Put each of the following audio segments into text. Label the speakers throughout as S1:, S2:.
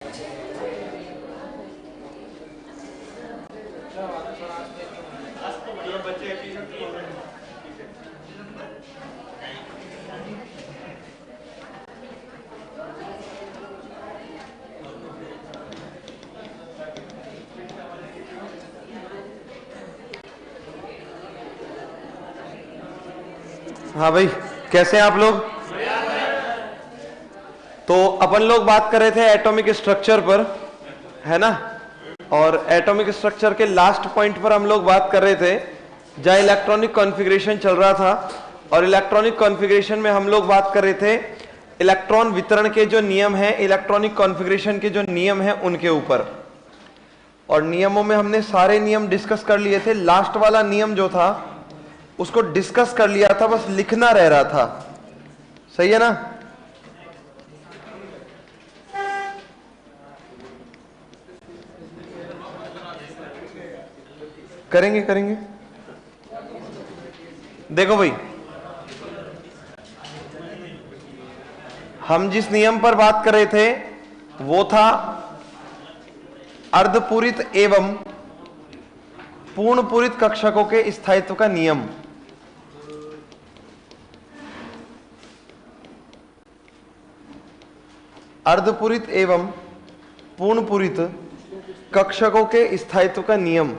S1: हाँ भाई, कैसे हैं आप लोग? तो अपन लोग बात कर रहे थे एटॉमिक स्ट्रक्चर पर, है ना? और एटॉमिक स्ट्रक्चर के लास्ट पॉइंट पर हम लोग बात कर रहे थे जहां इलेक्ट्रॉनिक कॉन्फ़िगरेशन चल रहा था। और इलेक्ट्रॉनिक कॉन्फ़िगरेशन में हम लोग बात कर रहे थे इलेक्ट्रॉन वितरण के जो नियम हैं, इलेक्ट्रॉनिक कॉन्फ़िगरेशन के जो नियम हैं उनके ऊपर। और नियमों में हमने सारे नियम डिस्कस कर लिए थे। लास्ट वाला नियम जो था उसको डिस्कस कर लिया था, बस लिखना रह रहा था। सही है ना? करेंगे करेंगे। देखो भाई, हम जिस नियम पर बात कर रहे थे वो था अर्धपूरित एवं पूर्णपूरित कक्षकों के स्थायित्व का नियम। अर्धपूरित एवं पूर्णपूरित कक्षकों के स्थायित्व का नियम।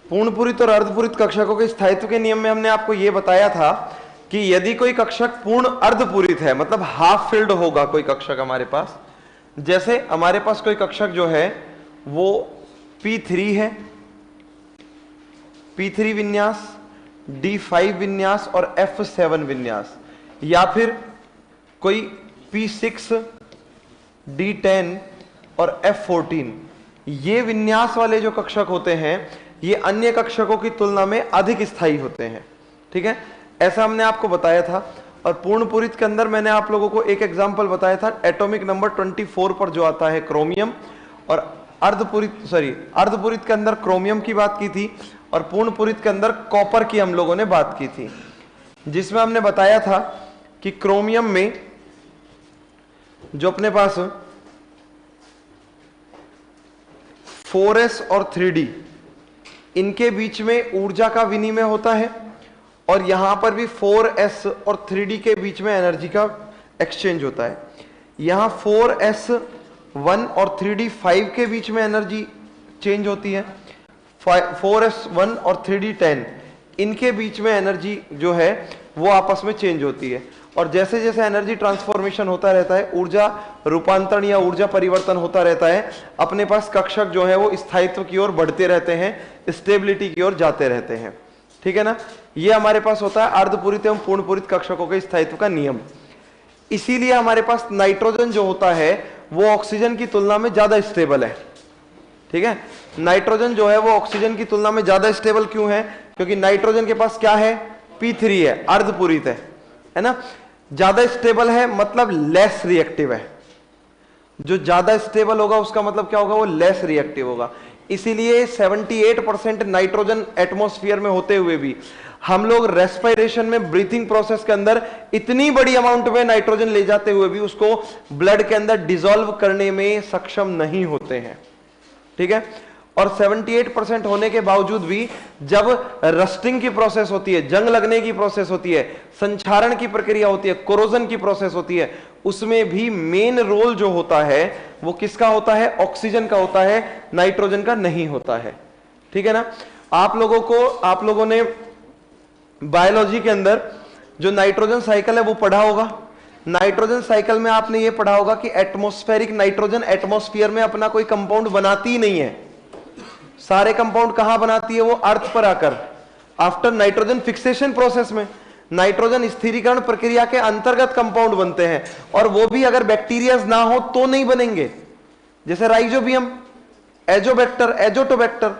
S1: पूर्णपूरित और अर्धपूरित कक्षकों के स्थायित्व के नियम में हमने आपको यह बताया था कि यदि कोई कक्षक पूर्ण अर्धपूरित है, मतलब हाफ फिल्ड होगा कोई कक्षक हमारे पास, जैसे हमारे पास कोई कक्षक जो है वो P3 है, P3 विन्यास, D5 विन्यास और F7 विन्यास, या फिर कोई P6, D10 और F14, ये विन्यास वाले जो कक्षक होते हैं ये अन्य कक्षकों की तुलना में अधिक स्थायी होते हैं। ठीक है, ऐसा हमने आपको बताया था। और पूर्णपूरित के अंदर मैंने आप लोगों को एक एग्जांपल बताया था, एटॉमिक नंबर 24 पर जो आता है क्रोमियम। और अर्धपूरित के अंदर क्रोमियम की बात की थी और पूर्णपूरित के अंदर कॉपर की हम लोगों ने बात की थी, जिसमें हमने बताया था कि क्रोमियम में जो अपने पास 4s और 3d, इनके बीच में ऊर्जा का विनिमय होता है। और यहां पर भी 4s और 3d के बीच में एनर्जी का एक्सचेंज होता है। यहां 4s1 और 3d5 के बीच में एनर्जी चेंज होती है। 4s1 और 3d10, इनके बीच में एनर्जी जो है वो आपस में चेंज होती है। और जैसे जैसे एनर्जी ट्रांसफॉर्मेशन होता रहता है, ऊर्जा रूपांतरण या ऊर्जा परिवर्तन होता रहता है, अपने पास कक्षक जो है वो स्थायित्व की ओर बढ़ते रहते हैं, स्टेबिलिटी की ओर जाते रहते हैं। ठीक है ना? ये हमारे पास होता है अर्धपूरित एवं पूर्णपूरित कक्षकों के स्थायित्व का नियम। इसीलिए हमारे पास नाइट्रोजन जो होता है वो ऑक्सीजन की तुलना में ज्यादा स्टेबल है। ठीक है, नाइट्रोजन जो है वो ऑक्सीजन की तुलना में ज्यादा स्टेबल क्यों है? क्योंकि नाइट्रोजन के पास क्या है? P3 है, अर्धपूरित है ना? ज्यादा स्टेबल है मतलब लेस रिएक्टिव है। जो ज्यादा स्टेबल होगा उसका मतलब क्या होगा? वो लेस रिएक्टिव होगा। इसीलिए 78% नाइट्रोजन एटमॉस्फेयर में होते हुए भी हम लोग रेस्पिरेशन में, ब्रीथिंग प्रोसेस के अंदर इतनी बड़ी अमाउंट में नाइट्रोजन ले जाते हुए भी उसको ब्लड के अंदर डिसॉल्व करने में सक्षम नहीं होते हैं। ठीक है, और 78% होने के बावजूद भी जब रस्टिंग की प्रोसेस होती है, जंग लगने की प्रोसेस होती है, संक्षारण की प्रक्रिया होती है, कोरोजन की प्रोसेस होती है, उसमें भी मेन रोल जो होता है वो किसका होता है? ऑक्सीजन का होता है, नाइट्रोजन का नहीं होता है। ठीक है ना? आप लोगों ने बायोलॉजी के अंदर जो नाइट्रोजन साइकिल है वो पढ़ा होगा। नाइट्रोजन साइकिल में आपने ये पढ़ा होगा कि एटमॉस्फेरिक नाइट्रोजन एटमॉस्फेयर में अपना कोई कंपाउंड बनाती ही नहीं है। सारे कंपाउंड कहां बनाती है? वो अर्थ पर आकर, आफ्टर नाइट्रोजन फिक्सेशन प्रोसेस में नाइट्रोजन स्थिरीकरण प्रक्रिया के अंतर्गत कंपाउंड बनते हैं। और वो भी अगर बैक्टीरिया ना हो तो नहीं बनेंगे, जैसे राइजोबियम, एजोबैक्टर, एजोटोबैक्टर।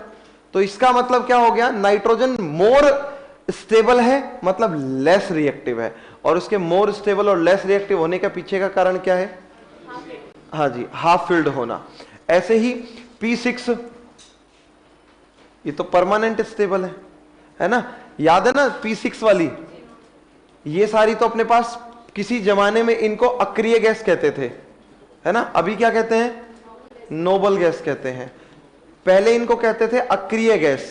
S1: तो इसका मतलब क्या हो गया? नाइट्रोजन मोर स्टेबल है, मतलब लेस रिएक्टिव है, और उसके मोर स्टेबल और लेस रिएक्टिव होने का पीछे का कारण क्या है? हाँ जी, हाफ फिल्ड होना। ऐसे ही P6 ये तो परमानेंट स्टेबल है ना, याद है ना P6 वाली, ये सारी तो अपने पास किसी जमाने में इनको अक्रिय गैस कहते थे, है ना, अभी क्या कहते हैं? नोबल गैस कहते हैं। पहले इनको कहते थे अक्रिय गैस,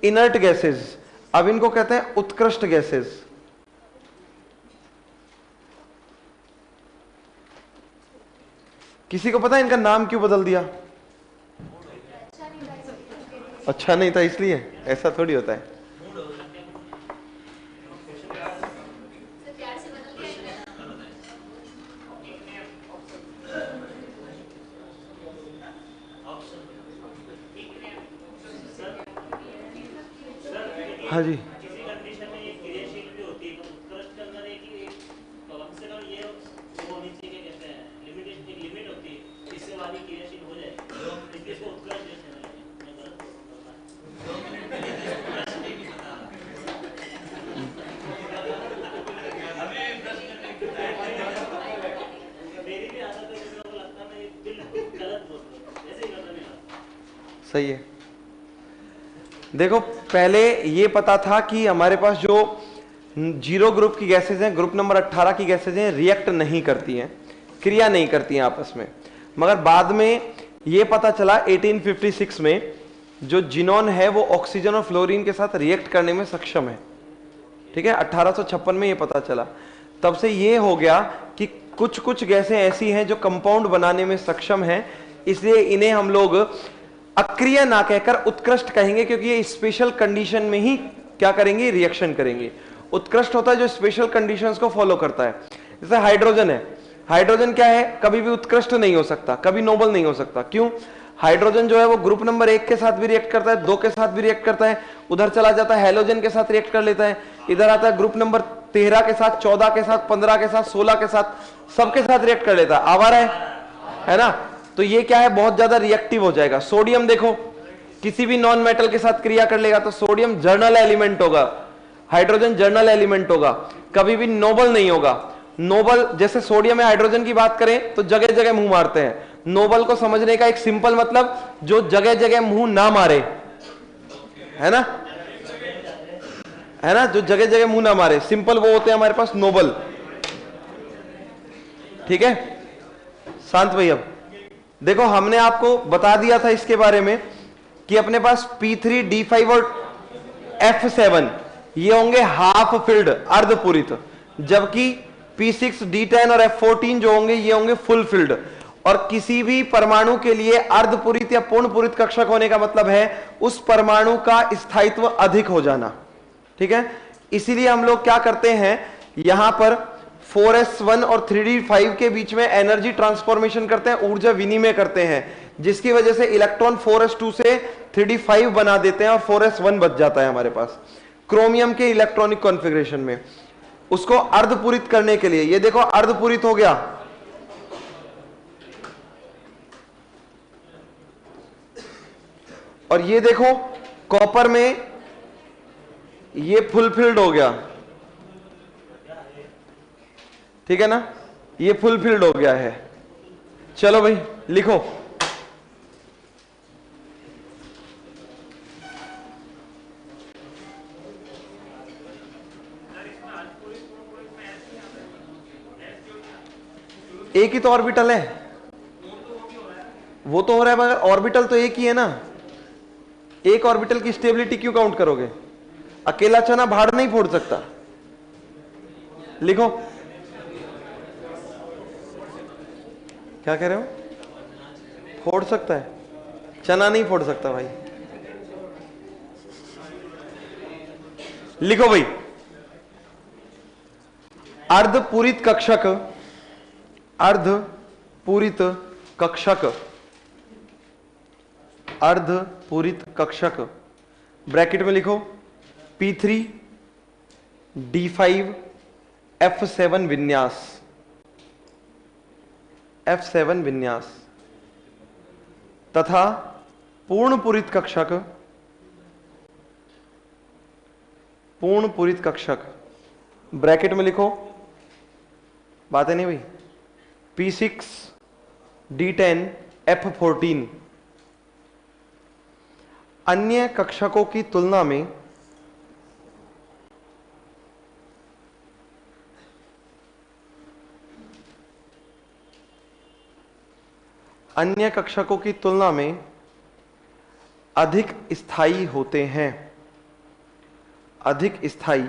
S1: इनर्ट गैसेस, अब इनको कहते हैं उत्कृष्ट गैसेस। किसी को पता है इनका नाम क्यों बदल दिया? अच्छा नहीं था इसलिए? ऐसा थोड़ी होता है। हाँ जी, सही है। देखो पहले ये पता था कि हमारे पास जो 0 ग्रुप की गैसेज हैं, ग्रुप नंबर 18 की गैसेज हैं, रिएक्ट नहीं करती हैं, क्रिया नहीं करती हैं आपस में। मगर बाद में ये पता चला 1856 में जो जिनॉन है वो ऑक्सीजन और फ्लोरीन के साथ रिएक्ट करने में सक्षम है। ठीक है, 1856 में ये पता चला। तब से ये हो गया कि कुछ कुछ गैसें ऐसी हैं जो कंपाउंड बनाने में सक्षम हैं, इसलिए इन्हें हम लोग अक्रिय ना कहकर उत्कृष्ट कहेंगे, क्योंकि ये स्पेशल कंडीशन में ही क्या करेंगे? रिएक्शन करेंगे। उत्कृष्ट होता है जो स्पेशल कंडीशंस को फॉलो करता है। जैसे हाइड्रोजन है, हाइड्रोजन क्या है? कभी भी उत्कृष्ट नहीं हो सकता, कभी नोबल नहीं हो सकता। क्यों? हाइड्रोजन जो है वो ग्रुप नंबर 1 के साथ भी रिएक्ट करता है, 2 के साथ भी रिएक्ट करता है, उधर चला जाता है हेलोजन के साथ रिएक्ट कर लेता है, इधर आता है ग्रुप नंबर 13 के साथ, 14 के साथ, 15 के साथ, 16 के साथ, सबके साथ रिएक्ट कर लेता है। आवारा है ना? तो ये क्या है? बहुत ज्यादा रिएक्टिव हो जाएगा। सोडियम देखो, किसी भी नॉन मेटल के साथ क्रिया कर लेगा तो सोडियम जर्नल एलिमेंट होगा, हाइड्रोजन जर्नल एलिमेंट होगा, कभी भी नोबल नहीं होगा। नोबल जैसे सोडियम है, हाइड्रोजन की बात करें तो जगह जगह मुंह मारते हैं। नोबल को समझने का एक सिंपल मतलब, जो जगह जगह मुंह ना मारे, है ना, है ना, जो जगह जगह मुंह ना मारे, सिंपल वो होते हैं हमारे पास नोबल। ठीक है शांत भाई, अब देखो हमने आपको बता दिया था इसके बारे में कि अपने पास P3, D5 और F7 ये होंगे हाफ फिल्ड, अर्धपूरित, जबकि P6, D10 और F14 जो होंगे ये होंगे फुल फिल्ड। और किसी भी परमाणु के लिए अर्धपूरित या पूर्ण पूरित कक्षक होने का मतलब है उस परमाणु का स्थायित्व अधिक हो जाना। ठीक है, इसीलिए हम लोग क्या करते हैं, यहां पर 4s1 और 3d5 के बीच में एनर्जी ट्रांसफॉर्मेशन करते हैं, ऊर्जा विनिमय करते हैं, जिसकी वजह से इलेक्ट्रॉन 4s2 से 3d5 बना देते हैं और 4s1 बच जाता है हमारे पास क्रोमियम के इलेक्ट्रॉनिक कॉन्फ़िगरेशन में। उसको अर्धपूरित करने के लिए, ये देखो अर्धपूरित हो गया, और ये देखो कॉपर में ये फुलफिल्ड हो गया। ठीक है ना, ये फुलफिल्ड हो गया है। चलो भाई लिखो, एक ही तो ऑर्बिटल है, वो तो हो रहा है, मगर ऑर्बिटल तो एक ही है ना। एक ऑर्बिटल की स्टेबिलिटी क्यों काउंट करोगे? अकेला चना भाड़ नहीं फोड़ सकता। लिखो, क्या कह रहे हो? फोड़ सकता है, चना नहीं फोड़ सकता भाई। लिखो भाई, अर्धपूरित कक्षक, अर्धपूरित कक्षक, अर्धपूरित कक्षक, ब्रैकेट में लिखो P3, D5, F7 विन्यास, F7 विन्यास तथा पूर्णपूरित कक्षक, पूर्णपूरित कक्षक, ब्रैकेट में लिखो बात है नहीं भाई। P6 D10 F14 अन्य कक्षकों की तुलना में अधिक स्थायी होते हैं, अधिक स्थायी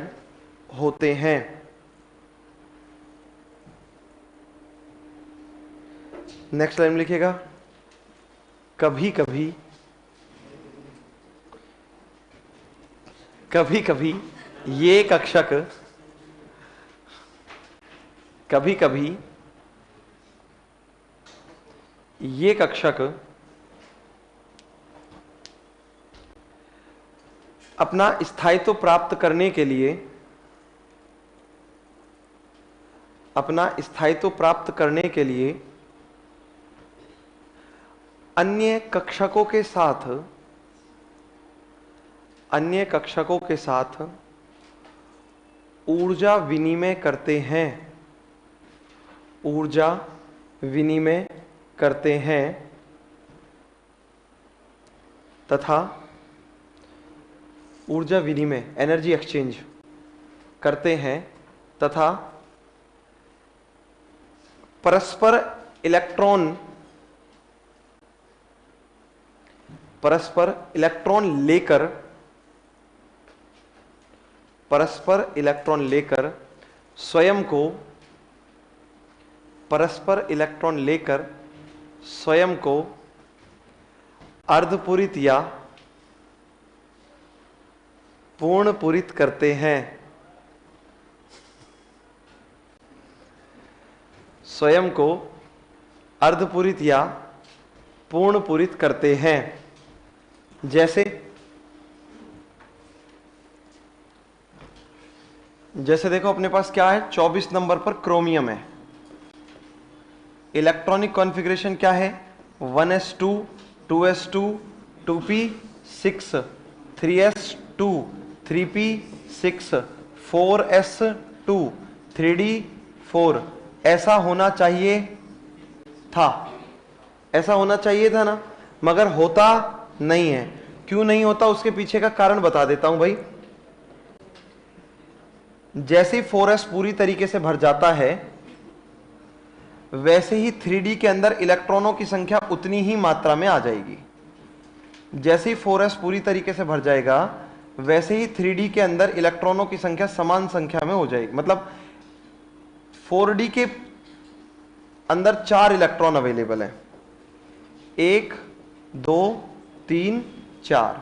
S1: होते हैं। नेक्स्ट लाइन में लिखिएगा, कभी कभी कभी कभी ये कक्षक कभी कभी ये कक्षक अपना स्थायित्व प्राप्त करने के लिए अन्य कक्षकों के साथ ऊर्जा विनिमय करते हैं तथा ऊर्जा विनिमय एनर्जी एक्सचेंज करते हैं तथा परस्पर इलेक्ट्रॉन लेकर स्वयं को अर्धपूरित या पूर्णपूरित करते हैं। स्वयं को अर्धपूरित या पूर्णपूरित करते हैं। जैसे देखो अपने पास क्या है, 24 नंबर पर क्रोमियम है। इलेक्ट्रॉनिक कॉन्फ़िगरेशन क्या है, 1s2 2s2 2p6 3s2 3p6 4s2 3d4 ऐसा होना चाहिए था ना, मगर होता नहीं है। क्यों नहीं होता, उसके पीछे का कारण बता देता हूं भाई। जैसे ही 4s पूरी तरीके से भर जाता है, वैसे ही 3d के अंदर इलेक्ट्रॉनों की संख्या उतनी ही मात्रा में आ जाएगी। जैसे ही 4s पूरी तरीके से भर जाएगा, वैसे ही 3d के अंदर इलेक्ट्रॉनों की संख्या समान संख्या में हो जाएगी। मतलब 4d के अंदर 4 इलेक्ट्रॉन अवेलेबल है, 1 2 3 4,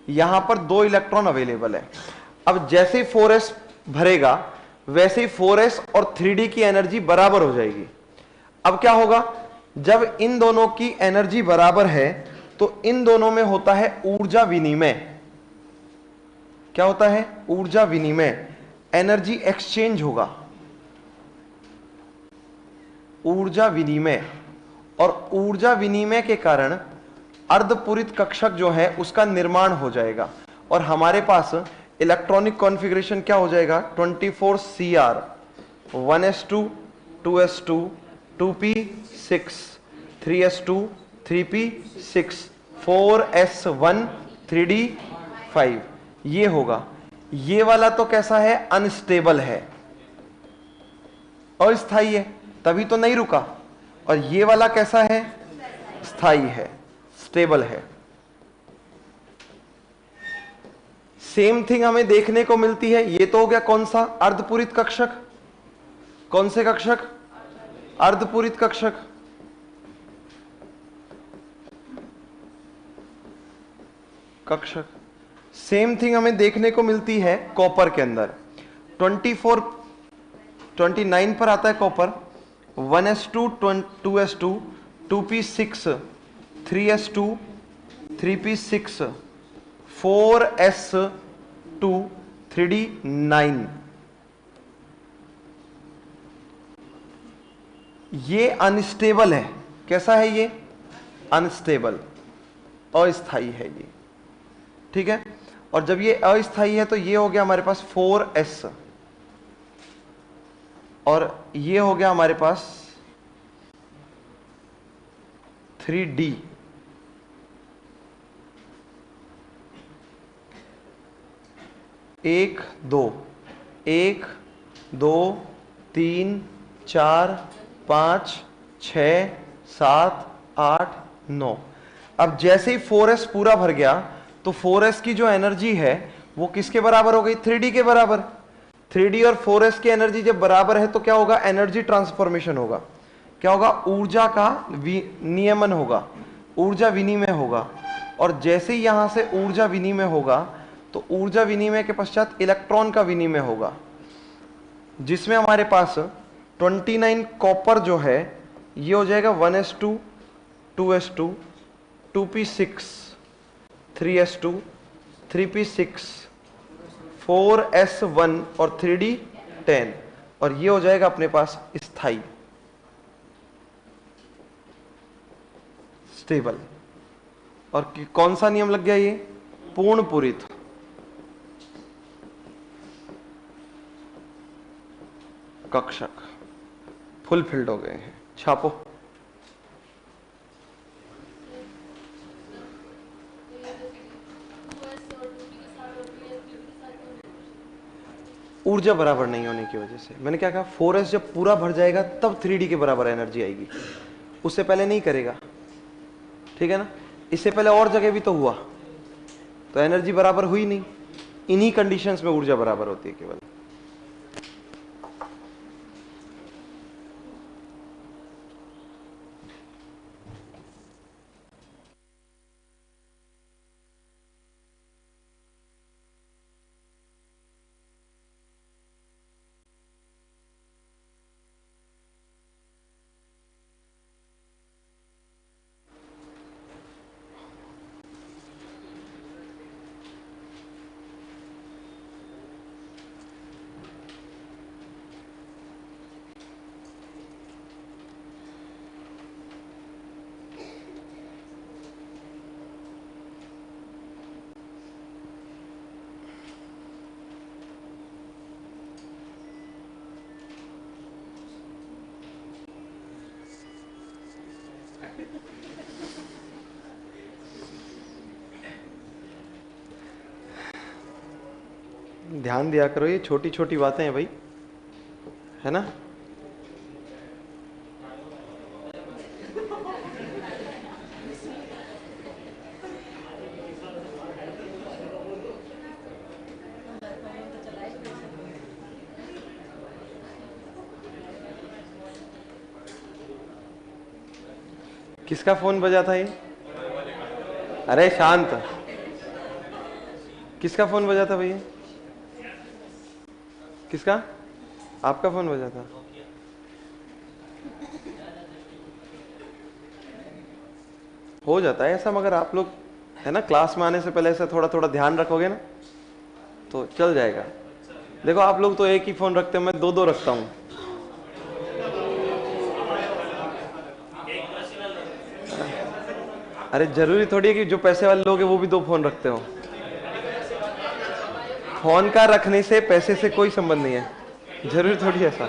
S1: यहां पर 2 इलेक्ट्रॉन अवेलेबल है। अब जैसे ही 4s भरेगा, वैसे ही 4s और 3d की एनर्जी बराबर हो जाएगी। अब क्या होगा, जब इन दोनों की एनर्जी बराबर है तो इन दोनों में होता है ऊर्जा विनिमय। क्या होता है, ऊर्जा विनिमय, एनर्जी एक्सचेंज होगा, ऊर्जा विनिमय। और ऊर्जा विनिमय के कारण अर्धपूरित कक्षक जो है उसका निर्माण हो जाएगा, और हमारे पास इलेक्ट्रॉनिक कॉन्फ़िगरेशन क्या हो जाएगा, 24Cr 1s2 2s2 2p6 3s2 3p6 4s1 3d5 ये होगा। ये वाला तो कैसा है, अनस्टेबल है, अस्थायी है, तभी तो नहीं रुका। और ये वाला कैसा है, स्थायी है, स्टेबल है। सेम थिंग हमें देखने को मिलती है। ये तो हो गया कौन सा, अर्धपूरित कक्षक। कौन से कक्षक, अर्धपूरित कक्षक। सेम थिंग हमें देखने को मिलती है कॉपर के अंदर। 29 पर आता है copper, 1s2 2s2 2p6 3s2 3p6 4s2 3d9। ये अनस्टेबल है। कैसा है ये, अनस्टेबल, अस्थायी है ये, ठीक है। और जब ये अस्थायी है तो ये हो गया हमारे पास 4s, और ये हो गया हमारे पास 3D। एक दो, एक दो तीन चार पाँच 6 7 8 9। अब जैसे ही 4s पूरा भर गया तो 4s की जो एनर्जी है वो किसके बराबर हो गई? 3D के बराबर। 3D और 4s की एनर्जी जब बराबर है तो क्या होगा? एनर्जी ट्रांसफॉर्मेशन होगा। क्या होगा? ऊर्जा का नियमन होगा, ऊर्जा विनिमय होगा। और जैसे ही यहां से ऊर्जा विनिमय होगा तो ऊर्जा विनिमय के पश्चात इलेक्ट्रॉन का विनिमय होगा, जिसमें हमारे पास 29 कॉपर जो है ये हो जाएगा 1s2 2s2 2p6 3s2 3p6 4s1 और 3d 10, और ये हो जाएगा अपने पास स्थाई, स्टेबल। और कौन सा नियम लग गया? ये पूर्ण पूरित, कक्षक फुलफिल्ड हो गए हैं। छापो। ऊर्जा बराबर नहीं होने की वजह से। मैंने क्या कहा? 4s जब पूरा भर जाएगा तब 3D के बराबर एनर्जी आएगी, उससे पहले नहीं करेगा। ठीक है ना? इससे पहले और जगह भी तो हुआ, तो एनर्जी बराबर हुई नहीं। इन्हीं कंडीशंस में ऊर्जा बराबर होती है केवल। ध्यान दिया करो, ये छोटी छोटी बातें हैं भाई, है ना? किसका फोन बजा था ये? अरे शांत, किसका फोन बजा था भैया? किसका? आपका फोन बजा था? हो जाता है ऐसा, मगर आप लोग है ना क्लास में आने से पहले ऐसा थोड़ा थोड़ा ध्यान रखोगे ना तो चल जाएगा। देखो आप लोग तो एक ही फोन रखते हो, मैं दो दो रखता हूँ। अरे जरूरी थोड़ी है कि जो पैसे वाले लोग हैं वो भी दो फोन रखते हो। फोन का रखने से पैसे से कोई संबंध नहीं है, जरूरी थोड़ी ऐसा।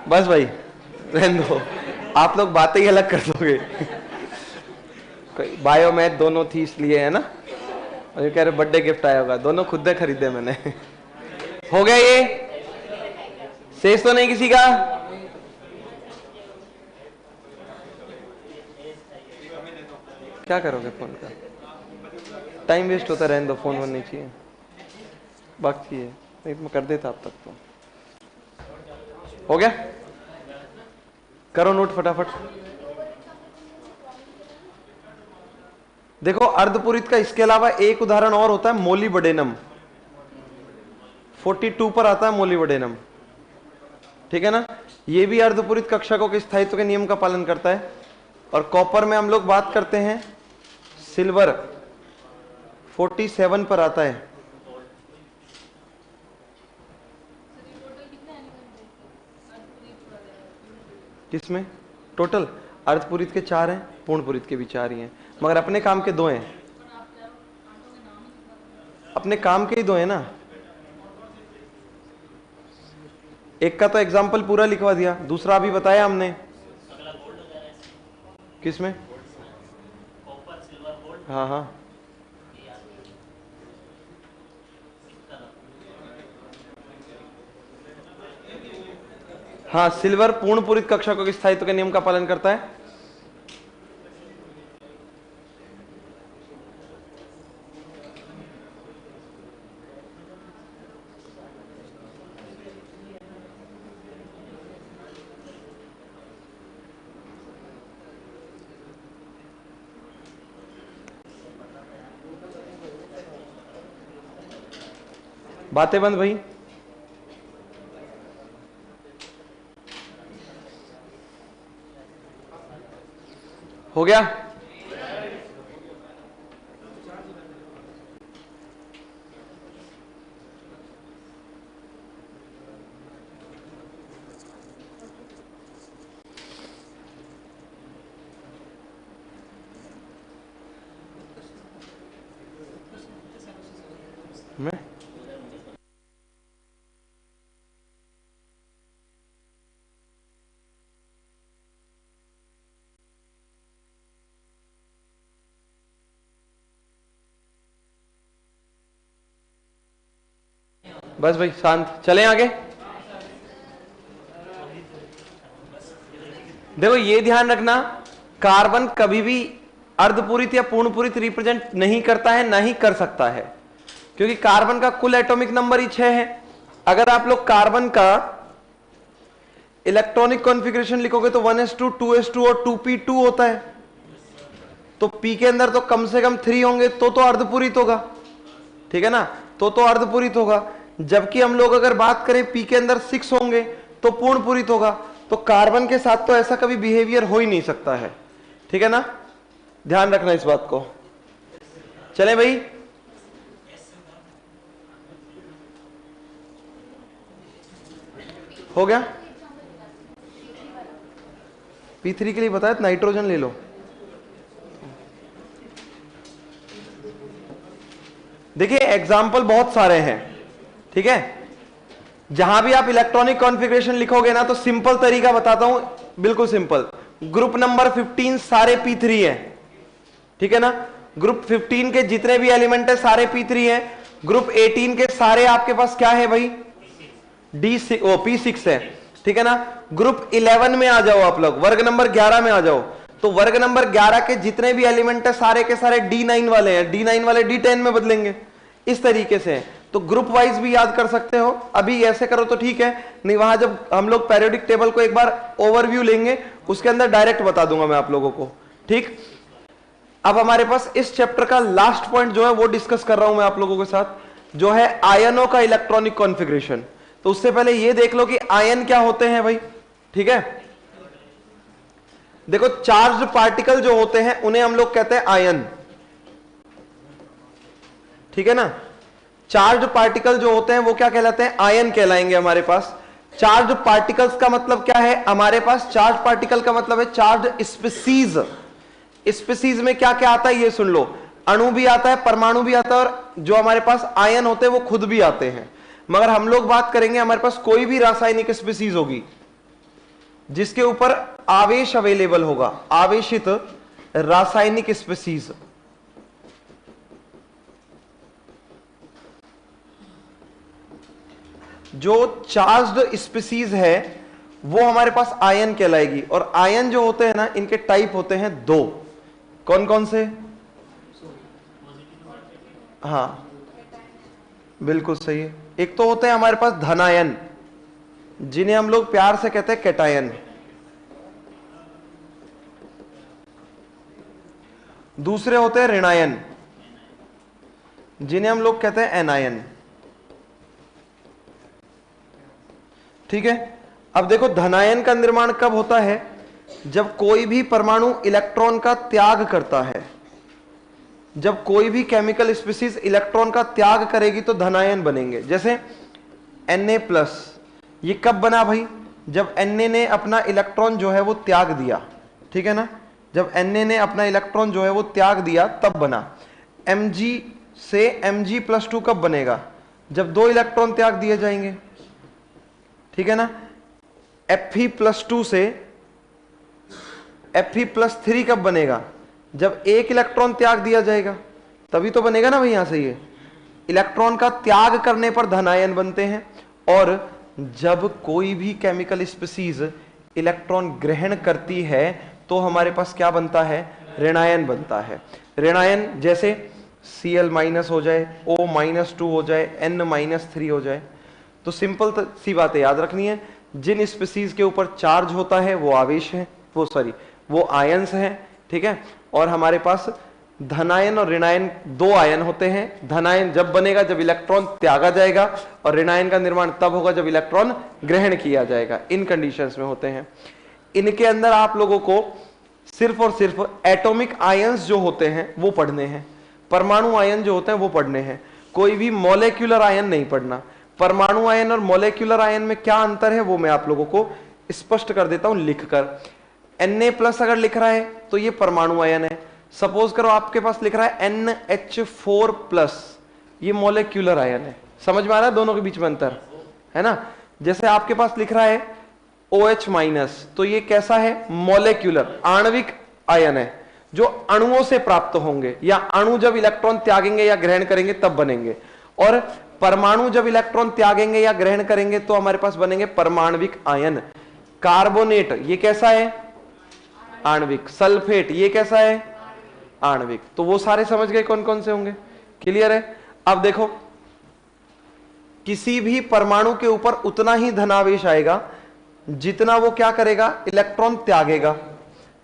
S1: बस भाई रहने दो, आप लोग बातें ही अलग कर दोगे। बायो मैथ दोनों थी इसलिए, है ना? और ये कह रहे बर्थडे गिफ्ट आया होगा, दोनों खुद खरीदे मैंने। हो गया ये? शेष तो नहीं किसी का? क्या करोगे फोन का? टाइम वेस्ट होता, रहने दो, फोन वोन नहीं चाहिए। बाकी है नहीं तो मैं कर देता अब तक। तो हो गया, करो नोट फटाफट। देखो अर्धपूरित का इसके अलावा एक उदाहरण और होता है, मोलिब्डेनम। 42 पर आता है मोलिब्डेनम, ठीक है ना? ये भी अर्धपूरित कक्षकों के स्थायित्व के नियम का पालन करता है। और कॉपर में हम लोग बात करते हैं सिल्वर, 47 पर आता है। किसमें टोटल? अर्धपूरित के 4 हैं, पूर्णपूरित के भी 4 ही हैं, मगर अपने काम के 2 हैं। अपने काम के ही दो है ना, एक का तो एग्जाम्पल पूरा लिखवा दिया, दूसरा अभी बताया हमने। किसमें? हाँ हाँ, हाँ सिल्वर पूर्ण पूरित कक्षाओं के स्थायित्व के नियम का पालन करता है। बातें बंद भाई। हो गया? मैं बस भाई शांत, चलें आगे। देखो ये ध्यान रखना, कार्बन कभी भी अर्धपूरित या पूर्णपूरित रिप्रेजेंट नहीं करता है, ना ही कर सकता है, क्योंकि कार्बन का कुल एटॉमिक नंबर ही 6 है। अगर आप लोग कार्बन का इलेक्ट्रॉनिक कॉन्फ़िगरेशन लिखोगे तो 1s2 2s2 और 2p2 होता है, तो p के अंदर तो कम से कम 3 होंगे तो अर्धपूरित होगा, ठीक है ना, तो अर्धपूरित होगा। जबकि हम लोग अगर बात करें p के अंदर 6 होंगे तो पूर्ण पूरित होगा। तो कार्बन के साथ तो ऐसा कभी बिहेवियर हो ही नहीं सकता है, ठीक है ना, ध्यान रखना इस बात को। चले भाई, हो गया? P3 के लिए बताया नाइट्रोजन ले लो। देखिए एग्जाम्पल बहुत सारे हैं, ठीक है, जहां भी आप इलेक्ट्रॉनिक कॉन्फ़िगरेशन लिखोगे ना तो सिंपल तरीका बताता हूं, बिल्कुल सिंपल। ग्रुप नंबर 15 सारे P3 है, ठीक है ना, ग्रुप 15 के जितने भी एलिमेंट है सारे P3 है। ग्रुप 18 के सारे आपके पास क्या है भाई? P6 है, ठीक है ना। ग्रुप 11 में आ जाओ आप लोग, वर्ग नंबर 11 में आ जाओ, तो वर्ग नंबर 11 के जितने भी एलिमेंट है सारे के सारे D9 वाले हैं, D9 वाले D10 में बदलेंगे, इस तरीके से। तो ग्रुप वाइज भी याद कर सकते हो, अभी ऐसे करो तो ठीक है, नहीं वहां जब हम लोग पेरियोडिक टेबल को एक बार ओवरव्यू लेंगे उसके अंदर डायरेक्ट बता दूंगा मैं आप लोगों को, ठीक। अब हमारे पास इस चैप्टर का लास्ट पॉइंट जो है वो डिस्कस कर रहा हूं मैं आप लोगों के साथ, जो है आयनों का इलेक्ट्रॉनिक कॉन्फ़िगरेशन। तो उससे पहले ये देख लो कि आयन क्या होते हैं भाई, ठीक है। देखो चार्ज्ड पार्टिकल जो होते हैं उन्हें हम लोग कहते हैं आयन, ठीक है ना। चार्ज्ड पार्टिकल जो होते हैं वो क्या कहलाते हैं? आयन कहलाएंगे हमारे पास। चार्ज्ड पार्टिकल्स का मतलब क्या है हमारे पास? चार्ज पार्टिकल का मतलब है चार्ज्ड स्पीसीज। स्पीसीज में क्या क्या आता है ये सुन लो, अणु भी आता है, परमाणु भी आता है, और जो हमारे पास आयन होते हैं वो खुद भी आते हैं। मगर हम लोग बात करेंगे हमारे पास कोई भी रासायनिक स्पीसीज होगी जिसके ऊपर आवेश अवेलेबल होगा, आवेशित रासायनिक स्पीसीज। जो चार्ज्ड स्पीसीज है वो हमारे पास आयन कहलाएगी। और आयन जो होते हैं ना इनके टाइप होते हैं दो, कौन कौन से? हाँ बिल्कुल सही है। एक तो होते हैं हमारे पास धनायन जिन्हें हम लोग प्यार से कहते हैं कैटायन। दूसरे होते हैं ऋणायन जिन्हें हम लोग कहते हैं एनायन, ठीक है। अब देखो धनायन का निर्माण कब होता है? जब कोई भी परमाणु इलेक्ट्रॉन का त्याग करता है। जब कोई भी केमिकल स्पीसीज इलेक्ट्रॉन का त्याग करेगी तो धनायन बनेंगे। जैसे Na+, ये कब बना भाई? जब Na ने अपना इलेक्ट्रॉन जो है वो त्याग दिया, ठीक है ना। जब Na ने अपना इलेक्ट्रॉन जो है वो त्याग दिया तब बना। से Mg+2 कब बनेगा? जब 2 इलेक्ट्रॉन त्याग दिए जाएंगे, ठीक है ना। Fe+2 से Fe+3 कब बनेगा? जब 1 इलेक्ट्रॉन त्याग दिया जाएगा, तभी तो बनेगा ना भाई। यहां से ये इलेक्ट्रॉन का त्याग करने पर धन आयन बनते हैं, और जब कोई भी केमिकल स्पीसीज इलेक्ट्रॉन ग्रहण करती है तो हमारे पास क्या बनता है? ऋणायन बनता है। ऋणायन जैसे Cl- हो जाए, O-2 हो जाए, N-3 हो जाए। तो सिंपल सी बातें याद रखनी है। जिन स्पीसीज के ऊपर चार्ज होता है वो आवेश है, वो आयंस हैं, ठीक है। और हमारे पास धनायन और ऋणायन 2 आयन होते हैं। धनायन जब बनेगा जब इलेक्ट्रॉन त्यागा जाएगा, और ऋणायन का निर्माण तब होगा जब इलेक्ट्रॉन ग्रहण किया जाएगा। इन कंडीशंस में होते हैं। इनके अंदर आप लोगों को सिर्फ और सिर्फ एटॉमिक आयंस जो होते हैं वो पढ़ने हैं, परमाणु आयन जो होते हैं वो पढ़ने हैं। कोई भी मॉलिक्यूलर आयन नहीं पढ़ना। परमाणु आयन और मॉलिक्यूलर आयन में क्या अंतर है वो मैं आप लोगों को स्पष्ट कर देता हूं लिखकर। Na+ अगर लिख रहा है तो ये परमाणु आयन है। सपोज करो आपके पास लिख रहा है NH4+, ये मॉलिक्यूलर आयन है। समझ में आ रहा है दोनों के बीच में अंतर, है ना। जैसे आपके पास लिख रहा है OH-, तो ये कैसा है? मॉलिक्यूलर, आणविक आयन है, जो अणुओं से प्राप्त होंगे, या अणु जब इलेक्ट्रॉन त्यागेंगे या ग्रहण करेंगे तब बनेंगे। और परमाणु जब इलेक्ट्रॉन त्यागेंगे या ग्रहण करेंगे तो हमारे पास बनेंगे परमाणविक आयन। कार्बोनेट ये कैसा है? आणविक। सल्फेट ये कैसा है? आणविक। तो वो सारे समझ गए कौन कौन से होंगे? क्लियर है। अब देखो, किसी भी परमाणु के ऊपर उतना ही धनावेश आएगा जितना वो क्या करेगा? इलेक्ट्रॉन त्यागेगा,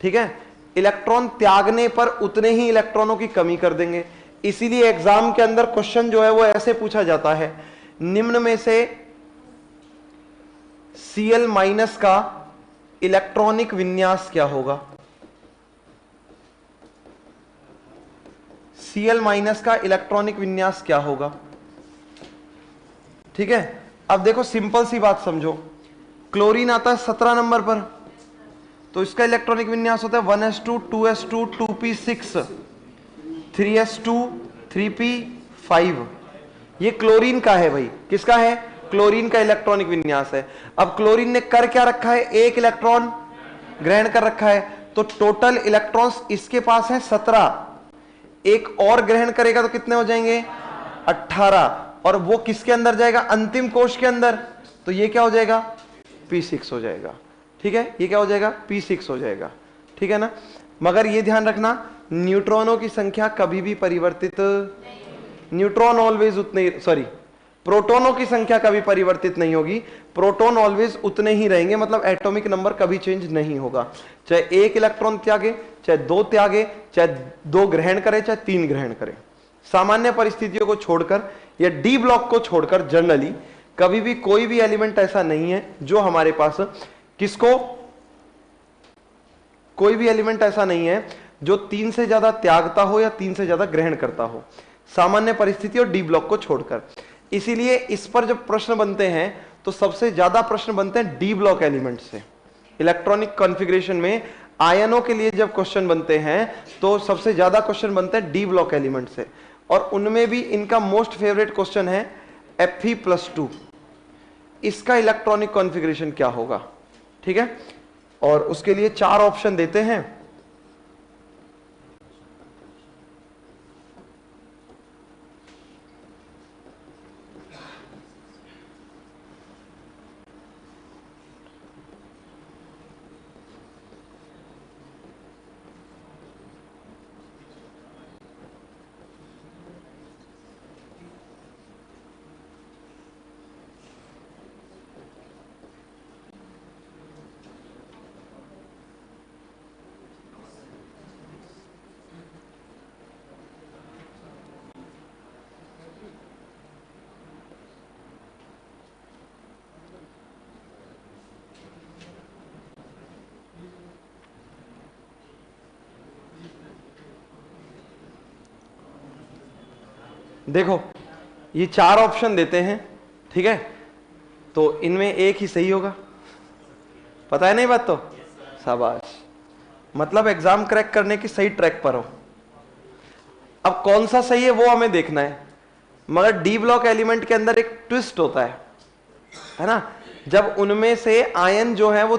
S1: ठीक है। इलेक्ट्रॉन त्यागने पर उतने ही इलेक्ट्रॉनों की कमी कर देंगे। इसीलिए एग्जाम के अंदर क्वेश्चन जो है वो ऐसे पूछा जाता है, निम्न में से Cl- का इलेक्ट्रॉनिक विन्यास क्या होगा? Cl- का इलेक्ट्रॉनिक विन्यास क्या होगा? ठीक है। अब देखो सिंपल सी बात समझो, क्लोरीन आता है 17 नंबर पर, तो इसका इलेक्ट्रॉनिक विन्यास होता है 1s2 2s2 2p6 3s2 3p5। ये क्लोरीन का है भाई। किसका है? क्लोरीन का इलेक्ट्रॉनिक विन्यास है। अब क्लोरीन ने कर क्या रखा है? 1 इलेक्ट्रॉन ग्रहण कर रखा है, तो टोटल इलेक्ट्रॉन्स इसके पास है 17। एक और ग्रहण करेगा तो कितने हो जाएंगे? 18। और वो किसके अंदर जाएगा? अंतिम कोश के अंदर। तो ये क्या हो जाएगा? P6 हो जाएगा, ठीक है। ये क्या हो जाएगा? P6 हो जाएगा, ठीक है ना। मगर ये ध्यान रखना, न्यूट्रॉनों की संख्या कभी भी परिवर्तित, न्यूट्रॉन ऑलवेज उतने, प्रोटोनों की संख्या कभी परिवर्तित नहीं होगी। प्रोटोन ऑलवेज उतने ही रहेंगे, मतलब एटॉमिक नंबर कभी चेंज नहीं होगा। चाहे 1 इलेक्ट्रॉन त्यागे, चाहे 2 त्यागे, चाहे 2 ग्रहण करे, चाहे 3 ग्रहण करे। सामान्य परिस्थितियों को छोड़कर या डी ब्लॉक को छोड़कर जनरली कभी भी कोई भी एलिमेंट ऐसा नहीं है जो हमारे पास किसको, कोई भी एलिमेंट ऐसा नहीं है जो 3 से ज्यादा त्यागता हो या 3 से ज्यादा ग्रहण करता हो, सामान्य परिस्थिति और डी ब्लॉक को छोड़कर। इसीलिए इस पर जब प्रश्न बनते हैं तो सबसे ज्यादा प्रश्न बनते हैं डी ब्लॉक एलिमेंट से। इलेक्ट्रॉनिक कॉन्फ़िगरेशन में आयनों के लिए जब क्वेश्चन बनते हैं तो सबसे ज्यादा क्वेश्चन बनते हैं डी ब्लॉक एलिमेंट से, और उनमें भी इनका मोस्ट फेवरेट क्वेश्चन है Fe+2। इसका इलेक्ट्रॉनिक कॉन्फ़िगरेशन क्या होगा, ठीक है। और उसके लिए 4 ऑप्शन देते हैं। देखो ये 4 ऑप्शन देते हैं, ठीक है। तो इनमें एक ही सही होगा, पता है नहीं बात तो? शाबाश, मतलब एग्जाम क्रैक करने की सही ट्रैक पर हो। अब कौन सा सही है वो हमें देखना है, मगर डी ब्लॉक एलिमेंट के अंदर एक ट्विस्ट होता है ना, जब उनमें से आयन जो है वो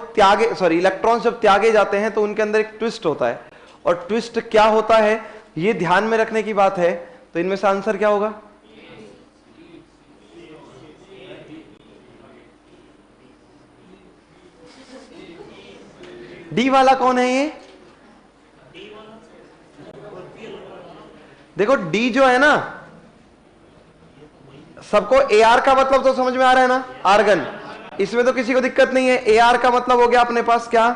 S1: इलेक्ट्रॉन्स जब त्यागे जाते हैं तो उनके अंदर एक ट्विस्ट होता है, और ट्विस्ट क्या होता है ये ध्यान में रखने की बात है। तो इनमें से आंसर क्या होगा? डी वाला कौन है ये? देखो डी जो है ना, सबको AR का मतलब तो समझ में आ रहा है ना, आर्गन, इसमें तो किसी को दिक्कत नहीं है। AR का मतलब हो गया अपने पास क्या?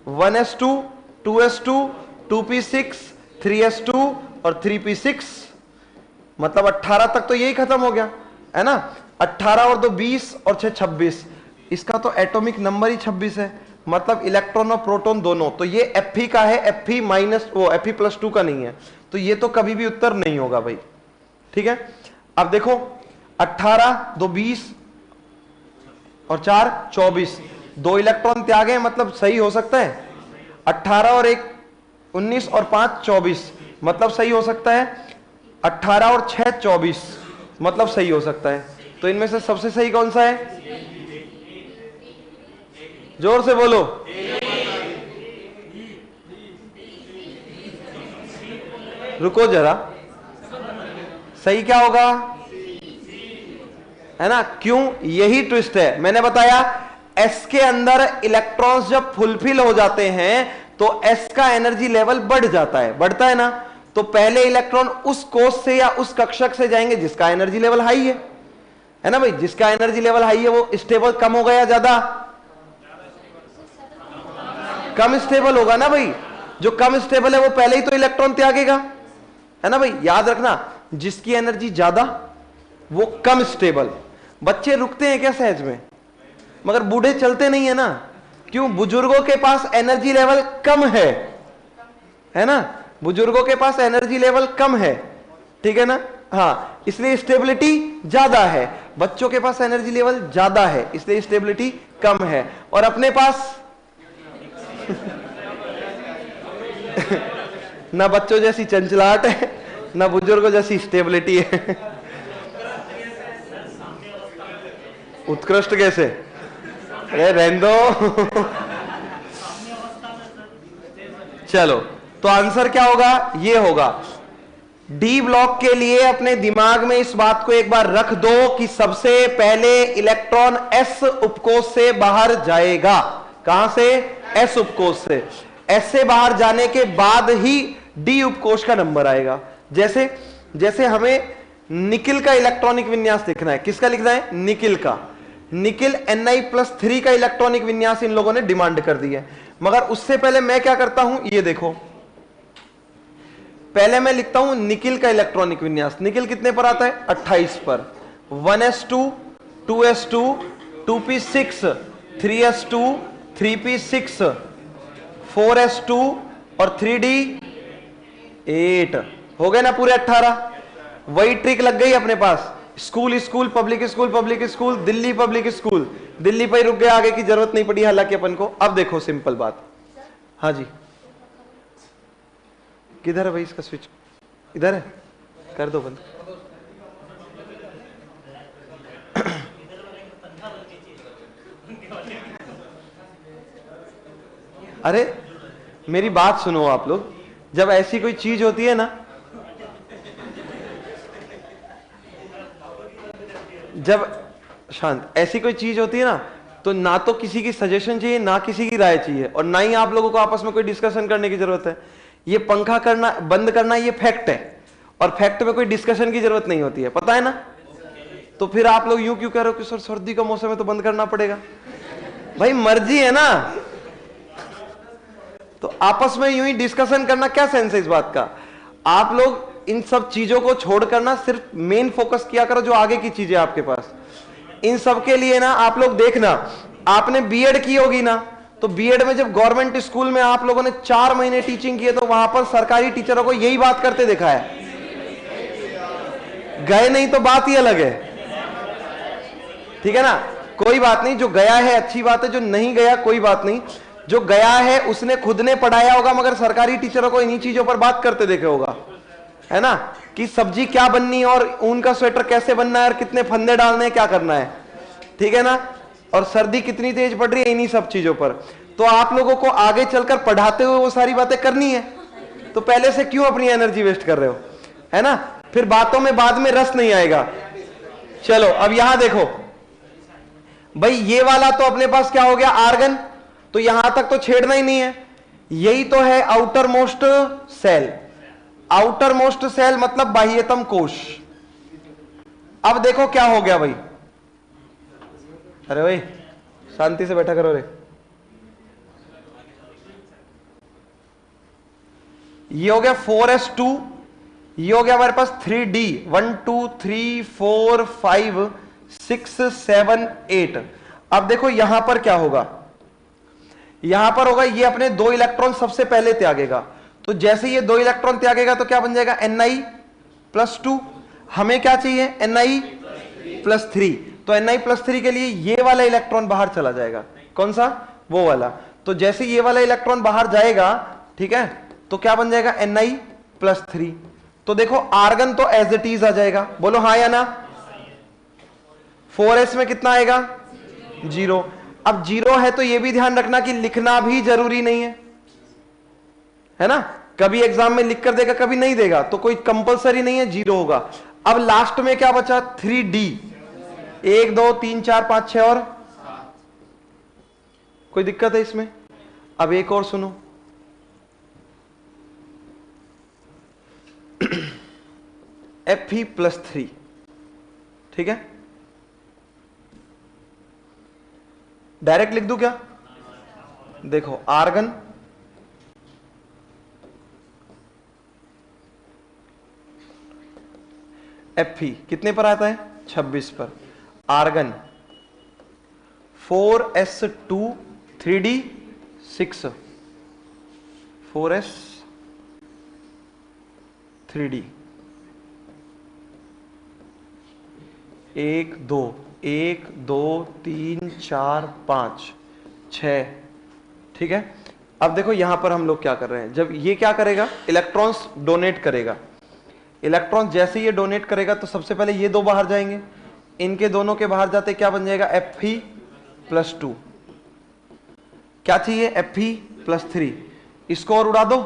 S1: 1s2 2s2 2p6 3s2 और 3p6, मतलब 18 तक तो यही खत्म हो गया है ना। 18 और 2 20 और 6 26, इसका तो एटॉमिक नंबर ही 26 है, मतलब इलेक्ट्रॉन और प्रोटॉन दोनों। तो ये Fe का है, Fe माइनस वो Fe+2 का नहीं है, तो ये तो कभी भी उत्तर नहीं होगा भाई। ठीक है, अब देखो 18 2 20 और 4 24, 2 इलेक्ट्रॉन त्यागे, मतलब सही हो सकता है। 18 और 1 19 और 5 24, मतलब सही हो सकता है। 18 और 6 24, मतलब सही हो सकता है। तो इनमें से सबसे सही कौन सा है? जोर से बोलो। रुको जरा, सही क्या होगा? है ना, क्यों? यही ट्विस्ट है, मैंने बताया S के अंदर इलेक्ट्रॉन्स जब फुलफिल हो जाते हैं तो S का एनर्जी लेवल बढ़ जाता है, बढ़ता है ना। तो पहले इलेक्ट्रॉन उस कोष से या उस कक्षक से जाएंगे जिसका एनर्जी लेवल हाई है ना भाई। जिसका एनर्जी लेवल हाई है वो स्टेबल कम हो गया, ज्यादा कम स्टेबल होगा ना भाई। जो कम स्टेबल है वो पहले ही तो इलेक्ट्रॉन त्यागेगा, है ना भाई। याद रखना, जिसकी एनर्जी ज्यादा वो कम स्टेबल। बच्चे रुकते हैं क्या सहज में, मगर बूढ़े चलते नहीं है ना। क्यों? बुजुर्गों के पास एनर्जी लेवल कम है ना, बुजुर्गों के पास एनर्जी लेवल कम है, ठीक है ना। हाँ, इसलिए स्टेबिलिटी ज्यादा है। बच्चों के पास एनर्जी लेवल ज्यादा है, इसलिए स्टेबिलिटी कम है। और अपने पास ना बच्चों जैसी चंचलाहट है, ना बुजुर्गों जैसी स्टेबिलिटी है। उत्कृष्ट कैसे? अरे रहने दो। चलो, तो आंसर क्या होगा? ये होगा डी ब्लॉक के लिए। अपने दिमाग में इस बात को एक बार रख दो कि सबसे पहले इलेक्ट्रॉन S उपकोष से बाहर जाएगा। कहां से? S उपकोष से। S से बाहर जाने के बाद ही डी उपकोष का नंबर आएगा। जैसे हमें निकिल का इलेक्ट्रॉनिक विन्यास लिखना है। किसका लिखना है? निकिल का। निकिल Ni+3 का इलेक्ट्रॉनिक विन्यास इन लोगों ने डिमांड कर दी है। मगर उससे पहले मैं क्या करता हूं, ये देखो, पहले मैं लिखता हूं निकिल का इलेक्ट्रॉनिक विन्यास। निकिल कितने पर आता है? 28 पर। 1s2 2s2 2p6 3s2 3p6 4s2 और 3d8 हो गए ना पूरे 18। वही ट्रिक लग गई अपने पास। School school public school public school Delhi public school Delhi पर ही रुक गए, आगे की जरूरत नहीं पड़ी हालांकि अपन को। अब देखो सिंपल बात। हाँ जी, किधर है भाई इसका स्विच? इधर है, कर दो बंद। अरे मेरी बात सुनो आप लोग, जब ऐसी कोई चीज होती है ना, जब शांत ऐसी कोई चीज होती है ना, तो ना तो किसी की सजेशन चाहिए, ना किसी की राय चाहिए, और ना ही आप लोगों को आपस में कोई डिस्कशन करने की जरूरत है। ये पंखा करना बंद करना ये फैक्ट है, और फैक्ट में कोई डिस्कशन की जरूरत नहीं होती है, पता है ना। तो फिर आप लोग यूं क्यों कह रहे हो कि सर सर्दी का मौसम है तो बंद करना पड़ेगा? भाई मर्जी है ना। तो आपस में यूं ही डिस्कशन करना क्या सेंस है इस बात का? आप लोग इन सब चीजों को छोड़कर ना सिर्फ मेन फोकस किया करो जो आगे की चीजें आपके पास। इन सब के लिए ना आप लोग देखना, आपने बीएड की होगी ना, तो बीएड में जब गवर्नमेंट स्कूल में आप लोगों ने 4 महीने टीचिंग की है, तो वहां पर सरकारी टीचरों को यही बात करते देखा है। गए नहीं तो बात ही अलग है, ठीक है ना। कोई बात नहीं, जो गया है अच्छी बात है, जो नहीं गया कोई बात नहीं। जो गया है उसने खुद ने पढ़ाया होगा, मगर सरकारी टीचरों को इन्हीं चीजों पर बात करते देखे होगा, है ना, कि सब्जी क्या बननी है और ऊन का स्वेटर कैसे बनना है और कितने फंदे डालने हैं, क्या करना है, ठीक है ना, और सर्दी कितनी तेज पड़ रही है, इन्हीं सब चीजों पर। तो आप लोगों को आगे चलकर पढ़ाते हुए वो सारी बातें करनी है, तो पहले से क्यों अपनी एनर्जी वेस्ट कर रहे हो, है ना, फिर बातों में बाद में रस नहीं आएगा। चलो अब यहां देखो भाई, ये वाला तो अपने पास क्या हो गया, आर्गन, तो यहां तक तो छेड़ना ही नहीं है, यही तो है outermost cell. Outermost cell मतलब बाह्यतम कोश। अब देखो क्या हो गया भाई, अरे भाई शांति से बैठा करो रे, ये हो गया 4s2, ये हो गया हमारे पास 3D, 1 2 3 4 5 6 7 8। अब देखो यहां पर क्या होगा, यहां पर होगा ये अपने 2 इलेक्ट्रॉन सबसे पहले त्यागेगा, तो जैसे ये 2 इलेक्ट्रॉन त्यागेगा तो क्या बन जाएगा, Ni+2। हमें क्या चाहिए, Ni+3, तो Ni+3 के लिए ये वाला इलेक्ट्रॉन बाहर चला जाएगा, कौन सा, वो वाला। तो जैसे ये वाला इलेक्ट्रॉन बाहर जाएगा, ठीक है, तो क्या बन जाएगा, Ni+3। तो देखो आर्गन तो एज इट इज आ जाएगा, बोलो हाँ या ना। 4s में कितना आएगा, 0। अब 0 है तो यह भी ध्यान रखना कि लिखना भी जरूरी नहीं है ना, कभी एग्जाम में लिख कर देगा कभी नहीं देगा, तो कोई कंपलसरी नहीं है, 0 होगा। अब लास्ट में क्या बचा, 3D, 1 2 3 4 5 6 और, कोई दिक्कत है इसमें। अब एक और सुनो, Fe+3, ठीक है, डायरेक्ट लिख दूं क्या, देखो आर्गन Fe कितने पर आता है, 26 पर, argon 4s2 3D 6, 4s 3D 1 2 1 2 3 4 5 6, ठीक है। अब देखो यहां पर हम लोग क्या कर रहे हैं, जब ये क्या करेगा, इलेक्ट्रॉन्स डोनेट करेगा, इलेक्ट्रॉन जैसे ये डोनेट करेगा तो सबसे पहले ये 2 बाहर जाएंगे, इनके दोनों के बाहर जाते क्या बन जाएगा, Fe+2। क्या चाहिए, Fe+3, इसको और उड़ा दो,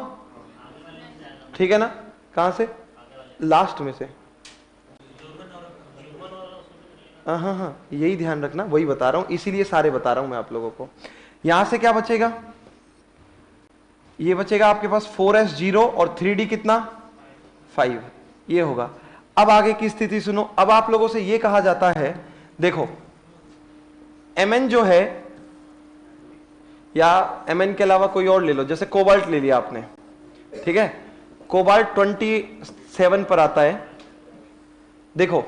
S1: ठीक है ना, कहां से, लास्ट में से, हाँ, यही ध्यान रखना, वही बता रहा हूं, इसीलिए सारे बता रहा हूं मैं आप लोगों को। यहां से क्या बचेगा, ये बचेगा आपके पास 4s0 और 3D कितना, 5, ये होगा। अब आगे की स्थिति सुनो, अब आप लोगों से ये कहा जाता है, देखो Mn जो है, या Mn के अलावा कोई और ले लो, जैसे कोबाल्ट ले लिया आपने, ठीक है, कोबाल्ट 27 पर आता है, देखो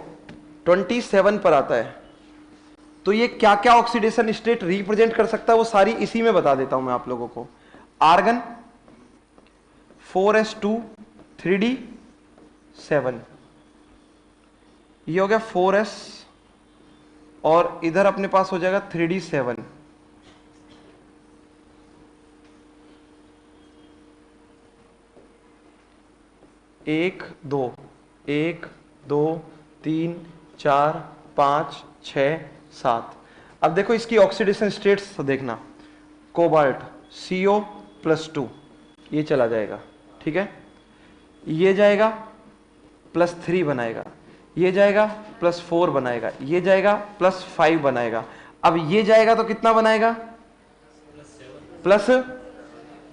S1: 27 पर आता है, तो ये क्या क्या ऑक्सीडेशन स्टेट रिप्रेजेंट कर सकता है वो सारी इसी में बता देता हूं मैं आप लोगों को। आर्गन 4s2 3D 7, ये हो गया 4s, और इधर अपने पास हो जाएगा 3D 7, एक दो 1 2 3 4 5 6 7। अब देखो इसकी ऑक्सीडेशन स्टेट्स देखना, कोबाल्ट CO+2 ये चला जाएगा, ठीक है, ये जाएगा +3 बनाएगा, ये जाएगा +4 बनाएगा, ये जाएगा +5 बनाएगा। अब ये जाएगा तो कितना बनाएगा, प्लस,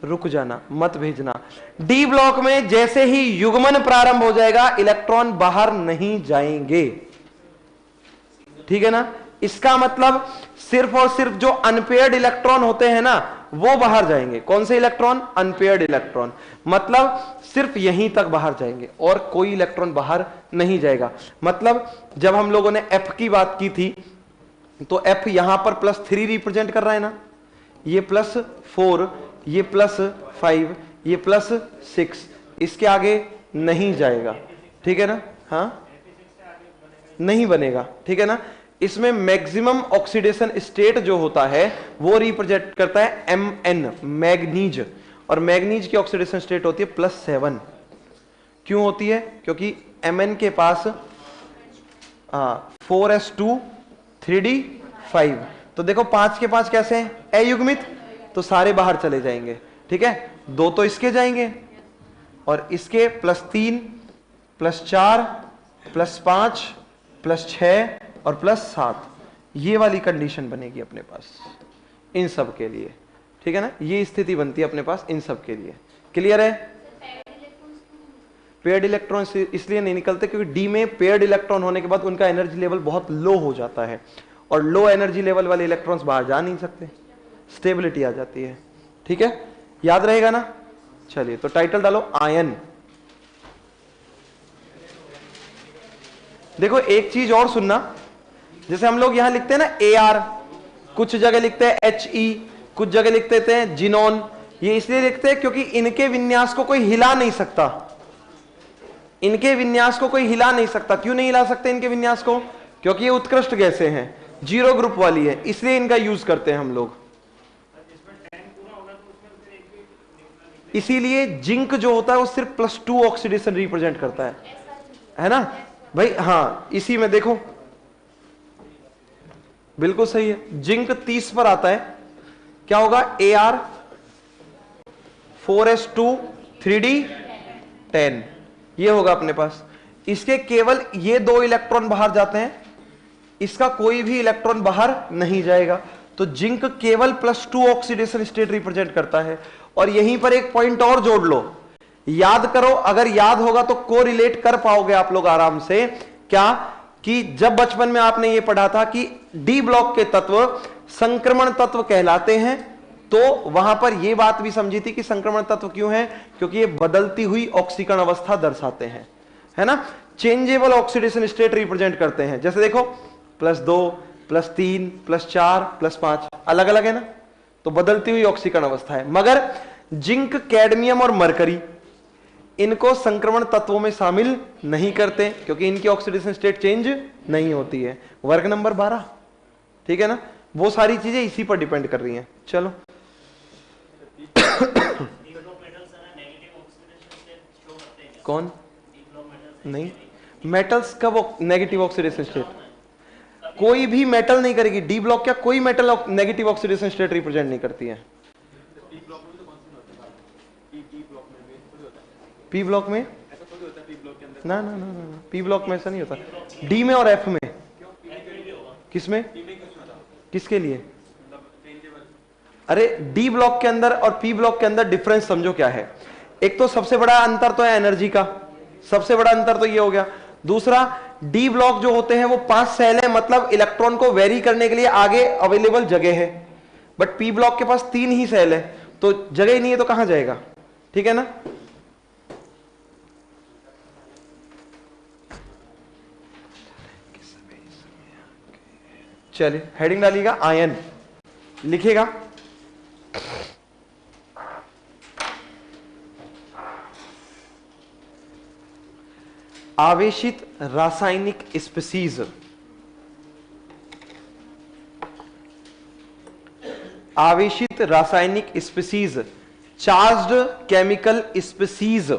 S1: रुक जाना मत भेजना, डी ब्लॉक में जैसे ही युग्मन प्रारंभ हो जाएगा इलेक्ट्रॉन बाहर नहीं जाएंगे, ठीक है ना। इसका मतलब सिर्फ और सिर्फ जो अनपेयर्ड इलेक्ट्रॉन होते हैं ना वो बाहर जाएंगे। कौन से इलेक्ट्रॉन, अनपेयर्ड इलेक्ट्रॉन, मतलब सिर्फ यहीं तक बाहर जाएंगे और कोई इलेक्ट्रॉन बाहर नहीं जाएगा। मतलब जब हम लोगों ने F की बात की थी तो F यहां पर +3 रिप्रेजेंट कर रहा है ना, ये +4, ये +5, ये +6, इसके आगे नहीं जाएगा, ठीक है ना, हाँ नहीं बनेगा, ठीक है ना। इसमें मैक्सिमम ऑक्सीडेशन स्टेट जो होता है वो रिप्रेजेंट करता है Mn, मैग्नीज, और मैग्नीज की ऑक्सीडेशन स्टेट होती है +7, क्यों होती है? क्योंकि Mn के पास 4s2 3d 5, तो देखो 5 के 5 कैसे हैं? अयुग्मित, तो सारे बाहर चले जाएंगे, ठीक है। 2 तो इसके जाएंगे और इसके +3 +4 +5 +6 और +7, ये वाली कंडीशन बनेगी अपने पास इन सब के लिए, ठीक है ना। ये स्थिति बनती है अपने पास इन सब के लिए। क्लियर है? पेयर्ड इलेक्ट्रॉन इसलिए नहीं निकलते क्योंकि डी में पेयर्ड इलेक्ट्रॉन होने के बाद उनका एनर्जी लेवल बहुत लो हो जाता है और लो एनर्जी लेवल वाले इलेक्ट्रॉन्स बाहर जा नहीं सकते, स्टेबिलिटी आ जाती है, ठीक है। याद रहेगा ना? चलिए तो टाइटल डालो आयन। देखो एक चीज और सुनना, जैसे हम लोग यहां लिखते हैं ना AR, कुछ जगह लिखते हैं HE, कुछ जगह लिख देते हैं जिनोन। ये इसलिए लिखते हैं क्योंकि इनके विन्यास को कोई हिला नहीं सकता, इनके विन्यास को कोई हिला नहीं सकता। क्यों नहीं हिला सकते इनके विन्यास को? क्योंकि ये उत्कृष्ट गैसें हैं, 0 ग्रुप वाली है, इसलिए इनका यूज करते हैं हम लोग। इसीलिए जिंक जो होता है वो सिर्फ +2 ऑक्सीडेशन रिप्रेजेंट करता है ना भाई? हाँ, इसी में देखो बिल्कुल सही है। जिंक 30 पर आता है, क्या होगा? AR 4s2 3d 10, ये होगा अपने पास। इसके केवल ये 2 इलेक्ट्रॉन बाहर जाते हैं, इसका कोई भी इलेक्ट्रॉन बाहर नहीं जाएगा, तो जिंक केवल +2 ऑक्सीडेशन स्टेट रिप्रेजेंट करता है। और यहीं पर एक पॉइंट और जोड़ लो, याद करो, अगर याद होगा तो कोरिलेट कर पाओगे आप लोग आराम से। क्या? कि जब बचपन में आपने ये पढ़ा था कि डी ब्लॉक के तत्व संक्रमण तत्व कहलाते हैं, तो वहां पर यह बात भी समझी थी कि संक्रमण तत्व क्यों है? क्योंकि ये बदलती हुई ऑक्सीकरण अवस्था दर्शाते हैं, है ना। चेंजेबल ऑक्सीडेशन स्टेट रिप्रेजेंट करते हैं। जैसे देखो +2 +3 +4 +5 अलग अलग है ना, तो बदलती हुई ऑक्सीकरण अवस्था है। मगर जिंक, कैडमियम और मरकरी इनको संक्रमण तत्वों में शामिल नहीं करते क्योंकि इनकी ऑक्सीडेशन स्टेट चेंज नहीं होती है। वर्ग नंबर 12, ठीक है ना। वो सारी चीजें इसी पर डिपेंड कर रही हैं। चलो कौन? नहीं, मेटल्स का वो नेगेटिव ऑक्सीडेशन स्टेट कोई भी मेटल नहीं करेगी। डी ब्लॉक क्या कोई metal negative oxidation state represent नहीं करती है। पी ब्लॉक में ना ना ना ना, पी ब्लॉक में ऐसा नहीं होता। डी में और एफ में, किसमें? किसके लिए? अरे डी ब्लॉक के अंदर और पी ब्लॉक के अंदर डिफरेंस समझो क्या है। एक तो सबसे बड़ा अंतर तो है एनर्जी का, सबसे बड़ा अंतर तो ये हो गया। दूसरा, डी ब्लॉक जो होते हैं वो 5 सेल है, मतलब इलेक्ट्रॉन को वेरी करने के लिए आगे अवेलेबल जगह है। बट पी ब्लॉक के पास 3 ही सेल है, तो जगह ही नहीं है तो कहां जाएगा, ठीक है ना। चलिए हेडिंग डालिएगा आयन, लिखेगा आवेशित रासायनिक स्पीसीज। आवेशित रासायनिक species, charged chemical species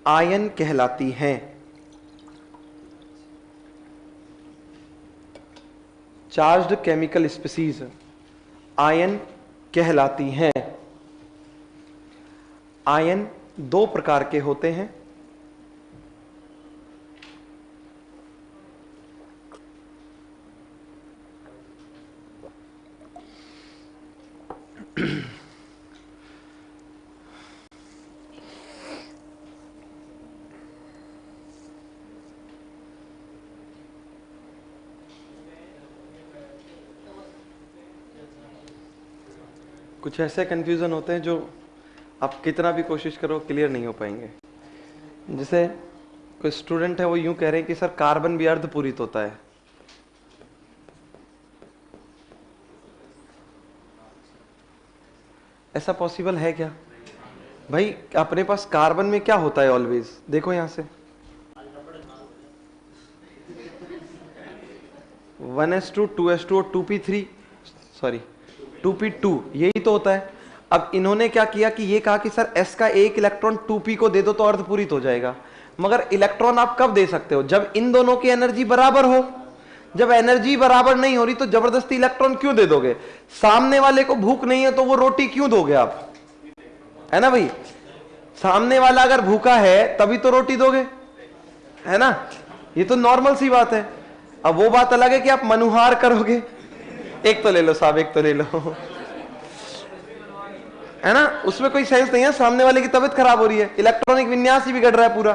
S1: ion कहलाती हैं। चार्ज्ड केमिकल स्पीसीज आयन कहलाती हैं। आयन 2 प्रकार के होते हैं। कुछ ऐसे कंफ्यूजन होते हैं जो आप कितना भी कोशिश करो क्लियर नहीं हो पाएंगे। जैसे कोई स्टूडेंट है वो यूं कह रहे हैं कि सर कार्बन भी अर्धपूरित होता है। ऐसा पॉसिबल है क्या भाई? अपने पास कार्बन में क्या होता है ऑलवेज, देखो यहां से 1s2 2s2 और 2p3 सॉरी 2p2, यही तो होता है। अब इन्होंने क्या किया कि ये कहा कि सर s का एक इलेक्ट्रॉन 2p को दे दो तो अर्धपूरित हो जाएगा। मगर इलेक्ट्रॉन आप कब दे सकते हो? जब इन दोनों की एनर्जी बराबर हो। जब एनर्जी बराबर नहीं हो रही तो जबरदस्ती इलेक्ट्रॉन क्यों दे दोगे? सामने वाले को भूख नहीं है तो वो रोटी क्यों दोगे आप? है ना भाई, सामने वाला अगर भूखा है तभी तो रोटी दोगे, है ना, ये तो नॉर्मल सी बात है। अब वो बात अलग है कि आप मनुहार करोगे। एक तो ले लो साहब, एक तो ले लो, है ना, उसमें कोई सेंस नहीं है। सामने वाले की तबीयत खराब हो रही है, इलेक्ट्रॉनिक विन्यास ही बिगड़ रहा है पूरा।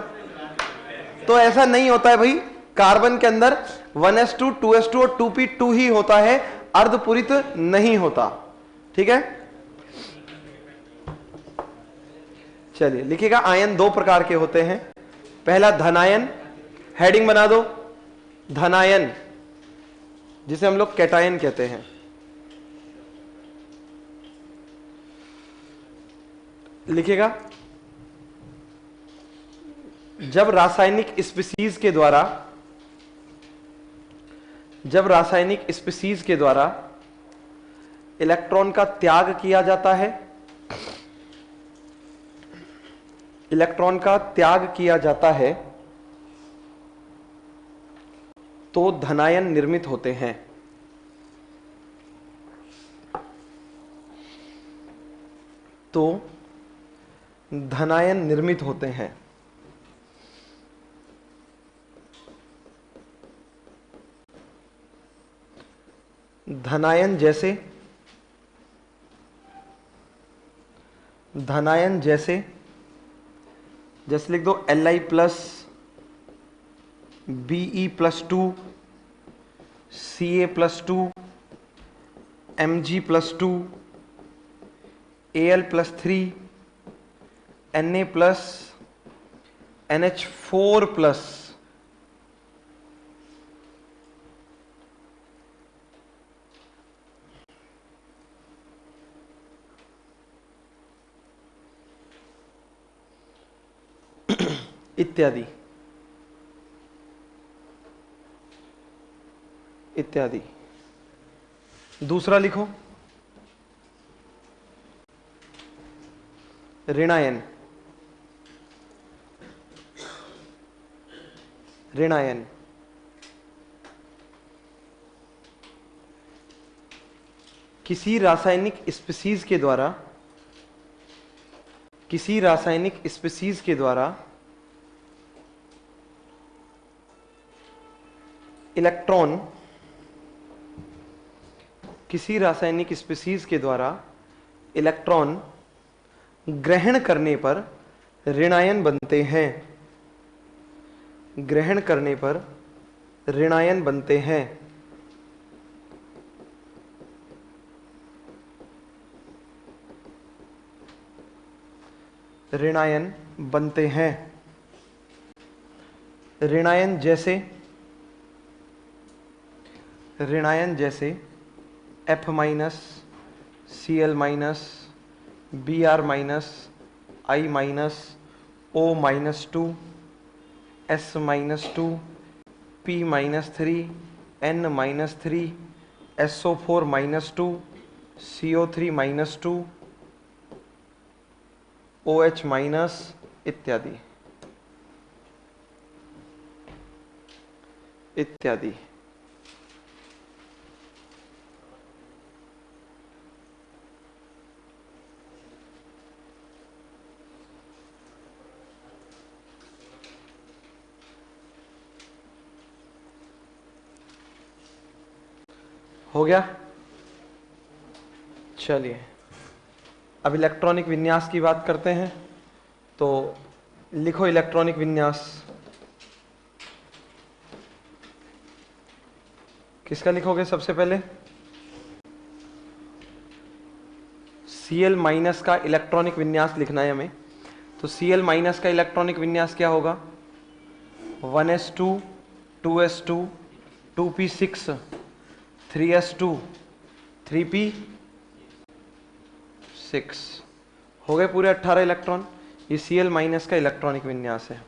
S1: तो ऐसा नहीं होता है भाई, कार्बन के अंदर 1s2 2s2 और 2p2 ही होता है, अर्धपूरित नहीं होता। ठीक है, चलिए लिखिएगा। आयन दो प्रकार के होते हैं। पहला धनायन, हेडिंग बना दो, धनायन, जिसे हम लोग कैटायन कहते हैं। लिखिएगा, जब रासायनिक स्पीसीज के द्वारा, जब रासायनिक स्पीसीज के द्वारा इलेक्ट्रॉन का त्याग किया जाता है, इलेक्ट्रॉन का त्याग किया जाता है तो धनायन निर्मित होते हैं। तो धनायन निर्मित होते हैं। धनायन जैसे, धनायन जैसे, जैसे लिख दो Li plus Be plus 2, Ca plus 2, Mg plus 2, Al plus 3, Na plus, NH4 plus, इत्यादि इत्यादि। दूसरा लिखो ऋणायन, ऋणायन किसी रासायनिक स्पीसीज के द्वारा, किसी रासायनिक स्पीसीज के द्वारा इलेक्ट्रॉन, किसी रासायनिक स्पीसीज के द्वारा इलेक्ट्रॉन ग्रहण करने पर ऋणायन बनते हैं, ग्रहण करने पर ऋणायन बनते हैं। ऋणायन बनते हैं। ऋणायन जैसे, ऋणायन जैसे F minus, Cl minus, Br minus, I minus, O minus 2, S minus 2, P minus 3, N minus 3, SO4 minus 2, CO3 minus 2, OH minus इत्यादि इत्यादि। हो गया। चलिए अब इलेक्ट्रॉनिक विन्यास की बात करते हैं। तो लिखो इलेक्ट्रॉनिक विन्यास। किसका लिखोगे सबसे पहले? Cl माइनस का इलेक्ट्रॉनिक विन्यास लिखना है हमें। तो Cl माइनस का इलेक्ट्रॉनिक विन्यास क्या होगा? 1s2 2s2 2p6 3s2 3p6 हो गए पूरे 18 इलेक्ट्रॉन। ये Cl माइनस का इलेक्ट्रॉनिक विन्यास है।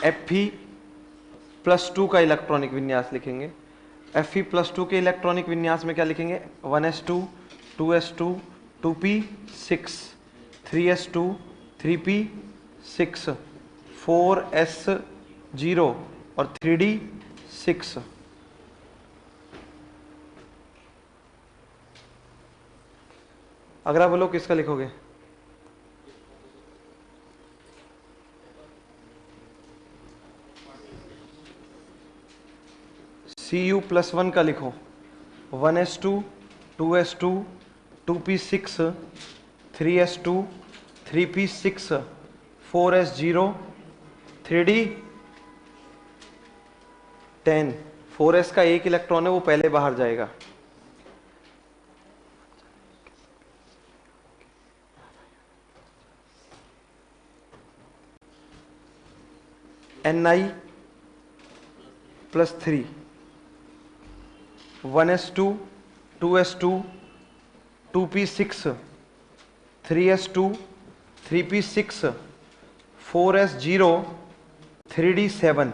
S1: Fe+2 का इलेक्ट्रॉनिक विन्यास लिखेंगे। Fe+2 के इलेक्ट्रॉनिक विन्यास में क्या लिखेंगे? 1s2 2s2 2p6 3s2 3p6 4s0 और 3d6। अगला बोलो किसका लिखोगे? Cu+1 का लिखो। 1s2 2s2 2p6 3s2 3p6 4s0 3d10। 4s का एक इलेक्ट्रॉन है, वो पहले बाहर जाएगा। Ni+3 1s2 2s2 2p6 3s2 3p6 4s0 3d7।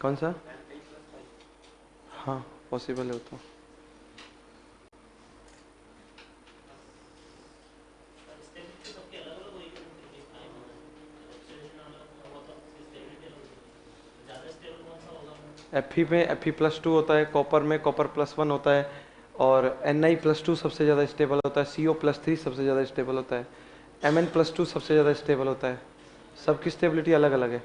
S1: कौन सा? हाँ पॉसिबल है वो तो। Fe में Fe+2 होता है, कॉपर में कॉपर+1 होता है, और Ni+2 सबसे ज़्यादा स्टेबल होता है, CO+3 सबसे ज़्यादा स्टेबल होता है, Mn+2 सबसे ज़्यादा स्टेबल होता है। सबकी स्टेबिलिटी अलग अलग है।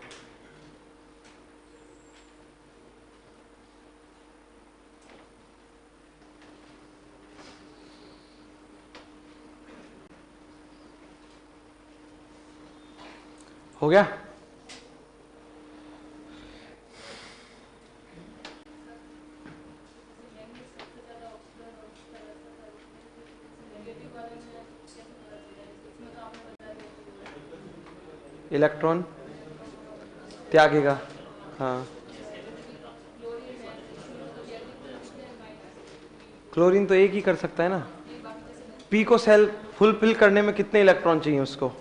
S1: हो गया? इलेक्ट्रॉन त्यागेगा। हाँ क्लोरीन तो एक ही कर सकता है ना। पी को सेल फुलफिल करने में कितने इलेक्ट्रॉन चाहिए उसको?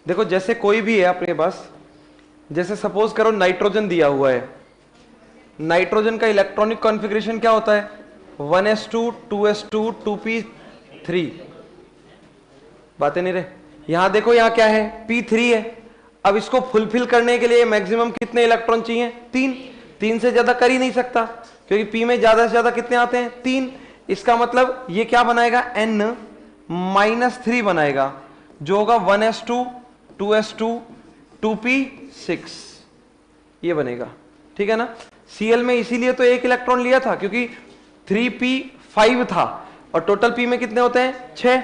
S1: देखो जैसे कोई भी है अपने पास, जैसे सपोज करो नाइट्रोजन दिया हुआ है, नाइट्रोजन का इलेक्ट्रॉनिक कॉन्फ़िगरेशन क्या होता है? 1s2 2s2 2p3। बातें नहीं रहे। यहां देखो यहां क्या है? p3 है। अब इसको फुलफिल करने के लिए मैक्सिमम कितने इलेक्ट्रॉन चाहिए? 3। 3 से ज्यादा कर ही नहीं सकता, क्योंकि p में ज्यादा से ज्यादा कितने आते हैं? 3। इसका मतलब ये क्या बनाएगा? n-3 बनाएगा, जो होगा 1s2 2s2 2p6 ये बनेगा। ठीक है ना? Cl में इसीलिए तो एक इलेक्ट्रॉन लिया था, क्योंकि 3p5 था और टोटल p में कितने होते हैं? 6,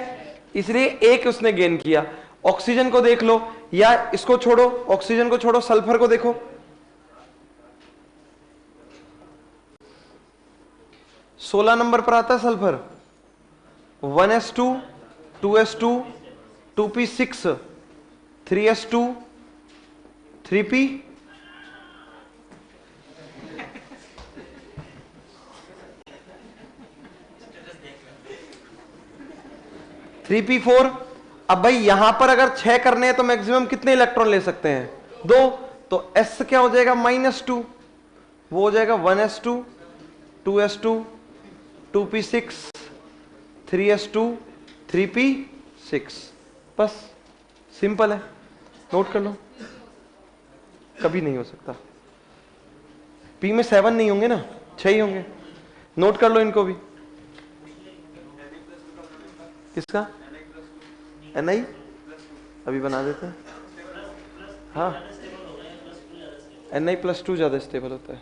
S1: इसलिए एक उसने गेन किया। ऑक्सीजन को देख लो, या इसको छोड़ो, ऑक्सीजन को छोड़ो, सल्फर को देखो। सोलह नंबर पर आता है sulphur. 1s2 2s2 2p6 3s2 3p 3p4। अब भाई यहां पर अगर 6 करने हैं तो मैक्सिमम कितने इलेक्ट्रॉन ले सकते हैं? 2। तो s क्या हो जाएगा? -2। वो हो जाएगा 1s2 2s2 2p6 3s2 3p6। बस सिंपल है, नोट कर लो। कभी नहीं हो सकता। p में 7 नहीं होंगे ना, 6 ही होंगे। नोट कर लो इनको भी। किसका? Ni अभी बना देते हैं। हाँ Ni+2 ज्यादा स्टेबल होता है,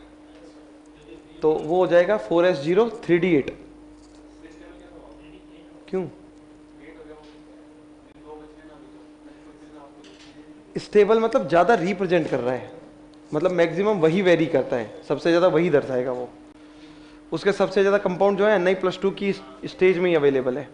S1: तो वो हो जाएगा 4s0 3d8। क्यों? स्टेबल मतलब ज्यादा रिप्रेजेंट कर रहा है, मतलब मैक्सिमम वही वेरी करता है, सबसे ज्यादा वही दर्शाएगा वो। उसके सबसे ज्यादा कंपाउंड जो है Ni+2 की स्टेज में ही अवेलेबल है।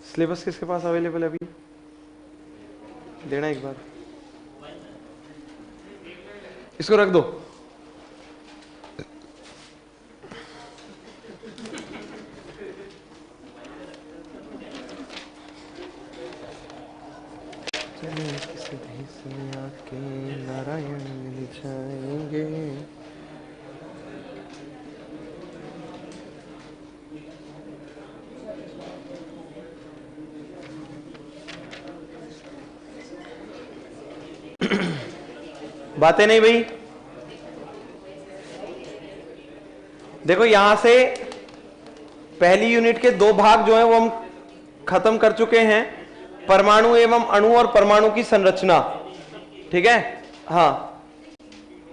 S1: सिलेबस किसके पास अवेलेबल है अभी? देना एक बार, इसको रख दो। नारायण मिल जाएंगे। बातें नहीं भाई। देखो यहां से पहली यूनिट के 2 भाग जो है वो हम खत्म कर चुके हैं, परमाणु एवं अणु और परमाणु की संरचना। ठीक है, हाँ,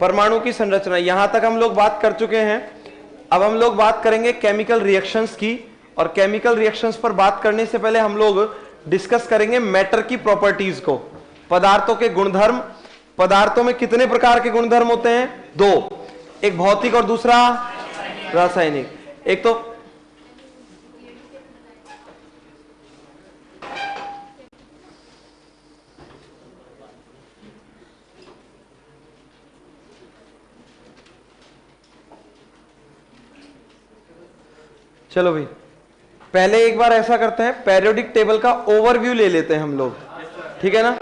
S1: परमाणु की संरचना यहां तक हम लोग बात कर चुके हैं। अब हम लोग बात करेंगे केमिकल रिएक्शंस की, और केमिकल रिएक्शंस पर बात करने से पहले हम लोग डिस्कस करेंगे मैटर की प्रॉपर्टीज को, पदार्थों के गुणधर्म। पदार्थों में कितने प्रकार के गुणधर्म होते हैं? 2, एक भौतिक और दूसरा रासायनिक। एक तो चलो भाई, पहले एक बार ऐसा करते हैं, पेरियोडिक टेबल का ओवरव्यू ले लेते हैं हम लोग, ठीक है ना?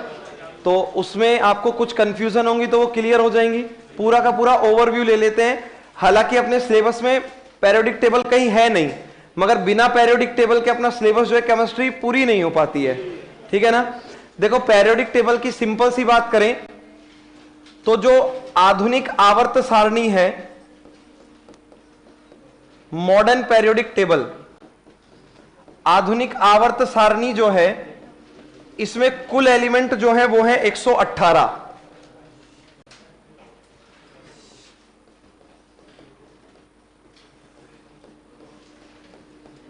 S1: तो उसमें आपको कुछ कंफ्यूजन होंगी तो वो क्लियर हो जाएंगी। पूरा का पूरा ओवरव्यू ले लेते हैं। हालांकि अपने सिलेबस में पेरियोडिक टेबल कहीं है नहीं, मगर बिना पेरियोडिक टेबल के अपना सिलेबस जो है केमिस्ट्री पूरी नहीं हो पाती है, ठीक है ना? देखो, पेरियोडिक टेबल की सिंपल सी बात करें तो जो आधुनिक आवर्त सारणी है, मॉडर्न पेरियोडिक टेबल, आधुनिक आवर्त सारणी जो है, इसमें कुल एलिमेंट जो है वो है 118।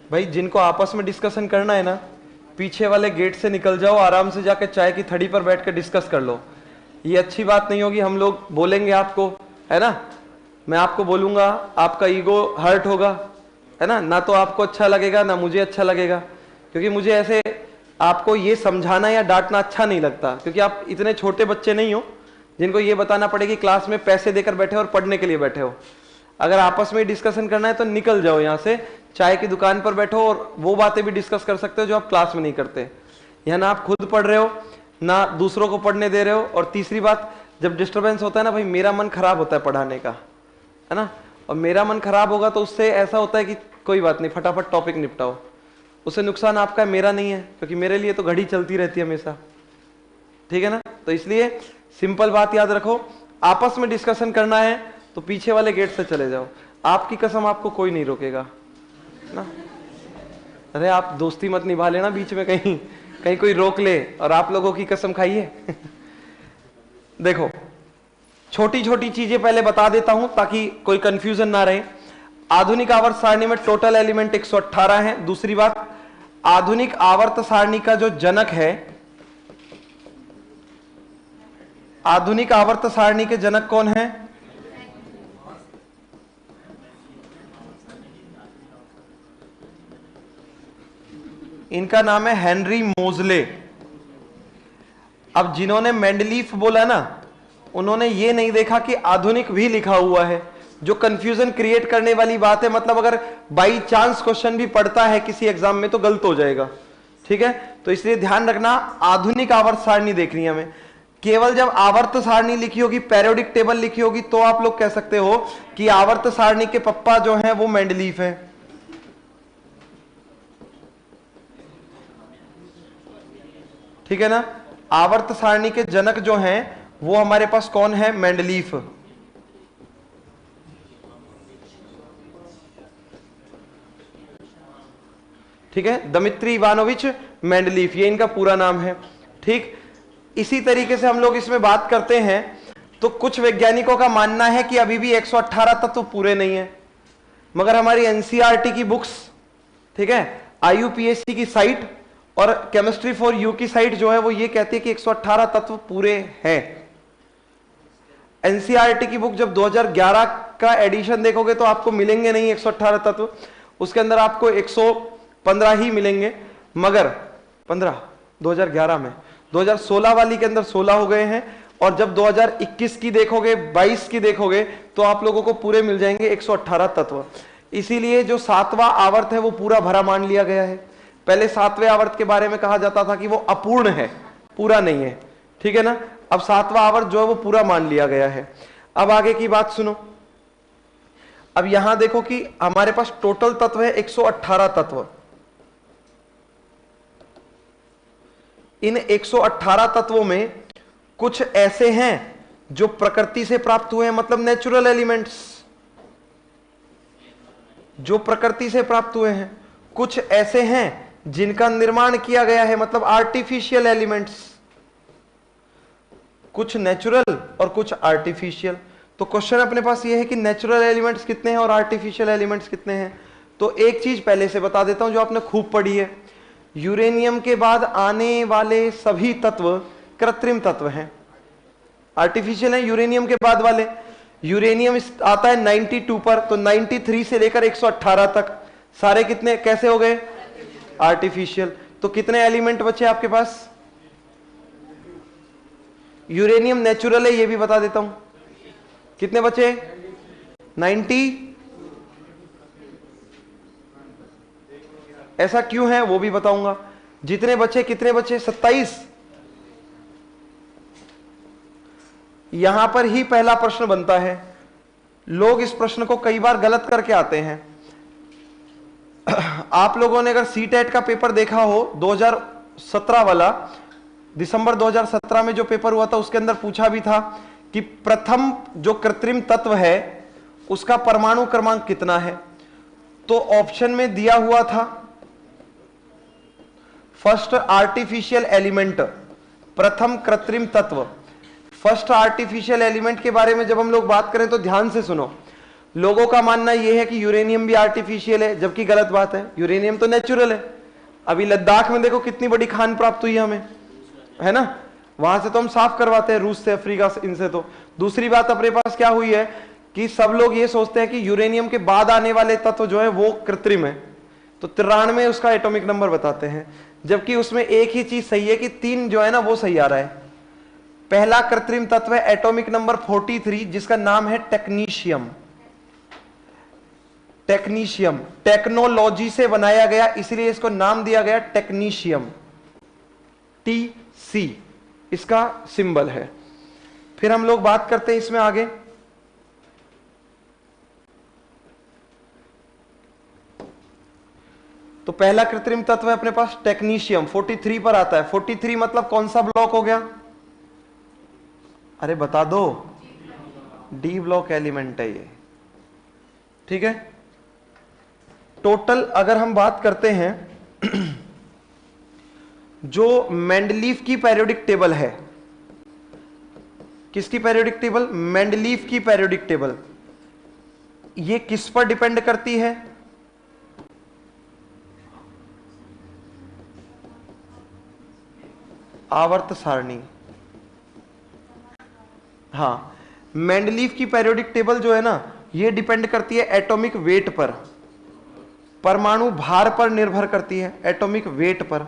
S1: भाई जिनको आपस में डिस्कशन करना है ना, पीछे वाले गेट से निकल जाओ, आराम से जाकर चाय की थड़ी पर बैठ कर डिस्कस कर लो। ये अच्छी बात नहीं होगी, हम लोग बोलेंगे आपको, है ना? मैं आपको बोलूंगा, आपका ईगो हर्ट होगा, है ना? ना तो आपको अच्छा लगेगा ना मुझे अच्छा लगेगा, क्योंकि मुझे ऐसे आपको ये समझाना या डांटना अच्छा नहीं लगता, क्योंकि आप इतने छोटे बच्चे नहीं हो जिनको ये बताना पड़े कि क्लास में पैसे देकर बैठे हो और पढ़ने के लिए बैठे हो। अगर आपस में डिस्कशन करना है तो निकल जाओ यहाँ से, चाय की दुकान पर बैठो और वो बातें भी डिस्कस कर सकते हो जो आप क्लास में नहीं करते। यहाँ ना आप खुद पढ़ रहे हो ना दूसरों को पढ़ने दे रहे हो। और तीसरी बात, जब डिस्टर्बेंस होता है ना भाई, मेरा मन खराब होता है पढ़ाने का, है ना? और मेरा मन खराब होगा तो उससे ऐसा होता है कि कोई बात नहीं, फटाफट टॉपिक निपटाओ। उससे नुकसान आपका है, मेरा नहीं है, क्योंकि मेरे लिए तो घड़ी चलती रहती है हमेशा, ठीक है ना? तो इसलिए सिंपल बात याद रखो, आपस में डिस्कशन करना है तो पीछे वाले गेट से चले जाओ। आपकी कसम आपको कोई नहीं रोकेगा ना। अरे आप दोस्ती मत निभा लेना बीच में, कहीं कहीं कोई रोक ले और आप लोगों की कसम खाइए। देखो, छोटी छोटी चीजें पहले बता देता हूं ताकि कोई कंफ्यूजन ना रहे। आधुनिक आवर्त सारणी में टोटल एलिमेंट 118 है। दूसरी बात, आधुनिक आवर्त सारणी का जो जनक है, आधुनिक आवर्त सारणी के जनक कौन है? इनका नाम है हेनरी मोजले। अब जिन्होंने मेंडलीफ बोला ना, उन्होंने ये नहीं देखा कि आधुनिक भी लिखा हुआ है, जो कंफ्यूजन क्रिएट करने वाली बात है। मतलब अगर बाई चांस क्वेश्चन भी पड़ता है किसी एग्जाम में तो गलत हो जाएगा, ठीक है? तो इसलिए ध्यान रखना, आधुनिक आवर्त सारणी देखनी है हमें। केवल जब आवर्त सारणी लिखी होगी, पेरियोडिक टेबल लिखी होगी, तो आप लोग कह सकते हो कि आवर्त सारणी के पप्पा जो है वो मेंडलीफ है। ठीक है ना? आवर्त सारणी के जनक जो हैं वो हमारे पास कौन है? मेंडलीफ। ठीक है, दमित्री इवानोविच मेंडलीफ, ये इनका पूरा नाम है। ठीक, इसी तरीके से हम लोग इसमें बात करते हैं तो कुछ वैज्ञानिकों का मानना है कि अभी भी 118 तत्व पूरे नहीं है, मगर हमारी एनसीईआरटी की बुक्स, ठीक है, आईयूपीएससी की साइट और केमिस्ट्री फॉर यू की साइट जो है वो ये कहती है कि 118 तत्व पूरे हैं। एनसीईआरटी की बुक जब 2011 का एडिशन देखोगे तो आपको मिलेंगे नहीं 118 तत्व, उसके अंदर आपको 115 ही मिलेंगे, मगर 15 2011 में, 2016 वाली के अंदर 16 हो गए हैं, और जब 2021 की देखोगे, 22 की देखोगे तो आप लोगों को पूरे मिल जाएंगे 118 तत्व। इसीलिए जो 7वां आवर्त है वो पूरा भरा मान लिया गया है। पहले 7वें आवर्त के बारे में कहा जाता था कि वो अपूर्ण है, पूरा नहीं है, ठीक है ना। अब 7वां आवर्त जो है वो पूरा मान लिया गया है। अब आगे की बात सुनो। अब यहां देखो कि हमारे पास टोटल तत्व है 118 तत्व। इन 118 तत्वों में कुछ ऐसे हैं जो प्रकृति से प्राप्त हुए हैं, मतलब नेचुरल एलिमेंट्स जो प्रकृति से प्राप्त हुए हैं। कुछ ऐसे हैं जिनका निर्माण किया गया है, मतलब आर्टिफिशियल एलिमेंट्स, कुछ नेचुरल और कुछ आर्टिफिशियल। तो क्वेश्चन अपने पास ये है कि नेचुरल एलिमेंट्स कितने हैं और आर्टिफिशियल एलिमेंट्स कितने हैं। तो एक चीज पहले से बता देता हूं जो आपने खूब पढ़ी है, यूरेनियम के बाद आने वाले सभी तत्व कृत्रिम तत्व हैं, आर्टिफिशियल हैं यूरेनियम के बाद वाले। यूरेनियम आता है 92 पर, तो 93 से लेकर 118 तक सारे कितने कैसे हो गए? आर्टिफिशियल। तो कितने एलिमेंट बचे आपके पास? यूरेनियम नेचुरल है, ये भी बता देता हूं, कितने बचे? 90। ऐसा क्यों है वो भी बताऊंगा। जितने बचे कितने बचे? 27। यहां पर ही पहला प्रश्न बनता है। लोग इस प्रश्न को कई बार गलत करके आते हैं। आप लोगों ने अगर सीटेट का पेपर देखा हो 2017 वाला, दिसंबर 2017 में जो पेपर हुआ था उसके अंदर पूछा भी था कि प्रथम जो कृत्रिम तत्व है उसका परमाणु क्रमांक कितना है। तो ऑप्शन में दिया हुआ था फर्स्ट आर्टिफिशियल एलिमेंट, प्रथम कृत्रिम तत्व। फर्स्ट आर्टिफिशियल एलिमेंट के बारे में जब हम लोग बात करें तो ध्यान से सुनो। लोगों का मानना यह है कि यूरेनियम भी आर्टिफिशियल है, जबकि गलत बात है, यूरेनियम तो नेचुरल है। अभी लद्दाख में देखो कितनी बड़ी खान प्राप्त हुई हमें, है ना, वहां से तो हम साफ करवाते हैं, रूस से, अफ्रीका से, इनसे। तो दूसरी बात अपने पास क्या हुई है कि सब लोग ये सोचते हैं कि यूरेनियम के बाद आने वाले तत्व जो है वो कृत्रिम है, तो 93 उसका एटॉमिक नंबर बताते हैं, जबकि उसमें एक ही चीज सही है कि 3 जो है ना वो सही आ रहा है। पहला कृत्रिम तत्व है एटॉमिक नंबर 43, जिसका नाम है टेक्नीशियम। टेक्नीशियम टेक्नोलॉजी से बनाया गया, इसलिए इसको नाम दिया गया टेक्नीशियम, TC इसका सिंबल है। फिर हम लोग बात करते हैं इसमें आगे। तो पहला कृत्रिम तत्व है अपने पास टेक्नीशियम, 43 पर आता है। 43 मतलब कौन सा ब्लॉक हो गया? अरे बता दो, डी ब्लॉक एलिमेंट है ये, ठीक है। टोटल अगर हम बात करते हैं जो मेंडलीफ की पेरियोडिक टेबल है, किसकी पेरियोडिक टेबल? मेंडलीफ की पेरियोडिक टेबल। ये किस पर डिपेंड करती है? आवर्त सारणी। हाँ, मेंडलीफ की पेरियोडिक टेबल जो है ना ये डिपेंड करती है एटॉमिक वेट पर, परमाणु भार पर निर्भर करती है, एटॉमिक वेट पर।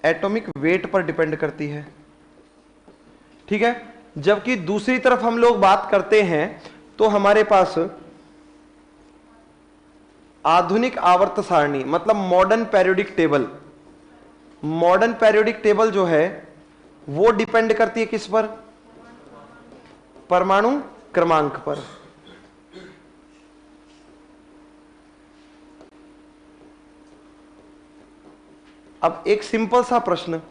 S1: एटॉमिक वेट पर डिपेंड करती है, ठीक है। जबकि दूसरी तरफ हम लोग बात करते हैं तो हमारे पास आधुनिक आवर्त सारणी, मतलब modern periodic table. Modern periodic table जो है वो डिपेंड करती है किस पर? परमाणु क्रमांक पर। अब एक सिंपल सा प्रश्न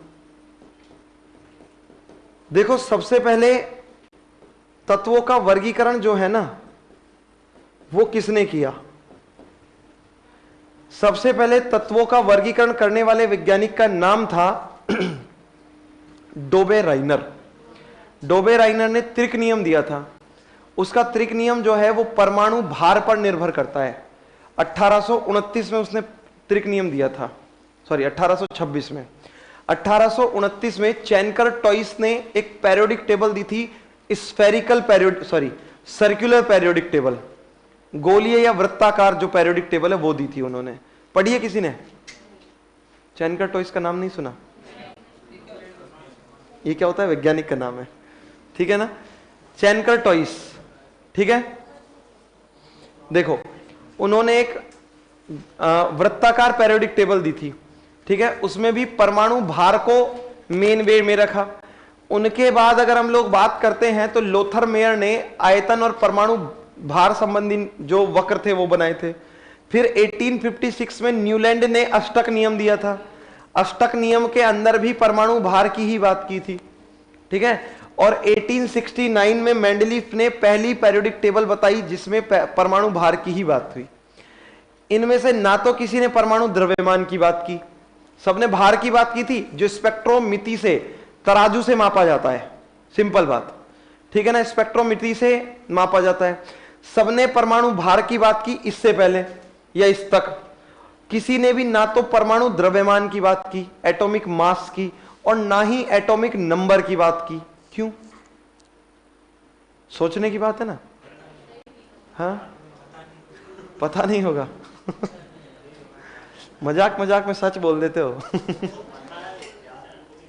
S1: देखो, सबसे पहले तत्वों का वर्गीकरण जो है ना वो किसने किया? सबसे पहले तत्वों का वर्गीकरण करने वाले वैज्ञानिक का नाम था डोबे राइनर। डोबे राइनर ने त्रिक नियम दिया था। उसका त्रिक नियम जो है वो परमाणु भार पर निर्भर करता है। 1829 में उसने त्रिक नियम दिया था, सॉरी 1826 में। 1829 में चैनकर टॉइस ने एक पेरियोडिक टेबल दी थी, spherical periodic, sorry circular periodic table, गोलीय या वृत्ताकार जो पेरियोडिक टेबल है वो दी थी उन्होंने। पढ़ी है किसी ने? चैनकर टॉइस का नाम नहीं सुना? ये क्या होता है? वैज्ञानिक का नाम है, ठीक है ना, चैनकर टॉइस, ठीक है। देखो उन्होंने एक वृत्ताकार पेरियोडिक टेबल दी थी, ठीक है, उसमें भी परमाणु भार को मेन वे में रखा। उनके बाद अगर हम लोग बात करते हैं तो लोथर मेयर ने आयतन और परमाणु भार संबंधी जो वक्र थे वो बनाए थे। फिर 1856 में न्यूलैंड ने अष्टक नियम दिया था। अष्टक नियम के अंदर भी परमाणु भार की ही बात की थी, ठीक है। और 1869 में मेंडलीफ ने पहली पेरियोडिक टेबल बताई जिसमें परमाणु भार की ही बात हुई। इनमें से ना तो किसी ने परमाणु द्रव्यमान की बात की, सबने भार की बात की थी जो स्पेक्ट्रोमिति से, तराजू से मापा जाता है, सिंपल बात, ठीक है ना, स्पेक्ट्रोमिति से मापा जाता है। सबने परमाणु भार की बात की इससे पहले या इस तक। किसी ने भी ना तो परमाणु द्रव्यमान की बात की, एटॉमिक मास की, और ना ही एटॉमिक नंबर की बात की। क्यों? सोचने की बात है ना। हाँ, पता नहीं होगा मजाक मजाक में सच बोल देते हो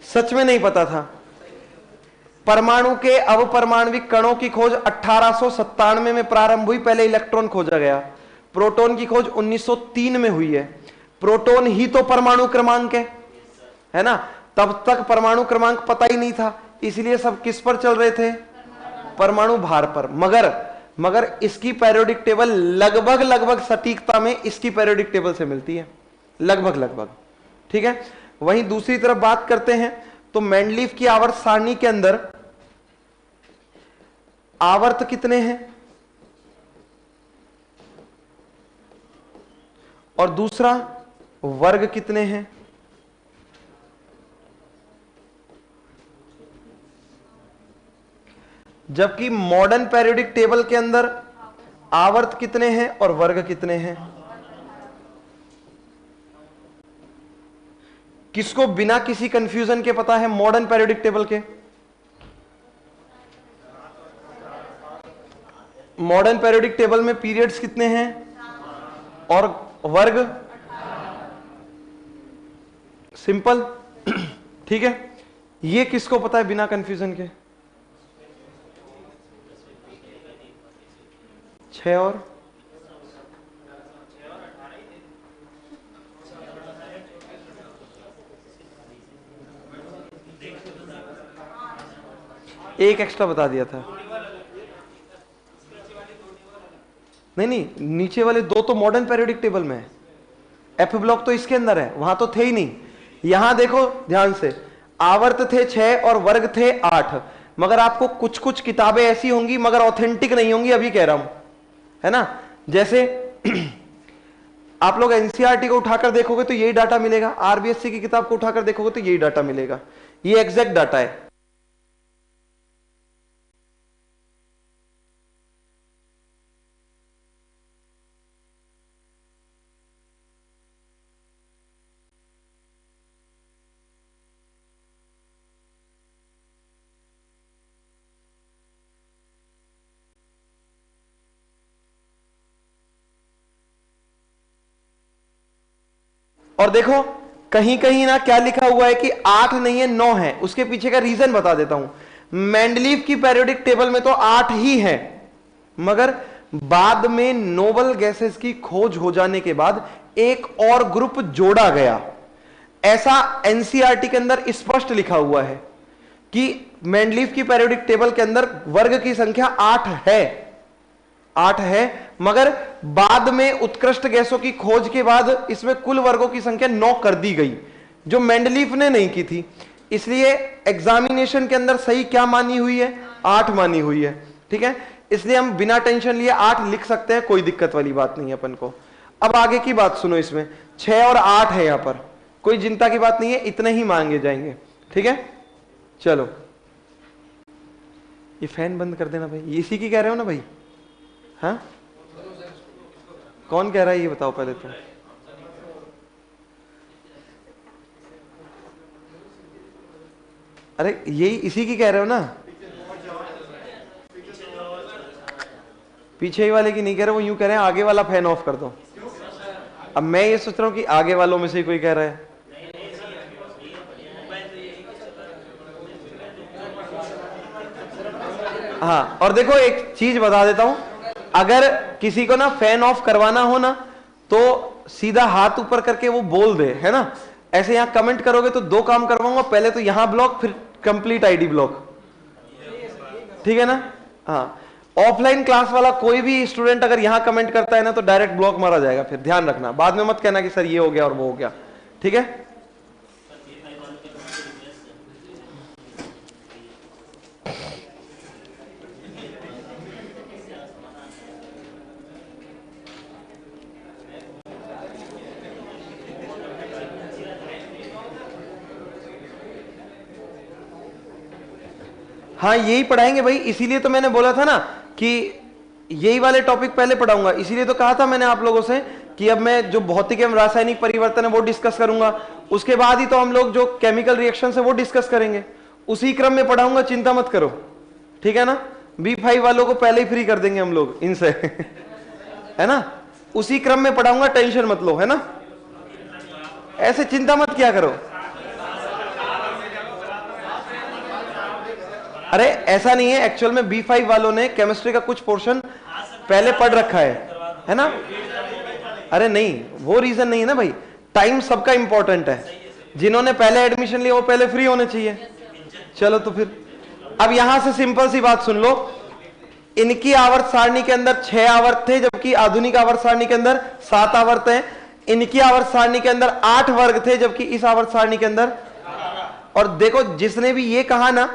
S1: सच में नहीं पता था। परमाणु के अवपरमाणविक कणों की खोज 1897 में प्रारंभ हुई। पहले इलेक्ट्रॉन खोजा गया। प्रोटॉन की खोज 1903 में हुई है। प्रोटॉन ही तो परमाणु क्रमांक है ना, तब तक परमाणु क्रमांक पता ही नहीं था, इसलिए सब किस पर चल रहे थे? परमाणु भार पर। मगर इसकी पेरियोडिक टेबल लगभग सटीकता में इसकी पेरियोडिक टेबल से मिलती है, लगभग, ठीक है। वहीं दूसरी तरफ बात करते हैं तो मेंडलीफ की आवर्त सारणी के अंदर आवर्त कितने हैं और दूसरा वर्ग कितने हैं? जबकि मॉडर्न पेरियोडिक टेबल के अंदर आवर्त कितने हैं और वर्ग कितने हैं? किसको बिना किसी कंफ्यूजन के पता है मॉडर्न पेरियोडिक टेबल के? मॉडर्न पेरियोडिक टेबल में पीरियड्स कितने हैं और वर्ग? सिंपल, ठीक है। ये किसको पता है बिना कंफ्यूजन के? 6 और एक एक्स्ट्रा बता दिया था। नहीं, नीचे वाले दो तो मॉडर्न पेरियोडिक टेबल में है। एफ ब्लॉक तो इसके अंदर है, वहां तो थे ही नहीं। यहां देखो ध्यान से, आवर्त थे 6 और वर्ग थे 8। मगर आपको कुछ कुछ किताबें ऐसी होंगी मगर ऑथेंटिक नहीं होंगी, अभी कह रहा हूं, है ना। जैसे आप लोग एनसीईआरटी को उठाकर देखोगे तो यही डाटा मिलेगा, आरबीएससी की किताब को उठाकर देखोगे तो यही डाटा मिलेगा। ये एग्जैक्ट डाटा है। और देखो कहीं कहीं ना क्या लिखा हुआ है कि 8 नहीं है 9 है। उसके पीछे का रीजन बता देता हूं। मेंडलीफ की पेरियोडिक टेबल में तो 8 ही है, मगर बाद में नोबल गैसेस की खोज हो जाने के बाद एक और ग्रुप जोड़ा गया। ऐसा एनसीईआरटी के अंदर स्पष्ट लिखा हुआ है कि मेंडलीफ की पेरियोडिक टेबल के अंदर वर्ग की संख्या 8 है, मगर बाद में उत्कृष्ट गैसों की खोज के बाद इसमें कुल वर्गों की संख्या 9 कर दी गई। जो मेंडलीफ ने नहीं की थी। इसलिए एग्जामिनेशन के अंदर सही क्या मानी हुई है, 8 मानी हुई है। ठीक है, इसलिए हम बिना टेंशन लिए 8 लिख सकते हैं, कोई दिक्कत वाली बात नहीं है अपन को। अब आगे की बात सुनो, इसमें 6 और 8 है, यहां पर कोई चिंता की बात नहीं है, इतने ही मांगे जाएंगे। ठीक है, चलो ये फैन बंद कर देना भाई, ये इसी की कह रहे हो ना भाई? हाँ, कौन कह रहा है ये बताओ पहले तो। अरे यही इसी की कह रहे हो ना? पीछे ही वाले की नहीं कह रहे, वो यूं कह रहे हैं आगे वाला फैन ऑफ कर दो। अब मैं ये सोच रहा हूं कि आगे वालों में से कोई कह रहा है। हाँ, और देखो एक चीज बता देता हूं, अगर किसी को ना फैन ऑफ करवाना हो ना तो सीधा हाथ ऊपर करके वो बोल दे, है ना। ऐसे यहां कमेंट करोगे तो 2 काम करवाऊंगा, पहले तो यहां ब्लॉक, फिर कंप्लीट आईडी ब्लॉक। ठीक है ना? हाँ, ऑफलाइन क्लास वाला कोई भी स्टूडेंट अगर यहां कमेंट करता है ना तो डायरेक्ट ब्लॉक मारा जाएगा, फिर ध्यान रखना, बाद में मत कहना कि सर ये हो गया और वो हो गया। ठीक है, हाँ यही पढ़ाएंगे भाई, इसीलिए तो मैंने बोला था ना कि यही वाले टॉपिक पहले पढ़ाऊंगा। इसीलिए तो कहा था मैंने आप लोगों से कि अब मैं जो भौतिक एवं रासायनिक परिवर्तन है वो डिस्कस करूंगा, उसके बाद ही तो हम लोग जो केमिकल रिएक्शन है वो डिस्कस करेंगे, उसी क्रम में पढ़ाऊंगा, चिंता मत करो। ठीक है ना, B5 वालों को पहले ही फ्री कर देंगे हम लोग इनसे है ना, उसी क्रम में पढ़ाऊंगा, टेंशन मत लो, है ना, ऐसे चिंता मत किया करो। अरे ऐसा नहीं है, एक्चुअल में B5 वालों ने केमिस्ट्री का कुछ पोर्शन पहले पढ़ रखा है ना। अरे नहीं, वो रीजन नहीं है ना भाई, टाइम सबका इंपॉर्टेंट है, जिन्होंने पहले एडमिशन लिया वो पहले फ्री होने चाहिए। चलो तो फिर अब यहां से सिंपल सी बात सुन लो, इनकी आवर्त सारणी के अंदर 6 आवर्त थे, जबकि आधुनिक आवर्त सारणी के अंदर 7 आवर्त हैं। इनकी आवर्त सारणी के अंदर 8 वर्ग थे, जबकि इस आवर्त सारणी के अंदर, और देखो जिसने भी ये कहा ना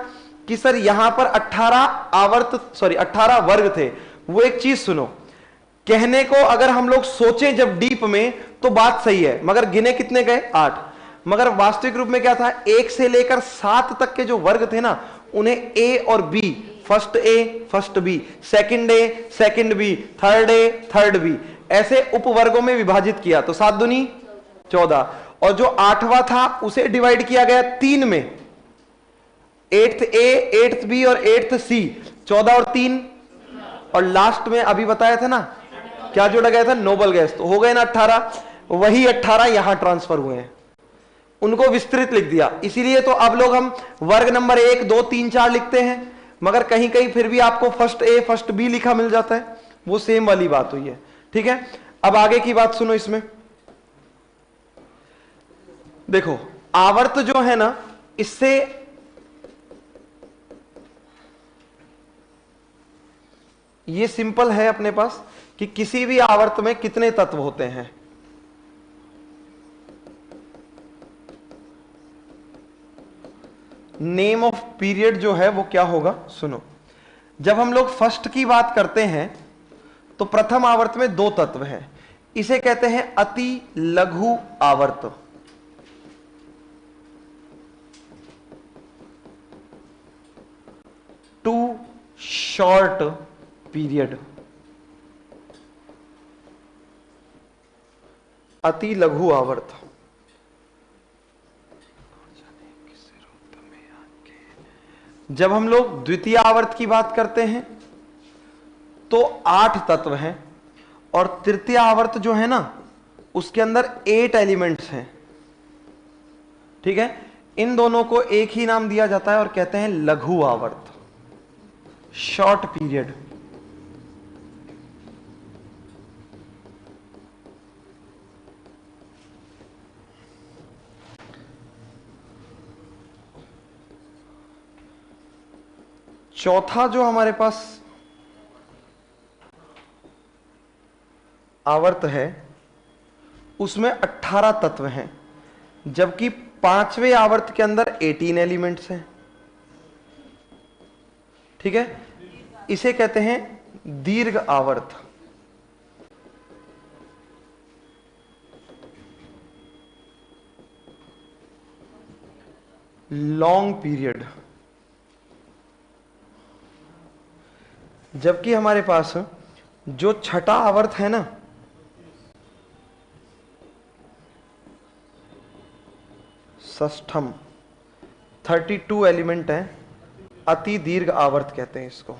S1: कि सर यहां पर 18 वर्ग थे, वो एक चीज सुनो, कहने को अगर हम लोग सोचें जब डीप में तो बात सही है, मगर गिने कितने गए? 8। मगर वास्तविक रूप में क्या था, 1 से लेकर 7 तक के जो वर्ग थे ना, उन्हें ए और B, first A first B, second A second B, third A third B, ऐसे उपवर्गों में विभाजित किया। तो 7 दूनी 14, और जो 8वां था उसे डिवाइड किया गया 3 में, 8th ए 8th बी और 8th सी, 14 और 3, और लास्ट में अभी बताया था ना क्या जोड़ा गया था, नोबल गैस, तो हो गए ना 18। वही 18 यहां ट्रांसफर हुए हैं, उनको विस्तृत लिख दिया। इसीलिए तो अब लोग हम वर्ग नंबर 1 2 3 4 लिखते हैं, मगर कहीं कहीं फिर भी आपको फर्स्ट ए फर्स्ट बी लिखा मिल जाता है, वो सेम वाली बात हुई है। ठीक है, अब आगे की बात सुनो, इसमें देखो आवर्त जो है ना, इससे ये सिंपल है अपने पास कि किसी भी आवर्त में कितने तत्व होते हैं। नेम ऑफ पीरियड जो है वो क्या होगा, सुनो। जब हम लोग फर्स्ट की बात करते हैं तो प्रथम आवर्त में 2 तत्व हैं, इसे कहते हैं अति लघु आवर्त। टू शॉर्ट पीरियड, अति लघु आवर्त। जब हम लोग द्वितीय आवर्त की बात करते हैं तो 8 तत्व हैं, और तृतीय आवर्त जो है ना उसके अंदर 8 एलिमेंट्स हैं। ठीक है, इन दोनों को एक ही नाम दिया जाता है और कहते हैं लघु आवर्त, शॉर्ट पीरियड। चौथा जो हमारे पास आवर्त है उसमें 18 तत्व हैं, जबकि 5वें आवर्त के अंदर 18 एलिमेंट्स हैं, ठीक है, इसे कहते हैं दीर्घ आवर्त। Long period. जबकि हमारे पास जो छठा आवर्त है ना, षष्ठम, 32 एलिमेंट है, अति दीर्घ आवर्त कहते हैं इसको।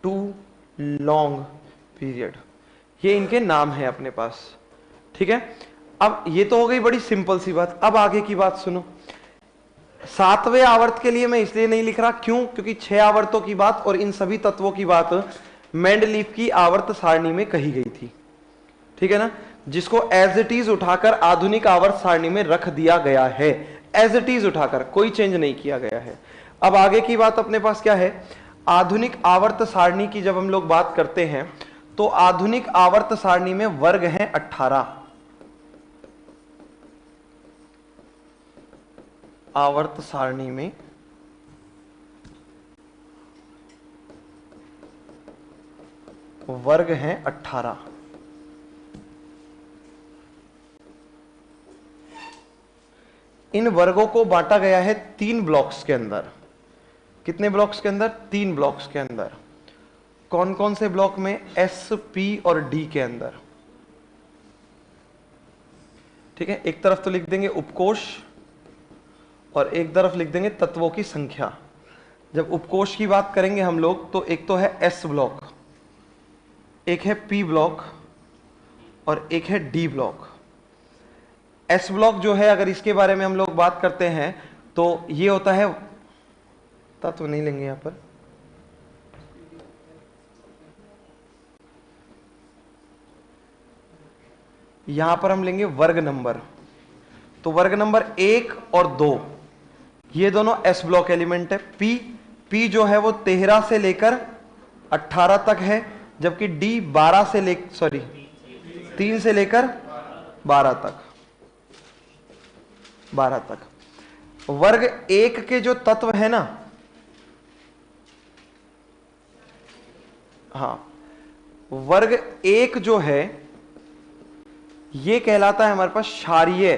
S1: टू लॉन्ग पीरियड, ये इनके नाम है अपने पास, ठीक है। अब ये तो हो गई बड़ी सिंपल सी बात। अब आगे की बात सुनो। 7वें आवर्त के लिए मैं इसलिए नहीं लिख रहा, क्यों? क्योंकि 6 आवर्तों की बात और इन सभी तत्वों की बात मेंडलीफ की आवर्त सारणी में कही गई थी, ठीक है ना, जिसको एज इट इज उठाकर आधुनिक आवर्त सारणी में रख दिया गया है। एज इट इज उठाकर, कोई चेंज नहीं किया गया है। अब आगे की बात अपने पास क्या है? आधुनिक आवर्त सारणी की जब हम लोग बात करते हैं तो आधुनिक आवर्त सारणी में वर्ग हैं 18। आवर्त सारणी में वर्ग हैं 18। इन वर्गों को बांटा गया है 3 ब्लॉक्स के अंदर। कितने ब्लॉक्स के अंदर? 3 ब्लॉक्स के अंदर। कौन कौन से ब्लॉक में? एस, पी और डी के अंदर, ठीक है। एक तरफ तो लिख देंगे उपकोष और एक तरफ लिख देंगे तत्वों की संख्या। जब उपकोष की बात करेंगे हम लोग तो एक तो है एस ब्लॉक, एक है पी ब्लॉक और एक है डी ब्लॉक। एस ब्लॉक जो है, अगर इसके बारे में हम लोग बात करते हैं तो ये होता है, तत्व नहीं लेंगे यहां पर, यहां पर हम लेंगे वर्ग नंबर। तो वर्ग नंबर 1 और 2 ये दोनों एस ब्लॉक एलिमेंट है। पी जो है वो 13 से लेकर 18 तक है, जबकि डी 3 से लेकर 12 तक। वर्ग 1 के जो तत्व है ना, हाँ, वर्ग 1 जो है ये कहलाता है हमारे पास क्षारीय,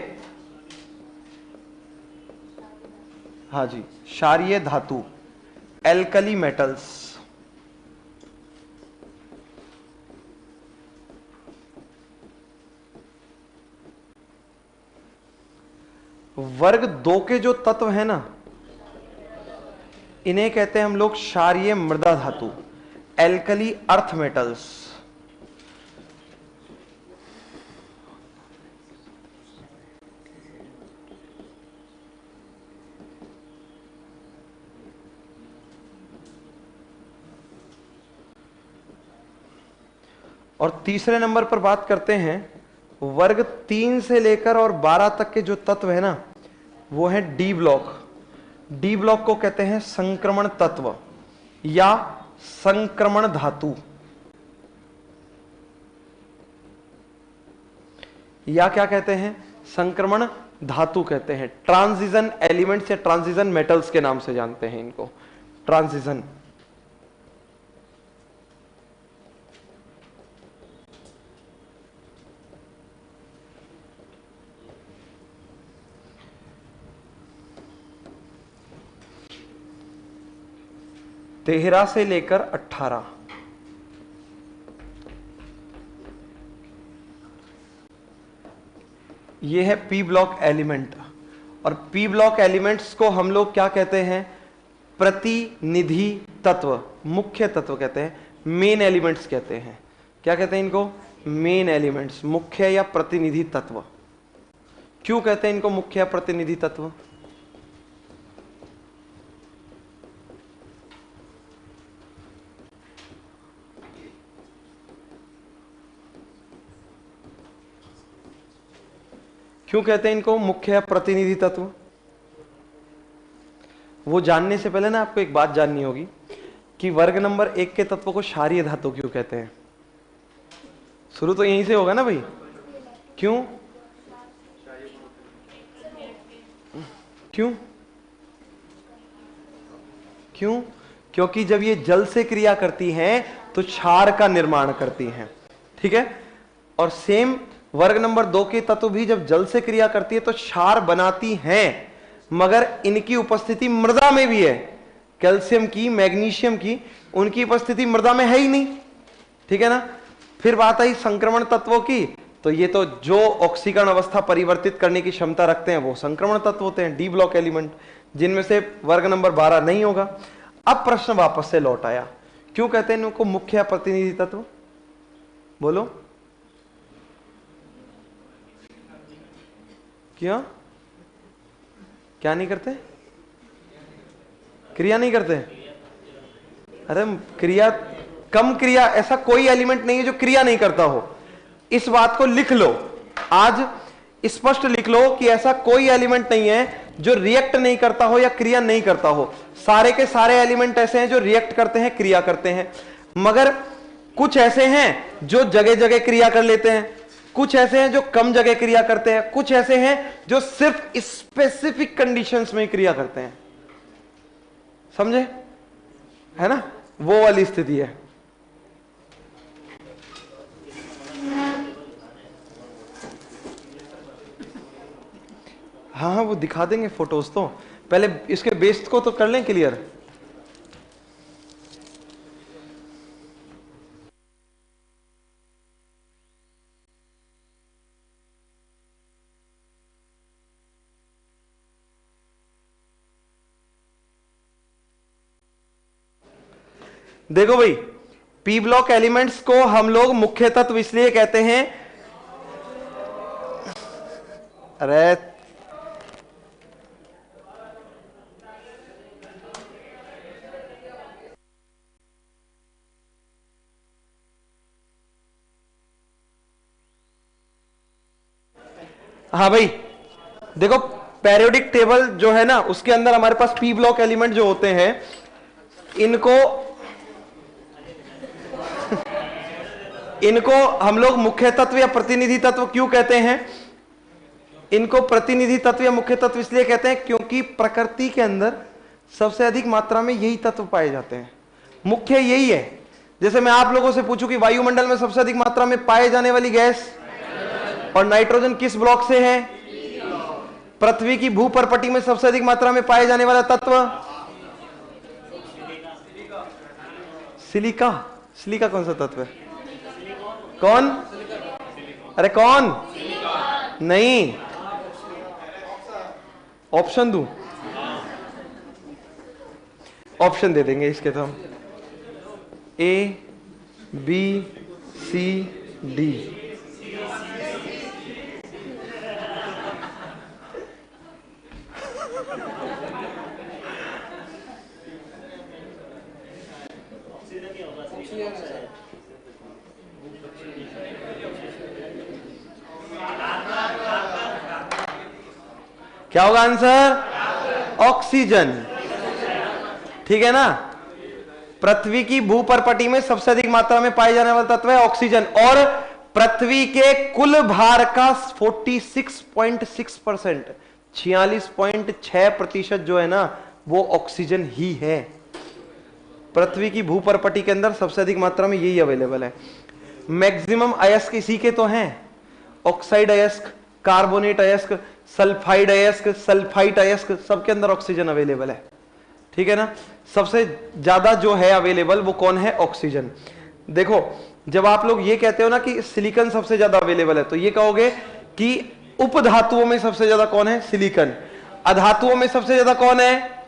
S1: हाँ जी, क्षारीय धातु, एल्कली मेटल्स। वर्ग 2 के जो तत्व है ना, इन्हें कहते हैं हम लोग क्षारीय मृदा धातु, एल्कली अर्थ मेटल्स। और तीसरे नंबर पर बात करते हैं, वर्ग 3 से लेकर और 12 तक के जो तत्व है ना, वो है डी ब्लॉक। डी ब्लॉक को कहते हैं संक्रमण तत्व या संक्रमण धातु, या क्या कहते हैं? संक्रमण धातु कहते हैं। ट्रांजिशन एलिमेंट्स या ट्रांजिशन मेटल्स के नाम से जानते हैं इनको, ट्रांजिशन। तेरह से लेकर 18, ये है पी ब्लॉक एलिमेंट। और पी ब्लॉक एलिमेंट्स को हम लोग क्या कहते हैं? प्रतिनिधि तत्व, मुख्य तत्व कहते हैं, मेन एलिमेंट्स कहते हैं। क्या कहते हैं इनको? मेन एलिमेंट्स, मुख्य या प्रतिनिधि तत्व। क्यों कहते हैं इनको मुख्य या प्रतिनिधि तत्व? क्यों कहते हैं इनको मुख्य या प्रतिनिधि तत्व? वो जानने से पहले ना आपको एक बात जाननी होगी कि वर्ग नंबर 1 के तत्व को क्षारीय धातु क्यों कहते हैं। शुरू तो यहीं से होगा ना भाई। क्यों क्यों क्यों? क्योंकि जब ये जल से क्रिया करती हैं तो क्षार का निर्माण करती हैं, ठीक है। और सेम वर्ग नंबर 2 के तत्व भी जब जल से क्रिया करती है तो क्षार बनाती हैं, मगर इनकी उपस्थिति मृदा में भी है। कैल्शियम की, मैग्नीशियम की, उनकी उपस्थिति मृदा में है ही नहीं, ठीक है ना। फिर बात आई संक्रमण तत्वों की, तो ये तो जो ऑक्सीकरण अवस्था परिवर्तित करने की क्षमता रखते हैं वो संक्रमण तत्व होते हैं, डी ब्लॉक एलिमेंट, जिनमें से वर्ग नंबर 12 नहीं होगा। अब प्रश्न वापस से लौट आया, क्यों कहते हैं इनको मुख्य या प्रतिनिधि तत्व? बोलो क्यों? क्या नहीं करते? क्रिया नहीं करते? अरे क्रिया, कम क्रिया, ऐसा कोई एलिमेंट नहीं है जो क्रिया नहीं करता हो। इस बात को लिख लो, आज स्पष्ट लिख लो कि ऐसा कोई एलिमेंट नहीं है जो रिएक्ट नहीं करता हो या क्रिया नहीं करता हो। सारे के सारे एलिमेंट ऐसे हैं जो रिएक्ट करते हैं, क्रिया करते हैं, मगर कुछ ऐसे हैं जो जगह जगह क्रिया कर लेते हैं, कुछ ऐसे हैं जो कम जगह क्रिया करते हैं, कुछ ऐसे हैं जो सिर्फ स्पेसिफिक कंडीशंस में क्रिया करते हैं। समझे? है ना, वो वाली स्थिति है। हाँ हाँ, वो दिखा देंगे फोटोज, तो पहले इसके बेस को तो कर लें क्लियर। देखो भाई, पी ब्लॉक एलिमेंट्स को हम लोग मुख्य तत्व इसलिए कहते हैं, अरे हाँ भाई देखो, पेरियोडिक टेबल जो है ना, उसके अंदर हमारे पास पी ब्लॉक एलिमेंट जो होते हैं, इनको इनको हम लोग मुख्य तत्व या प्रतिनिधि तत्व क्यों कहते हैं? इनको प्रतिनिधि तत्व या मुख्य तत्व इसलिए कहते हैं क्योंकि प्रकृति के अंदर सबसे अधिक मात्रा में यही तत्व पाए जाते हैं, मुख्य यही है। जैसे मैं आप लोगों से पूछूं कि वायुमंडल में सबसे अधिक मात्रा में पाए जाने वाली गैस और नाइट्रोजन किस ब्लॉक से है? पृथ्वी की भूपर्पटी में सबसे अधिक मात्रा में पाए जाने वाला तत्व सिलिका। सिलिका कौन सा तत्व है? कौन? अरे कौन? नहीं, ऑप्शन दूं? ऑप्शन दे देंगे इसके, तो हम ए बी सी डी। क्या होगा आंसर? ऑक्सीजन, ठीक है ना। पृथ्वी की भूपर्पटी में सबसे अधिक मात्रा में पाए जाने वाला तत्व है ऑक्सीजन, और पृथ्वी के कुल भार का 46.6%, 46.6% जो है ना, वो ऑक्सीजन ही है। पृथ्वी की भूपर्पटी के अंदर सबसे अधिक मात्रा में यही अवेलेबल है। मैक्सिमम अयस्क इसी के तो हैं, ऑक्साइड अयस्क, कार्बोनेट अयस्क, सल्फाइड अयस्क, सल्फाइट अयस्क, सबके अंदर ऑक्सीजन अवेलेबल है, ठीक है ना। सबसे ज्यादा जो है अवेलेबल वो कौन है? ऑक्सीजन। देखो, जब आप लोग ये कहते हो ना कि सिलिकॉन सबसे ज्यादा अवेलेबल है, तो ये कहोगे कि उपधातुओं में सबसे ज्यादा कौन है? सिलिकॉन। अधातुओं में सबसे ज्यादा कौन है?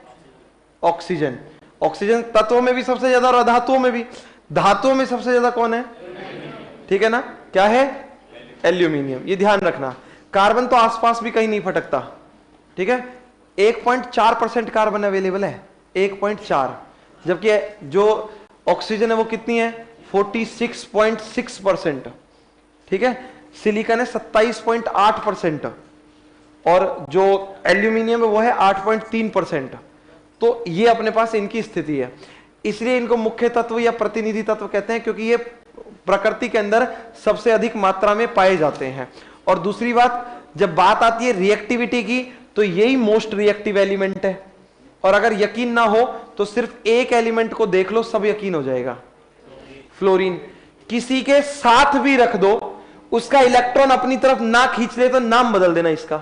S1: ऑक्सीजन। ऑक्सीजन तत्वों में भी सबसे ज्यादा और अधातुओं में भी। धातुओं में सबसे ज्यादा कौन है? ठीक है ना, क्या है? एल्यूमिनियम। ये ध्यान रखना, कार्बन तो आसपास भी कहीं नहीं फटकता, ठीक है। 1.4% कार्बन अवेलेबल है, 1.4, जबकि जो ऑक्सीजन है वो कितनी है? 46.6%, ठीक है। सिलिकॉन है 27.8% और जो एल्यूमिनियम है वो है 8.3%। तो ये अपने पास इनकी स्थिति है, इसलिए इनको मुख्य तत्व या प्रतिनिधि तत्व कहते हैं, क्योंकि ये प्रकृति के अंदर सबसे अधिक मात्रा में पाए जाते हैं। और दूसरी बात, जब बात आती है रिएक्टिविटी की, तो यही मोस्ट रिएक्टिव एलिमेंट है। और अगर यकीन ना हो तो सिर्फ एक एलिमेंट को देख लो, सब यकीन हो जाएगा, फ्लोरीन। किसी के साथ भी रख दो, उसका इलेक्ट्रॉन अपनी तरफ ना खींच ले तो नाम बदल देना इसका,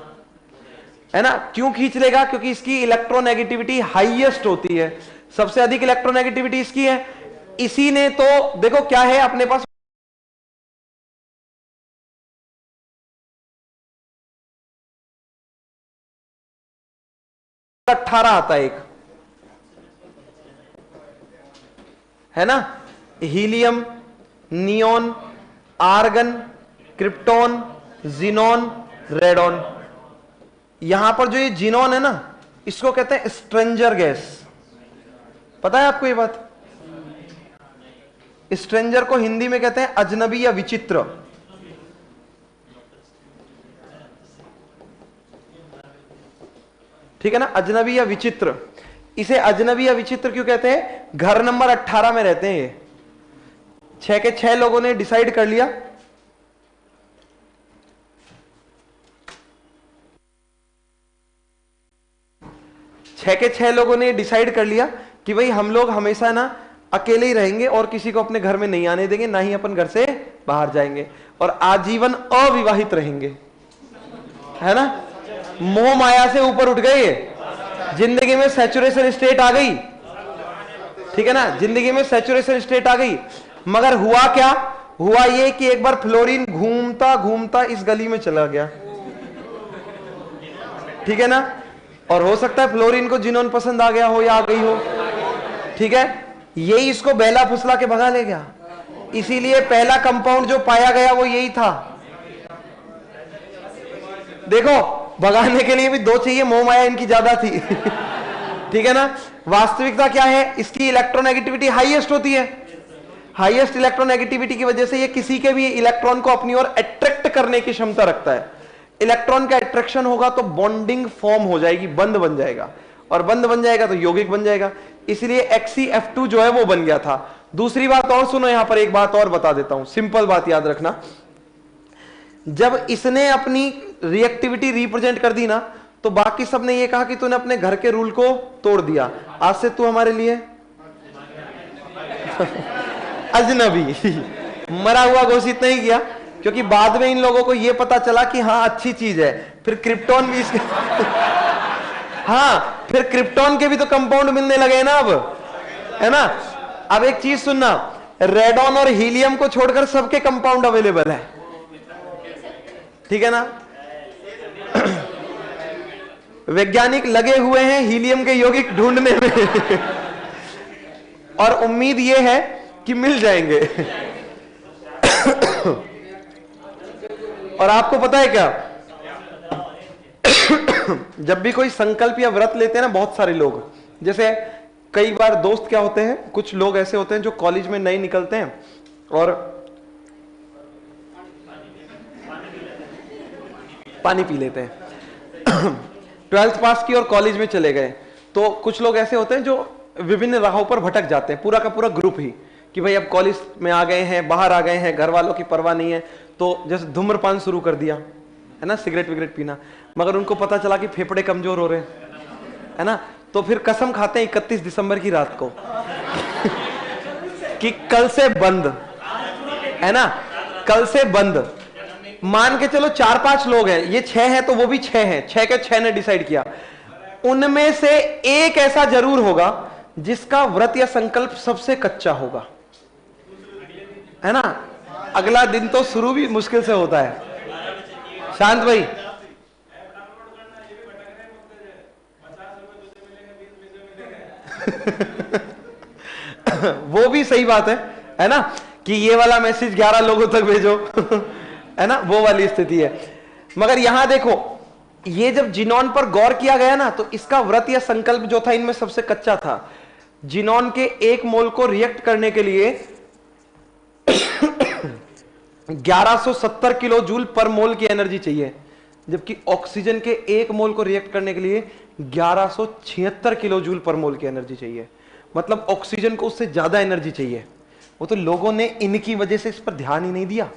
S1: है ना। क्यों खींच लेगा? क्योंकि इसकी इलेक्ट्रोनेगेटिविटी हाईएस्ट होती है, सबसे अधिक इलेक्ट्रोनेगेटिविटी इसकी है। इसी ने तो देखो क्या है अपने पास, अठारह आता है एक, है ना, helium, neon, argon, krypton, xenon, radon. यहां पर जो ये जिनॉन है ना, इसको कहते हैं स्ट्रेंजर गैस। पता है आपको ये बात? स्ट्रेंजर को हिंदी में कहते हैं अजनबी या विचित्र। ठीक है ना, अजनबी या विचित्र। इसे अजनबी या विचित्र क्यों कहते हैं? घर नंबर 18 में रहते हैं ये। 6 के 6 लोगों ने डिसाइड कर लिया, कि भाई हम लोग हमेशा ना अकेले ही रहेंगे और किसी को अपने घर में नहीं आने देंगे, ना ही अपन घर से बाहर जाएंगे, और आजीवन अविवाहित रहेंगे, है ना। मोह माया से ऊपर उठ गए, जिंदगी में सैचुरेशन स्टेट आ गई, ठीक है ना, जिंदगी में सैचुरेशन स्टेट आ गई। मगर हुआ क्या? हुआ ये कि एक बार फ्लोरीन घूमता घूमता इस गली में चला गया, ठीक है ना। और हो सकता है फ्लोरीन को जिनोन पसंद आ गया हो या आ गई हो, ठीक है। यही इसको बेला फुसला के भगा ले गया। इसीलिए पहला कंपाउंड जो पाया गया वो यही था। देखो, भगाने के लिए भी 2 चाहिए, मोह माया इनकी ज्यादा थी ठीक है ना। वास्तविकता क्या है? इसकी इलेक्ट्रोनेगेटिविटी हाईएस्ट होती है। हाईएस्ट इलेक्ट्रोनेगेटिविटी की वजह से ये किसी के भी इलेक्ट्रॉन को अपनी ओर अट्रैक्ट करने की क्षमता रखता है। इलेक्ट्रॉन का अट्रैक्शन होगा तो बॉन्डिंग फॉर्म हो जाएगी, बंध बन जाएगा, और बंध बन जाएगा तो यौगिक बन जाएगा। इसलिए XeF2 जो है वो बन गया था। दूसरी बात और सुनो, यहां पर एक बात और बता देता हूं, सिंपल बात याद रखना। जब इसने अपनी रिएक्टिविटी रिप्रेजेंट कर दी ना, तो बाकी सब ने ये कहा कि तूने अपने घर के रूल को तोड़ दिया, आज से तू हमारे लिए अजनबी मरा हुआ घोषित नहीं किया, क्योंकि बाद में इन लोगों को यह पता चला कि हाँ अच्छी चीज है। फिर क्रिप्टॉन भी इसके हाँ, फिर क्रिप्टॉन के भी तो कंपाउंड मिलने लगे ना अब, है ना। अब एक चीज सुनना, रेडॉन और हीलियम को छोड़कर सबके कंपाउंड अवेलेबल है, ठीक है ना। वैज्ञानिक लगे हुए हैं हीलियम के यौगिक ढूंढने में और उम्मीद यह है कि मिल जाएंगे और आपको पता है क्या, जब भी कोई संकल्प या व्रत लेते हैं ना बहुत सारे लोग, जैसे कई बार दोस्त क्या होते हैं, कुछ लोग ऐसे होते हैं जो कॉलेज में नए निकलते हैं और पानी पी लेते हैं 12th पास की और कॉलेज में चले गए। तो कुछ लोग ऐसे होते हैं जो विभिन्न राहों पर भटक जाते हैं, पूरा का पूरा ग्रुप ही, कि भाई अब कॉलेज में आ गए हैं, बाहर आ गए हैं, घर वालों की परवाह नहीं है, तो जैसे धूम्रपान शुरू कर दिया, है ना, सिगरेट विगरेट पीना। मगर उनको पता चला कि फेफड़े कमजोर हो रहे हैं, है ना, तो फिर कसम खाते हैं 31 दिसंबर की रात को कि कल से बंद, है ना, कल से बंद। मान के चलो 4-5 लोग हैं, ये 6 हैं तो वो भी 6 हैं, 6 के 6 ने डिसाइड किया। उनमें से एक ऐसा जरूर होगा जिसका व्रत या संकल्प सबसे कच्चा होगा, है ना। अगला दिन तो शुरू भी मुश्किल से होता है। शांत भाई, वो भी सही बात है ना, कि ये वाला मैसेज 11 लोगों तक भेजो है ना, वो वाली स्थिति है। मगर यहां देखो, ये जब जिनॉन पर गौर किया गया ना, तो इसका व्रत या संकल्प जो था इनमें सबसे कच्चा था। जिनॉन के 1 मोल को रिएक्ट करने के लिए 1170 किलो जूल पर मोल की एनर्जी चाहिए, जबकि ऑक्सीजन के 1 मोल को रिएक्ट करने के लिए 1176 किलो जूल पर मोल की एनर्जी चाहिए। मतलब ऑक्सीजन को उससे ज्यादा एनर्जी चाहिए। वो तो लोगों ने इनकी वजह से इस पर ध्यान ही नहीं दिया,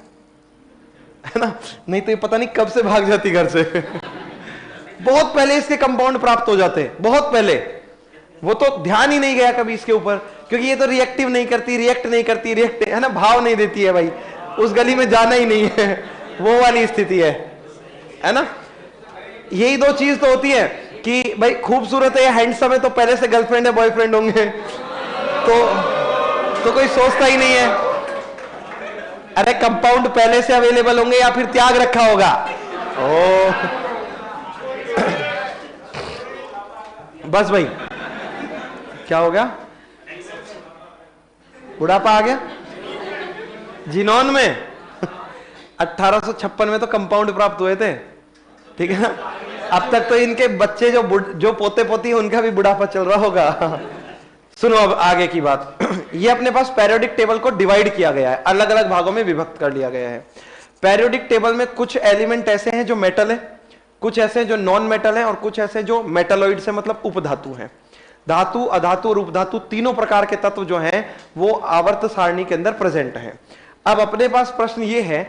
S1: है ना, नहीं तो ये पता नहीं कब से भाग जाती घर से। बहुत पहले इसके कंपाउंड प्राप्त हो जाते हैं, बहुत पहले। वो तो ध्यान ही नहीं गया कभी इसके ऊपर, क्योंकि ये तो रिएक्टिव नहीं करती, रिएक्ट नहीं करती, रिएक्ट, है ना, भाव नहीं देती है भाई, उस गली में जाना ही नहीं है, वो वाली स्थिति है ना। यही दो चीज तो होती है कि भाई खूबसूरत है, हैंडसम है, तो पहले से गर्लफ्रेंड है, बॉयफ्रेंड होंगे, तो कोई सोचता ही नहीं है। अरे कंपाउंड पहले से अवेलेबल होंगे या फिर त्याग रखा होगा। ओ बस भाई, क्या हो गया, बुढ़ापा आ गया जिनोन में। 1856 में तो कंपाउंड प्राप्त हुए थे, ठीक है ना। अब तक तो इनके बच्चे जो पोते पोती है उनका भी बुढ़ापा चल रहा होगा। सुनो अब आगे की बात। ये अपने पास पेरियोडिक टेबल को डिवाइड किया गया है, अलग अलग भागों में विभक्त कर लिया गया है। पेरियोडिक टेबल में कुछ एलिमेंट ऐसे हैं जो मेटल है, कुछ ऐसे हैं जो नॉन मेटल है, और कुछ ऐसे जो मेटलॉइड से मतलब उपधातु हैं। धातु, अधातु और उपधातु तीनों प्रकार के तत्व जो हैं वो आवर्त सारणी के अंदर प्रेजेंट हैं। अब अपने पास प्रश्न ये है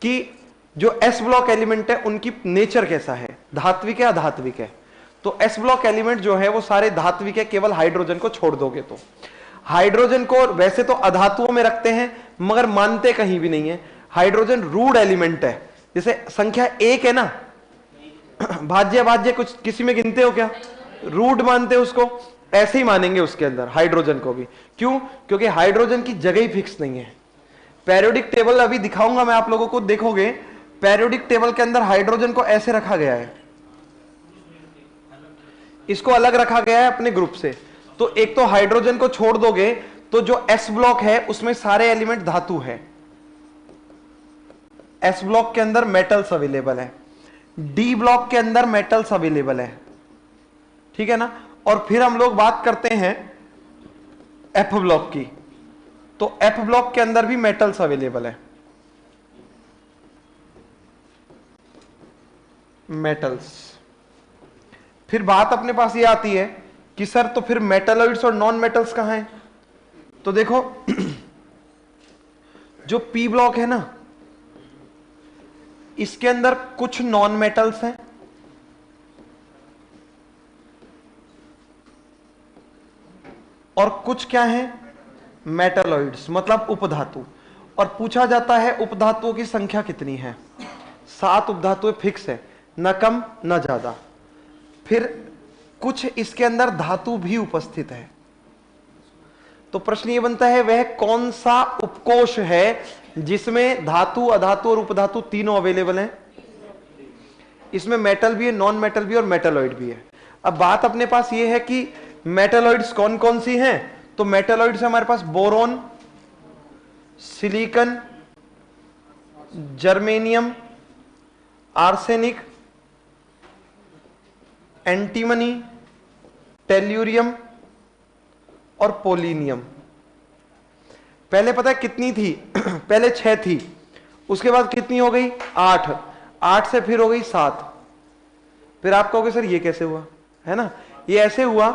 S1: कि जो एस ब्लॉक एलिमेंट है उनकी नेचर कैसा है, धात्विक है अधात्विक है। तो एस ब्लॉक एलिमेंट जो है वो सारे धात्विक है, केवल हाइड्रोजन को छोड़ दोगे तो। हाइड्रोजन को वैसे तो अधातुओं में रखते हैं मगर मानते कहीं भी नहीं है। हाइड्रोजन रूड एलिमेंट है, जैसे संख्या 1 है ना, भाज्य भाज्य कुछ किसी में गिनते हो क्या, रूड मानते हो उसको, ऐसे ही मानेंगे उसके अंदर हाइड्रोजन को भी। क्यों? क्योंकि हाइड्रोजन की जगह ही फिक्स नहीं है। पेरियोडिक टेबल अभी दिखाऊंगा मैं आप लोगों को, देखोगे पेरियोडिक टेबल के अंदर हाइड्रोजन को ऐसे रखा गया है, इसको अलग रखा गया है अपने ग्रुप से। तो एक तो हाइड्रोजन को छोड़ दोगे तो जो एस ब्लॉक है उसमें सारे एलिमेंट धातु है, एस ब्लॉक के अंदर मेटल्स अवेलेबल है, डी ब्लॉक के अंदर मेटल्स अवेलेबल है, ठीक है ना। और फिर हम लोग बात करते हैं एफ ब्लॉक की, तो एफ ब्लॉक के अंदर भी मेटल्स अवेलेबल है, मेटल्स। फिर बात अपने पास ये आती है कि सर तो फिर मेटलॉइड्स और नॉन मेटल्स कहां हैं। तो देखो जो पी ब्लॉक है ना, इसके अंदर कुछ नॉन मेटल्स हैं और कुछ क्या है, मेटलॉइड्स, मतलब उपधातु। और पूछा जाता है उपधातुओं की संख्या कितनी है। 7 उपधातुएं फिक्स है, न कम न ज्यादा। फिर कुछ इसके अंदर धातु भी उपस्थित है। तो प्रश्न ये बनता है वह कौन सा उपकोष है जिसमें धातु, अधातु और उपधातु तीनों अवेलेबल हैं। इसमें मेटल भी है, नॉन मेटल भी और मेटलॉइड भी है। अब बात अपने पास ये है कि मेटलॉइड्स कौन कौन सी हैं। तो मेटलॉइड्स हमारे पास boron, silicon, germanium, arsenic, antimony, tellurium और पोलिनियम। पहले पता है कितनी थी? पहले 6 थी, उसके बाद कितनी हो गई? 8। 8 से फिर हो गई 7। फिर आप कहोगे सर ये कैसे हुआ, है ना। ये ऐसे हुआ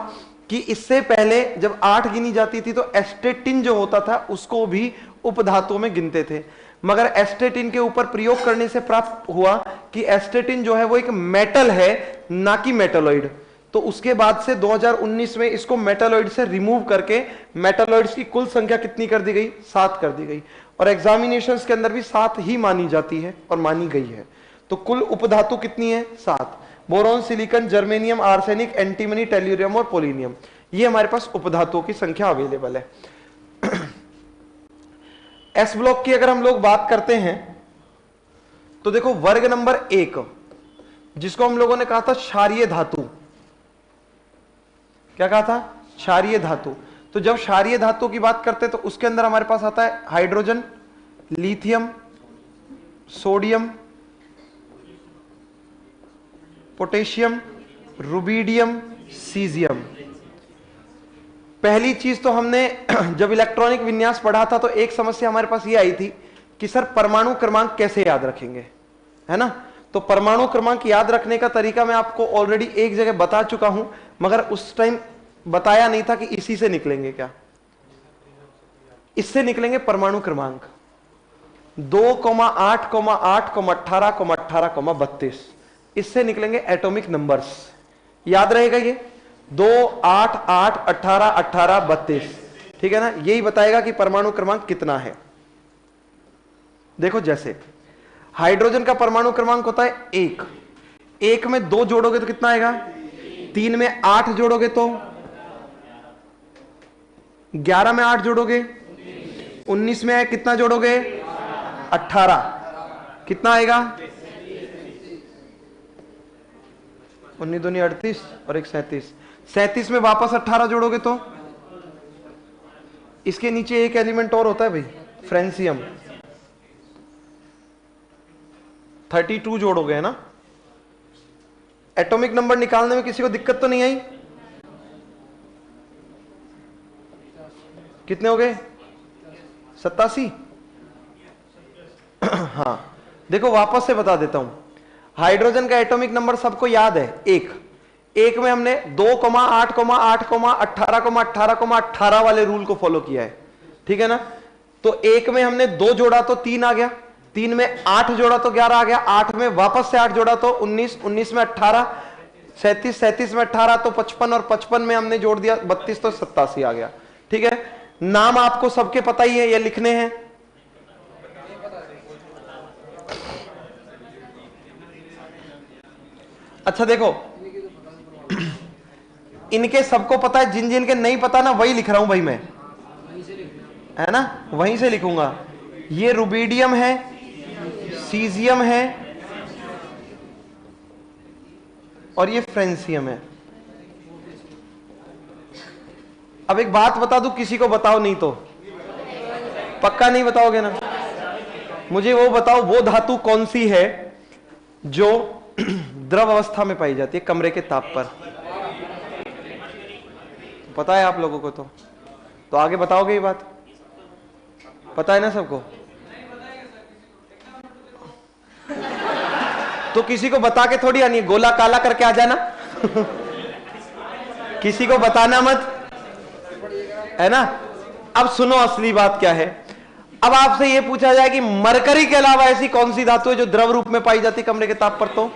S1: कि इससे पहले जब 8 गिनी जाती थी तो एस्टेटिन जो होता था उसको भी उपधातुओं में गिनते थे, मगर एस्टेटिन के ऊपर प्रयोग करने से प्राप्त हुआ कि एस्टेटिन जो है वो एक मेटल है, ना कि मेटलॉइड। तो उसके बाद से 2019 में इसको मेटलॉइड से रिमूव करके मेटलॉइड्स की कुल संख्या कितनी कर दी गई? 7 कर दी गई। और एग्जामिनेशंस के अंदर भी 7 ही मानी जाती है और मानी गई है। तो कुल उपधातु कितनी है? 7। Boron, silicon, germanium, arsenic, antimony, tellurium और पोलिनियम, ये हमारे पास उपधातुओं की संख्या अवेलेबल है। एस ब्लॉक की अगर हम लोग बात करते हैं तो देखो वर्ग नंबर 1 जिसको हम लोगों ने कहा था क्षारीय धातु, क्या कहा था? क्षारीय धातु। तो जब क्षारीय धातु की बात करते हैं तो उसके अंदर हमारे पास आता है hydrogen, lithium, sodium, potassium, rubidium, caesium. पहली चीज तो हमने जब इलेक्ट्रॉनिक विन्यास पढ़ा था तो एक समस्या हमारे पास ये आई थी कि सर परमाणु क्रमांक कैसे याद रखेंगे, है ना। तो परमाणु क्रमांक याद रखने का तरीका मैं आपको ऑलरेडी एक जगह बता चुका हूं, मगर उस टाइम बताया नहीं था कि इसी से निकलेंगे क्या, इससे निकलेंगे परमाणु क्रमांक 2,8,8,18,18,32। इससे निकलेंगे एटॉमिक नंबर्स। याद रहेगा ये 2, 8, 8, 18, 18, 32। ठीक है ना, यही बताएगा कि परमाणु क्रमांक कितना है। देखो जैसे हाइड्रोजन का परमाणु क्रमांक होता है 1, 1 में 2 जोड़ोगे तो कितना आएगा, 3 में 8 जोड़ोगे तो 11 में 8 जोड़ोगे 19 में कितना जोड़ोगे 18, कितना आएगा 19 दूनी 38 और 1 37। 37 में वापस 18 जोड़ोगे तो इसके नीचे एक एलिमेंट और होता है भाई, फ्रेंसियम, 32 जोड़ोगे है ना। एटॉमिक नंबर निकालने में किसी को दिक्कत तो नहीं आई? कितने हो गए 87। हाँ देखो वापस से बता देता हूं, हाइड्रोजन का एटॉमिक नंबर सबको याद है 1। 1 में हमने 2,8,8,18,18,18 वाले रूल को फॉलो किया है। ठीक है ना, तो 1 में हमने 2 जोड़ा तो 3 आ गया, 3 में 8 जोड़ा तो 11 आ गया, 8 में वापस से 8 जोड़ा तो 19, 19 में 18, 37, 37 में 18 तो 55 और 55 में हमने जोड़ दिया 32 तो 87 आ गया। ठीक है, नाम आपको सबके पता ही है, ये लिखने हैं। अच्छा देखो इनके सबको पता है, जिन जिन के नहीं पता ना वही लिख रहा हूं भाई मैं, है ना, वहीं से लिखूंगा। ये रुबिडियम है, सीजियम है और ये फ्रेंसियम है। अब एक बात बता दूं, किसी को बताओ नहीं तो, पक्का नहीं बताओगे ना, मुझे वो बताओ वो धातु कौन सी है जो द्रव अवस्था में पाई जाती है कमरे के ताप पर? पता है आप लोगों को? तो आगे बताओगे ये बात? पता है ना सबको? तो किसी को बता के थोड़ी आनी, गोला काला करके आ जाना किसी को बताना मत, है ना। अब सुनो असली बात क्या है। अब आपसे यह पूछा जाए कि मरकरी के अलावा ऐसी कौन सी धातु है जो द्रव रूप में पाई जाती कमरे के ताप पर? तो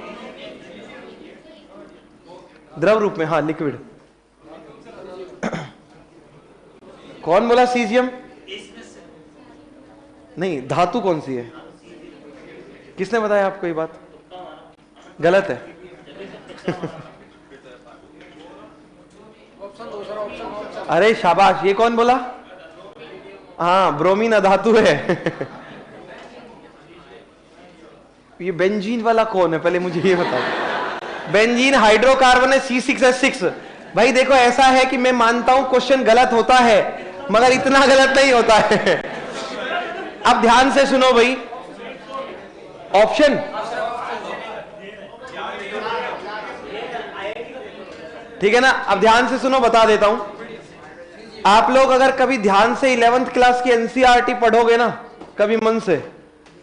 S1: द्रव रूप में, हाँ लिक्विड। कौन बोला सीजियम? नहीं, धातु कौन सी है? किसने बताया आपको ये बात? गलत है अरे शाबाश, ये कौन बोला? हाँ, ब्रोमीन अधातु है ये बेंजीन वाला कौन है पहले मुझे ये बताओ। बेंजीन हाइड्रोकार्बन है C6H6। भाई देखो ऐसा है कि मैं मानता हूं क्वेश्चन गलत होता है मगर इतना गलत नहीं होता है अब ध्यान से सुनो भाई, ऑप्शन ठीक है ना। अब ध्यान से सुनो, बता देता हूं। आप लोग अगर कभी ध्यान से 11th क्लास की एनसीईआरटी पढ़ोगे ना कभी मन से,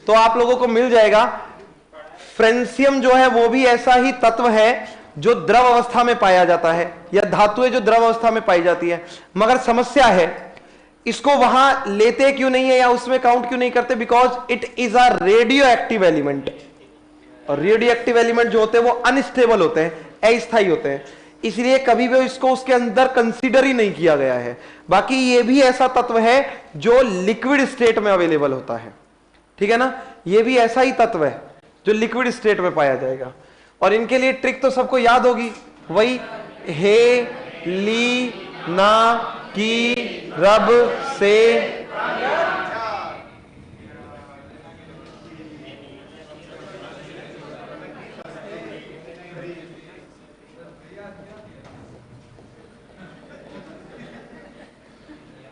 S1: तो आप लोगों को मिल जाएगा फ्रेंसियम जो है वो भी ऐसा ही तत्व है जो द्रव अवस्था में पाया जाता है, या धातु है जो द्रव अवस्था में पाई जाती है। मगर समस्या है इसको वहां लेते क्यों नहीं है या उसमें काउंट क्यों नहीं करते? Because it is a radio active element, और रेडियो एक्टिव एलिमेंट जो होते हैं वो अनस्टेबल होते हैं, अस्थायी होते हैं, इसलिए कभी भी इसको उसके अंदर कंसीडर ही नहीं किया गया है। बाकी ये भी ऐसा तत्व है जो लिक्विड स्टेट में अवेलेबल होता है। ठीक है ना, ये भी ऐसा ही तत्व है जो लिक्विड स्टेट में पाया जाएगा। और इनके लिए ट्रिक तो सबको याद होगी, वही हे ली ना की रब से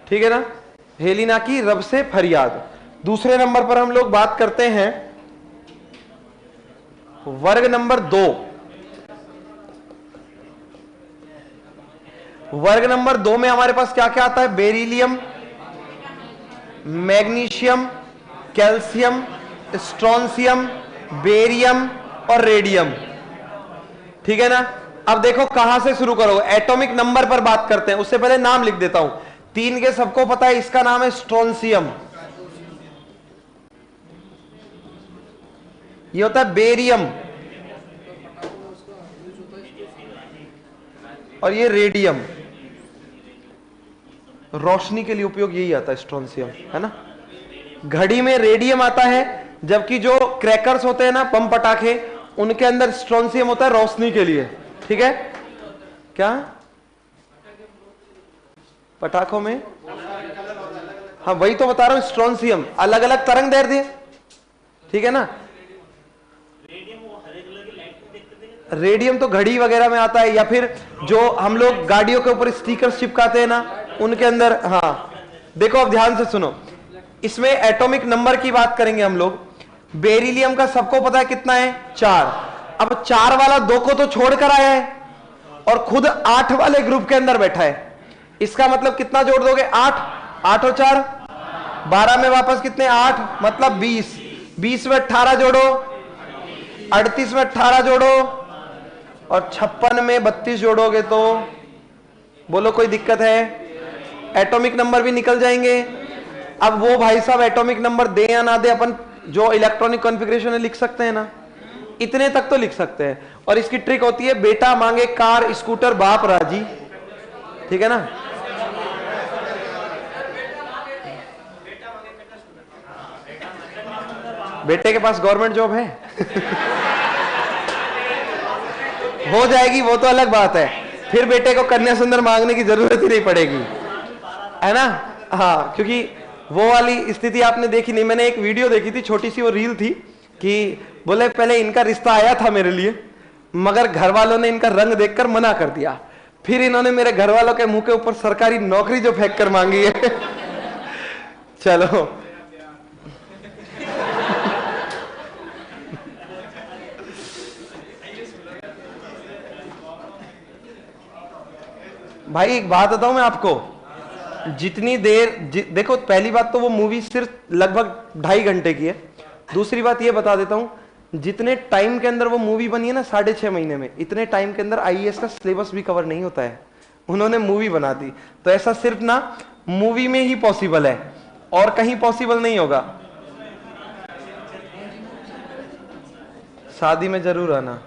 S1: ठीक है ना, हेलिना की रब से फरियाद। दूसरे नंबर पर हम लोग बात करते हैं वर्ग नंबर 2। वर्ग नंबर 2 में हमारे पास क्या क्या आता है? बेरिलियम, मैग्नीशियम, कैल्शियम, स्ट्रोंसियम, बेरियम और रेडियम। ठीक है ना। अब देखो कहां से शुरू करो, एटॉमिक नंबर पर बात करते हैं। उससे पहले नाम लिख देता हूं। 3 के सबको पता है, इसका नाम है स्ट्रोंसियम। ये होता है बेरियम, और ये रेडियम। रोशनी के लिए उपयोग यही आता है स्ट्रोंसियम, है ना। घड़ी में रेडियम आता है, जबकि जो क्रैकर्स होते हैं ना, बम पटाखे, उनके अंदर स्ट्रोंसियम होता है रोशनी के लिए। ठीक है, क्या पटाखों में, हाँ वही तो बता रहा हूं, स्ट्रोंसियम अलग अलग तरंग दैर्ध्य, ठीक है ना। रेडियम तो घड़ी वगैरह में आता है, या फिर जो हम लोग गाड़ियों के ऊपर स्टिकर चिपकाते हैं ना, उनके अंदर। हाँ देखो, अब ध्यान से सुनो, इसमें एटॉमिक नंबर की बात करेंगे हम लोग। बेरिलियम का सबको पता है कितना है, 4। अब 4 वाला 2 को तो छोड़कर आया है और खुद 8 वाले ग्रुप के अंदर बैठा है। इसका मतलब कितना जोड़ दोगे, 8, 8 और 4 12 में वापस कितने, 8, मतलब 20। 20 में 18 जोड़ो, 38 में 18 जोड़ो, और 56 में 32 जोड़ोगे तो बोलो कोई दिक्कत है, एटॉमिक नंबर भी निकल जाएंगे। अब वो भाई साहब एटॉमिक नंबर दे या ना दे, अपन जो इलेक्ट्रॉनिक कॉन्फ़िगरेशन है लिख सकते हैं ना, इतने तक तो लिख सकते हैं। और इसकी ट्रिक होती है, बेटा मांगे कार स्कूटर बाप राजी, ठीक है ना। बेटे के पास गवर्नमेंट जॉब है हो जाएगी, वो तो अलग बात है, फिर बेटे को कन्या सुंदर मांगने की जरूरत ही नहीं पड़ेगी, है ना। हाँ, क्योंकि वो वाली स्थिति आपने देखी नहीं। मैंने एक वीडियो देखी थी, छोटी सी वो रील थी, कि बोले पहले इनका रिश्ता आया था मेरे लिए, मगर घर वालों ने इनका रंग देखकर मना कर दिया, फिर इन्होंने मेरे घर वालों के मुंह के ऊपर सरकारी नौकरी जो फेंक कर मांगी है चलो भाई एक बात बताऊं मैं आपको, जितनी देर देखो, पहली बात तो वो मूवी सिर्फ लगभग 2.5 घंटे की है। दूसरी बात ये बता देता हूं, जितने टाइम के अंदर वो मूवी बनी है ना, 6.5 महीने में, इतने टाइम के अंदर आईएएस का सिलेबस भी कवर नहीं होता है, उन्होंने मूवी बना दी। तो ऐसा सिर्फ ना मूवी में ही पॉसिबल है, और कहीं पॉसिबल नहीं होगा। शादी में जरूर आना।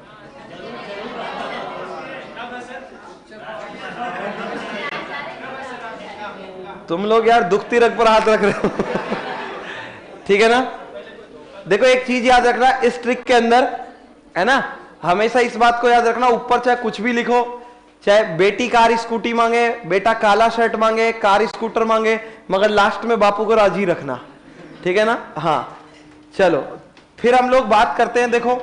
S1: तुम लोग यार दुखती रग पर हाथ रख रहे हो ठीक है ना। देखो एक चीज याद रखना इस ट्रिक के अंदर, है ना, हमेशा इस बात को याद रखना, ऊपर चाहे कुछ भी लिखो, चाहे बेटी कार स्कूटी मांगे, बेटा काला शर्ट मांगे, कार स्कूटर मांगे, मगर लास्ट में बापू को राजी रखना, ठीक है ना। हाँ चलो, फिर हम लोग बात करते हैं, देखो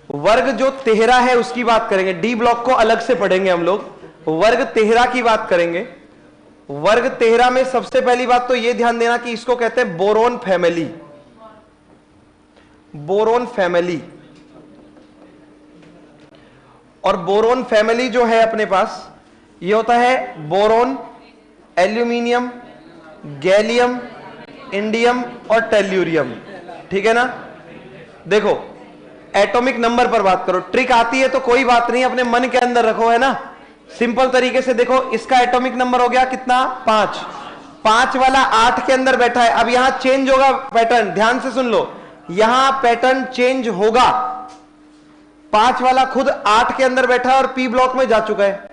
S1: वर्ग जो 13 है उसकी बात करेंगे। डी ब्लॉक को अलग से पढ़ेंगे हम लोग, वर्ग 13 की बात करेंगे। वर्ग 13 में सबसे पहली बात तो यह ध्यान देना कि इसको कहते हैं बोरोन फैमिली। बोरोन फैमिली, और बोरोन फैमिली जो है अपने पास, ये होता है बोरोन, एल्यूमिनियम, गैलियम, इंडियम और टेल्यूरियम, ठीक है ना। देखो एटॉमिक नंबर पर बात करो, ट्रिक आती है तो कोई बात नहीं, अपने मन के अंदर रखो, है ना। सिंपल तरीके से देखो, इसका एटॉमिक नंबर हो गया कितना, 5। 5 वाला 8 के अंदर बैठा है। अब यहां चेंज होगा पैटर्न, ध्यान से सुन लो, यहां पैटर्न चेंज होगा। 5 वाला खुद 8 के अंदर बैठा है और पी ब्लॉक में जा चुका है।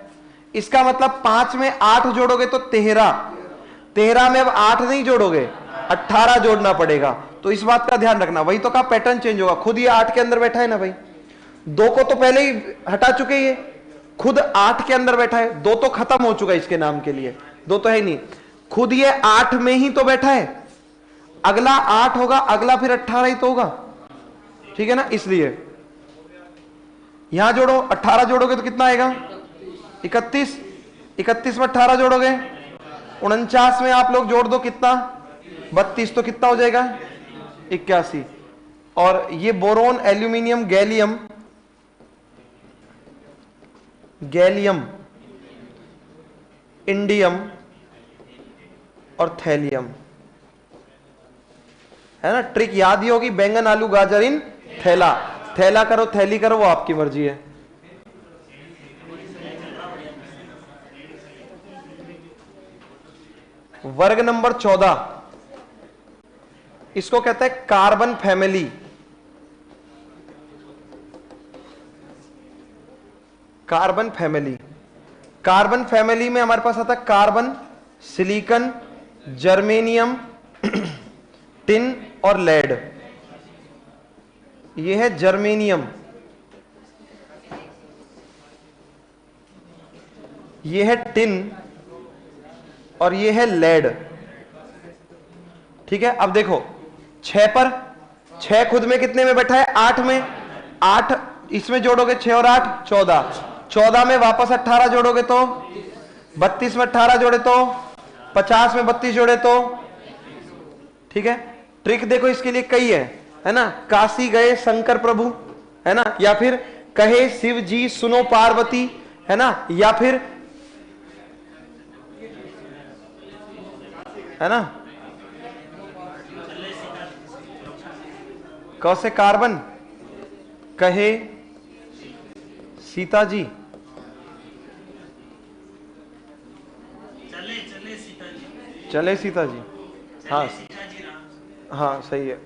S1: इसका मतलब 5 में 8 जोड़ोगे तो 13। 13 में अब 8 नहीं जोड़ोगे, 18 जोड़ना पड़ेगा। तो इस बात का ध्यान रखना, वही तो कहा पैटर्न चेंज होगा। खुद ये 8 के अंदर बैठा है ना भाई, 2 को तो पहले ही हटा चुके, ये खुद 8 के अंदर बैठा है, 2 तो खत्म हो चुका है इसके नाम के लिए, 2 तो है नहीं, खुद ये 8 में ही तो बैठा है। अगला 8 होगा, अगला फिर 18 ही तो होगा, ठीक है ना। इसलिए यहां जोड़ो, 18 जोड़ोगे तो कितना आएगा, 31। 31 में 18 जोड़ोगे 49 में आप लोग जोड़ दो कितना, 32, तो कितना हो जाएगा, 81। और ये बोरोन, एल्यूमिनियम, गैलियम, इंडियम और थैलियम, है ना। ट्रिक याद ही होगी, बैंगन आलू गाजर इन थैला। थैला करो थैली करो, वो आपकी मर्जी है। वर्ग नंबर 14, इसको कहते हैं carbon family. Carbon family, carbon family में हमारे पास आता है कार्बन, सिलिकॉन, जर्मेनियम, टिन और लेड। यह है जर्मेनियम, यह है टिन और यह है लेड। ठीक है, अब देखो 6 पर 6 खुद में कितने में बैठा है? 8 में। 8 इसमें जोड़ोगे 6 और 8 14, 14 में वापस 18 जोड़ोगे तो 32 में 18 जोड़े तो 50 में 32 जोड़े तो, ठीक है। ट्रिक देखो इसके लिए कई है ना। काशी गए शंकर प्रभु, है ना, या फिर कहे शिव जी सुनो पार्वती, है ना, या फिर, है ना, कौन से कार्बन कहे सीता जी, चले सीता जी, हाँ हाँ सही है।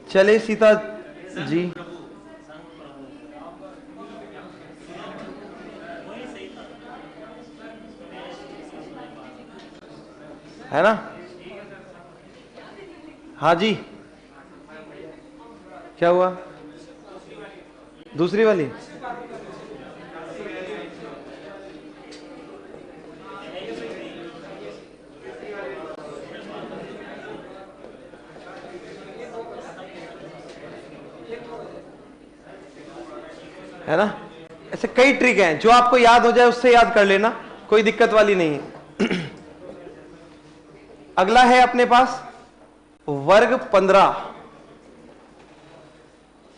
S1: चले सीता जी, है ना, हाँ जी। क्या हुआ? दूसरी वाली है ना। ऐसे कई ट्रिक हैं, जो आपको याद हो जाए उससे याद कर लेना, कोई दिक्कत वाली नहीं है। अगला है अपने पास वर्ग 15।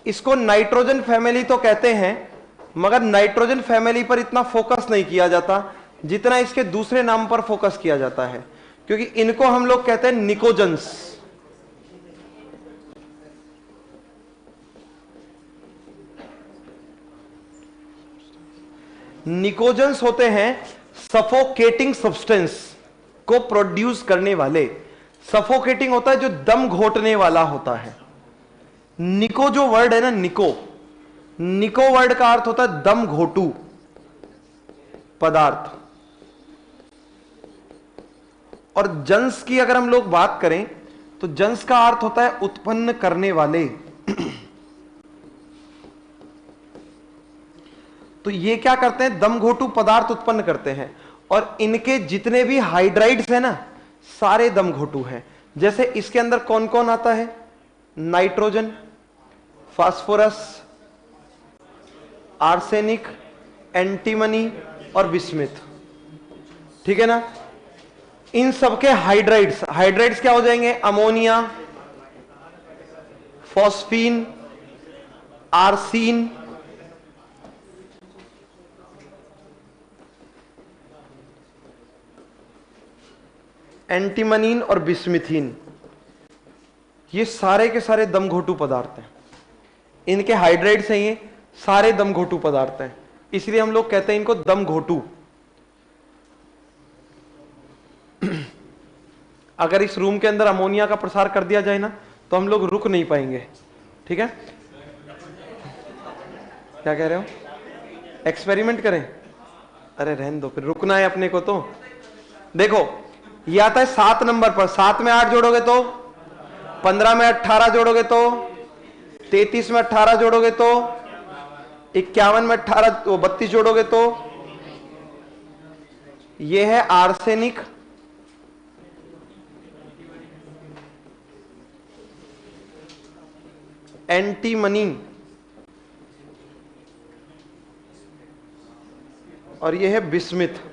S1: इसको नाइट्रोजन फैमिली तो कहते हैं, मगर नाइट्रोजन फैमिली पर इतना फोकस नहीं किया जाता जितना इसके दूसरे नाम पर फोकस किया जाता है, क्योंकि इनको हम लोग कहते हैं निकोजन्स। निकोजन्स होते हैं सफोकेटिंग सब्सटेंस को प्रोड्यूस करने वाले। सफोकेटिंग होता है जो दम घोटने वाला होता है। निको जो वर्ड है ना, निको वर्ड का अर्थ होता है दम घोटू पदार्थ। और जंस की अगर हम लोग बात करें तो जंस का अर्थ होता है उत्पन्न करने वाले। तो ये क्या करते हैं? दम घोटू पदार्थ उत्पन्न करते हैं। और इनके जितने भी हाइड्राइड्स है ना, सारे दम घोटू हैं। जैसे इसके अंदर कौन कौन आता है? नाइट्रोजन, फास्फोरस, आर्सेनिक, एंटीमनी और बिस्मिथ, ठीक है ना। इन सबके हाइड्राइड्स क्या हो जाएंगे? अमोनिया, फॉस्फीन, आर्सीन, एंटीमनीन और बिस्मिथीन। ये सारे के सारे दमघोटू पदार्थ हैं। इनके हाइड्राइड्स हैं, ये सारे दमघोटू पदार्थ हैं, इसलिए हम लोग कहते हैं इनको दमघोटू। अगर इस रूम के अंदर अमोनिया का प्रसार कर दिया जाए ना, तो हम लोग रुक नहीं पाएंगे, ठीक है। क्या कह रहे हो? एक्सपेरिमेंट करें? अरे रहने दो, फिर रुकना है अपने को। तो देखो ये आता है 7 नंबर पर। 7 में 8 जोड़ोगे तो 15 में 18 जोड़ोगे तो 33 में 18 जोड़ोगे तो 51 में 18 32 जोड़ोगे तो ये है आर्सेनिक, एंटीमनी और ये है बिस्मिथ,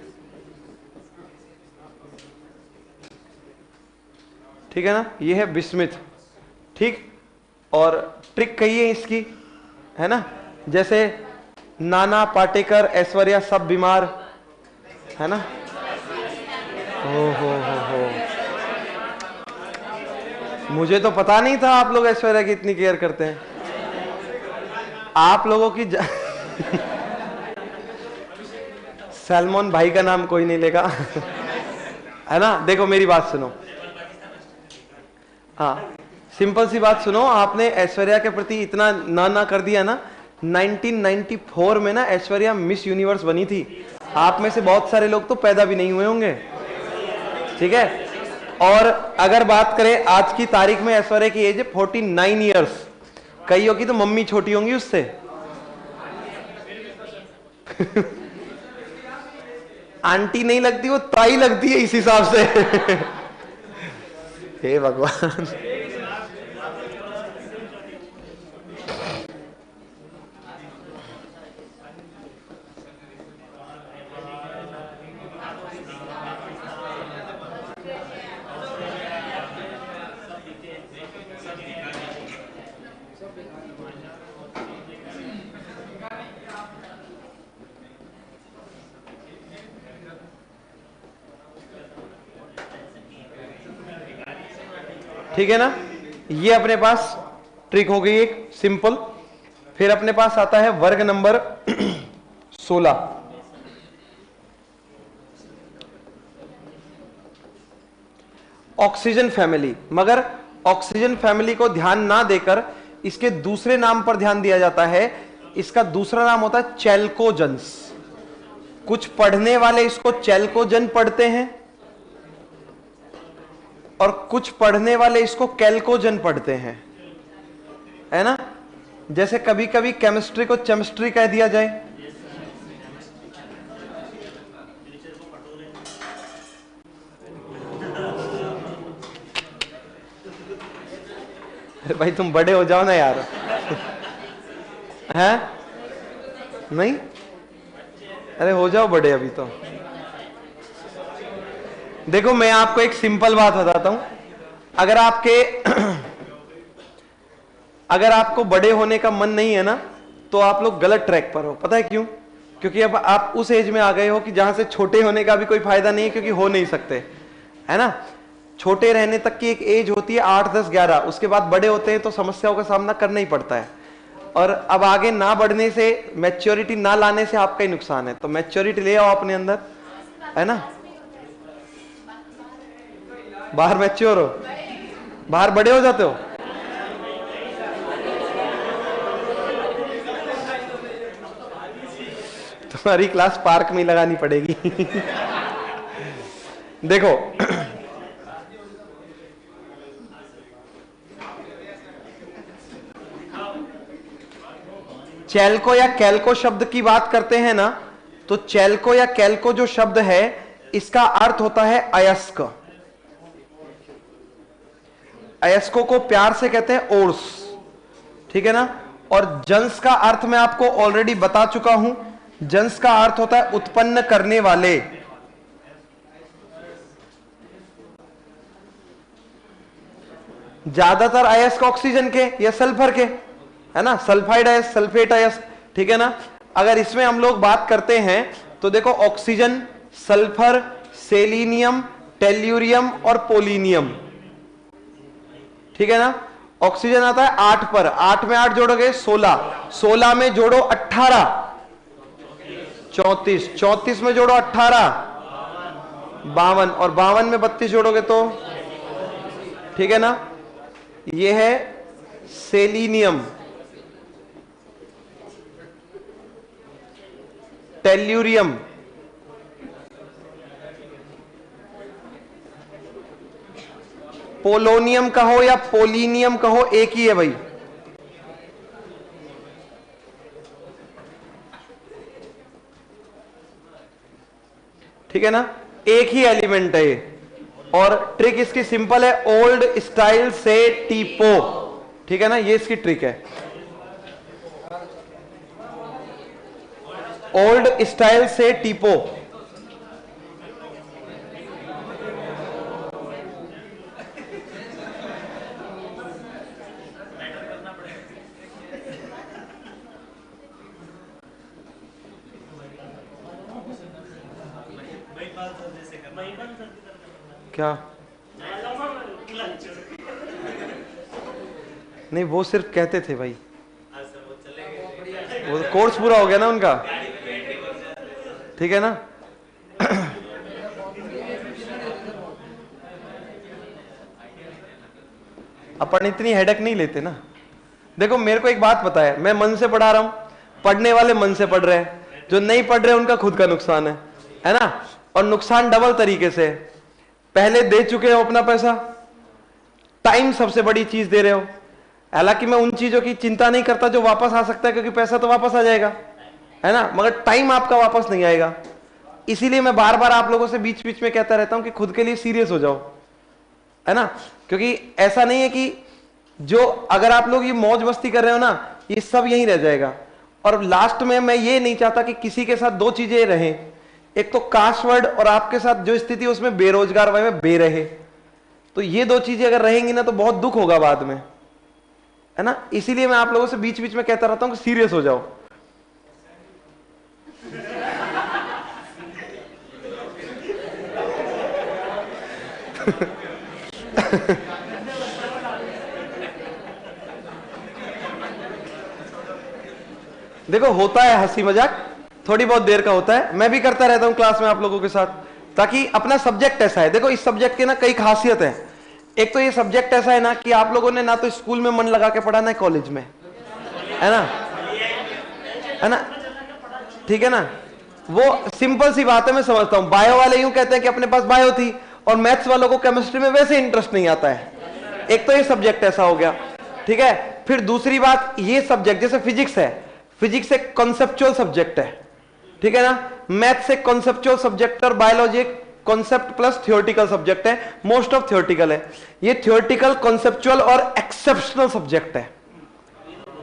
S1: ठीक है ना। ये है बिस्मिथ, ठीक। और ट्रिक कही है इसकी, है ना। जैसे नाना पाटेकर, ऐश्वर्या सब बीमार, है ना। हो मुझे तो पता नहीं था आप लोग ऐश्वर्या की इतनी केयर करते हैं। आप लोगों की सैलमोन भाई का नाम कोई नहीं लेगा है ना। देखो मेरी बात सुनो, हाँ सिंपल सी बात सुनो, आपने ऐश्वर्या के प्रति इतना ना कर दिया ना। 1994 में ना ऐश्वर्या मिस यूनिवर्स बनी थी। आप में से बहुत सारे लोग तो पैदा भी नहीं हुए होंगे, ठीक है। और अगर बात करें आज की तारीख में, ऐश्वर्या की एज है 49 ईयर्स। कईयों की तो मम्मी छोटी होंगी उससे आंटी नहीं लगती, वो ताई लगती है इस हिसाब से हे भगवान। ठीक है ना। ये अपने पास ट्रिक हो गई एक सिंपल। फिर अपने पास आता है वर्ग नंबर 16। Oxygen family. मगर ऑक्सीजन फैमिली को ध्यान ना देकर इसके दूसरे नाम पर ध्यान दिया जाता है। इसका दूसरा नाम होता है चैल्कोजन्स। कुछ पढ़ने वाले इसको चैल्कोजन पढ़ते हैं और कुछ पढ़ने वाले इसको कैल्कोजन पढ़ते हैं, है ना। जैसे कभी कभी केमिस्ट्री को चेमिस्ट्री कह दिया जाए। अरे भाई तुम बड़े हो जाओ ना यार हैं? नहीं, अरे हो जाओ बड़े अभी तो। देखो मैं आपको एक सिंपल बात बताता हूं। अगर आपको बड़े होने का मन नहीं है ना, तो आप लोग गलत ट्रैक पर हो। पता है क्यों? क्योंकि अब आप उस एज में आ गए हो कि जहां से छोटे होने का भी कोई फायदा नहीं है, क्योंकि हो नहीं सकते, है ना। छोटे रहने तक की एक एज होती है 8, 10, 11। उसके बाद बड़े होते हैं तो समस्याओं का सामना करना ही पड़ता है। और अब आगे ना बढ़ने से, मैच्योरिटी ना लाने से आपका ही नुकसान है। तो मैच्योरिटी ले आओ अपने अंदर, है ना। बाहर मैच्योर हो, बाहर बड़े हो जाते हो। तुम्हारी क्लास पार्क में लगानी पड़ेगी देखो चैल्को या कैल्को शब्द की बात करते हैं ना, तो चैल्को या कैल्को जो शब्द है इसका अर्थ होता है अयस्क। अयस्कों को प्यार से कहते हैं ओर्स, ठीक है ना। और जंस का अर्थ मैं आपको ऑलरेडी बता चुका हूं। जंस का अर्थ होता है उत्पन्न करने वाले। ज्यादातर अयस्क ऑक्सीजन के या सल्फर के, है ना। सल्फाइड अयस्क, सल्फेट अयस्क, ठीक है ना। अगर इसमें हम लोग बात करते हैं तो देखो ऑक्सीजन, सल्फर, सेलिनियम, टेल्यूरियम और पोलिनियम, ठीक है ना। ऑक्सीजन आता है 8 पर। 8 में 8 जोड़ोगे 16, 16 में जोड़ो 18 34, 34 में जोड़ो 18 52, और 52 में 32 जोड़ोगे तो, ठीक है ना। यह है सेलिनियम, टेल्यूरियम, पोलोनियम कहो या पोलिनियम कहो, एक ही है भाई। ठीक है ना, एक ही एलिमेंट है ये। और ट्रिक इसकी सिंपल है, ओल्ड स्टाइल से टीपो, ठीक है ना। ये इसकी ट्रिक है, ओल्ड स्टाइल से टीपो। क्या नहीं, वो सिर्फ कहते थे भाई, वो कोर्स पूरा हो गया ना उनका, ठीक है ना। अपन इतनी हेडक नहीं लेते ना। देखो मेरे को एक बात पता है, मैं मन से पढ़ा रहा हूं, पढ़ने वाले मन से पढ़ रहे हैं, जो नहीं पढ़ रहे उनका खुद का नुकसान है ना। और नुकसान डबल तरीके से, पहले दे चुके हो अपना पैसा, टाइम सबसे बड़ी चीज दे रहे हो। हालांकि मैं उन चीजों की चिंता नहीं करता जो वापस आ सकता है, क्योंकि पैसा तो वापस आ जाएगा, है ना, मगर टाइम आपका वापस नहीं आएगा। इसीलिए मैं बार बार आप लोगों से बीच बीच में कहता रहता हूं कि खुद के लिए सीरियस हो जाओ, है ना। क्योंकि ऐसा नहीं है कि जो अगर आप लोग ये मौज मस्ती कर रहे हो ना, ये सब यहीं रह जाएगा। और लास्ट में मैं ये नहीं चाहता कि किसी के साथ दो चीजें रहें, एक तो कास्टवर्ड और आपके साथ जो स्थिति उसमें बेरोजगार वह में बे रहे। तो ये दो चीजें अगर रहेंगी ना तो बहुत दुख होगा बाद में, है ना। इसीलिए मैं आप लोगों से बीच बीच में कहता रहता हूं कि सीरियस हो जाओ। देखो होता है हंसी मजाक, थोड़ी बहुत देर का होता है, मैं भी करता रहता हूं क्लास में आप लोगों के साथ, ताकि अपना सब्जेक्ट ऐसा है। देखो इस सब्जेक्ट के ना कई खासियत है। एक तो ये सब्जेक्ट ऐसा है ना कि आप लोगों ने ना तो स्कूल में मन लगा के पढ़ा, ना कॉलेज में, है ना, ठीक है ना। वो सिंपल सी बात है, मैं समझता हूं। बायो वाले यूं कहते हैं कि अपने पास बायो थी, और मैथ्स वालों को केमिस्ट्री में वैसे इंटरेस्ट नहीं आता है। एक तो ये सब्जेक्ट ऐसा हो गया, ठीक है। फिर दूसरी बात, ये सब्जेक्ट जैसे फिजिक्स है, फिजिक्स एक कॉन्सेप्चुअल सब्जेक्ट है, ठीक है ना। मैथ्स एक कॉन्सेप्चुअल सब्जेक्ट और बायोलॉजी एक कॉन्सेप्ट प्लस थियोरेटिकल सब्जेक्ट है, मोस्ट ऑफ थियोरेटिकल है। ये थियोरेटिकल, कॉन्सेप्चुअल और एक्सेप्शनल सब्जेक्ट है,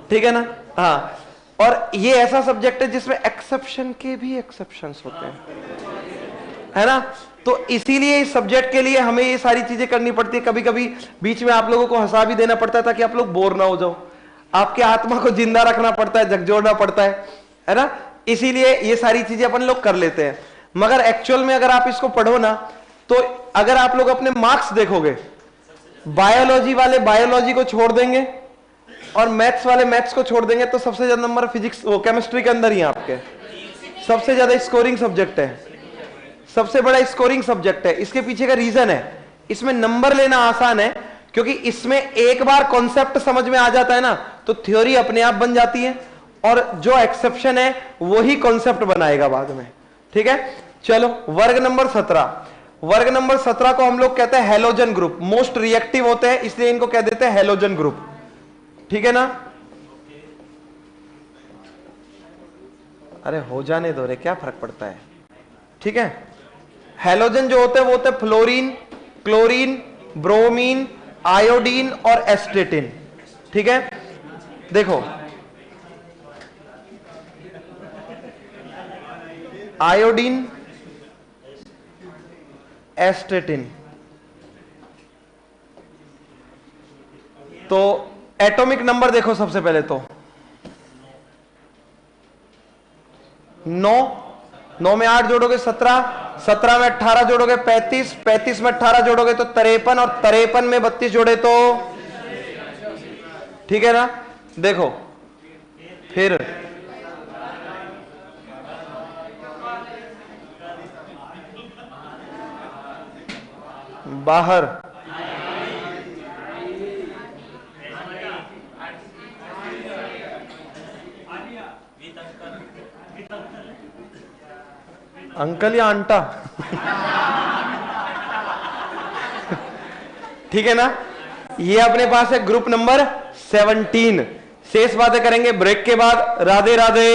S1: ठीक है ना। हाँ, और ये ऐसा सब्जेक्ट है जिसमें एक्सेप्शन के भी एक्सेप्शंस होते हैं, है ना। तो इसीलिए इस सब्जेक्ट के लिए हमें ये सारी चीजें करनी पड़ती है। कभी कभी बीच में आप लोगों को हंसा भी देना पड़ता है ताकि आप लोग बोर ना हो जाओ। आपके आत्मा को जिंदा रखना पड़ता है, झकझोरना पड़ता है ना। इसीलिए ये सारी चीजें अपन लोग कर लेते हैं। मगर एक्चुअल में अगर आप इसको पढ़ो ना, तो अगर आप लोग अपने मार्क्स देखोगे, बायोलॉजी वाले बायोलॉजी को छोड़ देंगे और मैथ्स वाले मैथ्स को छोड़ देंगे, तो सबसे ज्यादा नंबर फिजिक्स वो केमिस्ट्री के अंदर ही आपके सबसे ज्यादा स्कोरिंग सब्जेक्ट है, सबसे बड़ा स्कोरिंग सब्जेक्ट है। इसके पीछे का रीजन है, इसमें नंबर लेना आसान है, क्योंकि इसमें एक बार कॉन्सेप्ट समझ में आ जाता है ना, तो थ्योरी अपने आप बन जाती है, और जो एक्सेप्शन है वही कॉन्सेप्ट बनाएगा बाद में, ठीक है। चलो वर्ग नंबर 17, वर्ग नंबर 17 को हम लोग कहते हैं हेलोजन ग्रुप। मोस्ट रिएक्टिव होते हैं इसलिए इनको कह देते हैं हेलोजन ग्रुप, ठीक है ना। अरे हो जाने दो रे, क्या फर्क पड़ता है, ठीक है। हेलोजन जो होते हैं वो होते हैं फ्लोरीन, क्लोरीन, ब्रोमीन, आयोडीन और एस्टेटिन, ठीक है। देखो आयोडीन, एस्टेटिन, तो एटॉमिक नंबर देखो सबसे पहले तो 9, 9 में 8 जोड़ोगे 17, 17 में 18 जोड़ोगे 35, 35 में 18 जोड़ोगे तो 53, और 53 में 32 जोड़े तो, ठीक है ना। देखो फिर बाहर अंकल या आंटा ठीक है ना। ये अपने पास है ग्रुप नंबर 17। शेष बातें करेंगे ब्रेक के बाद। राधे राधे।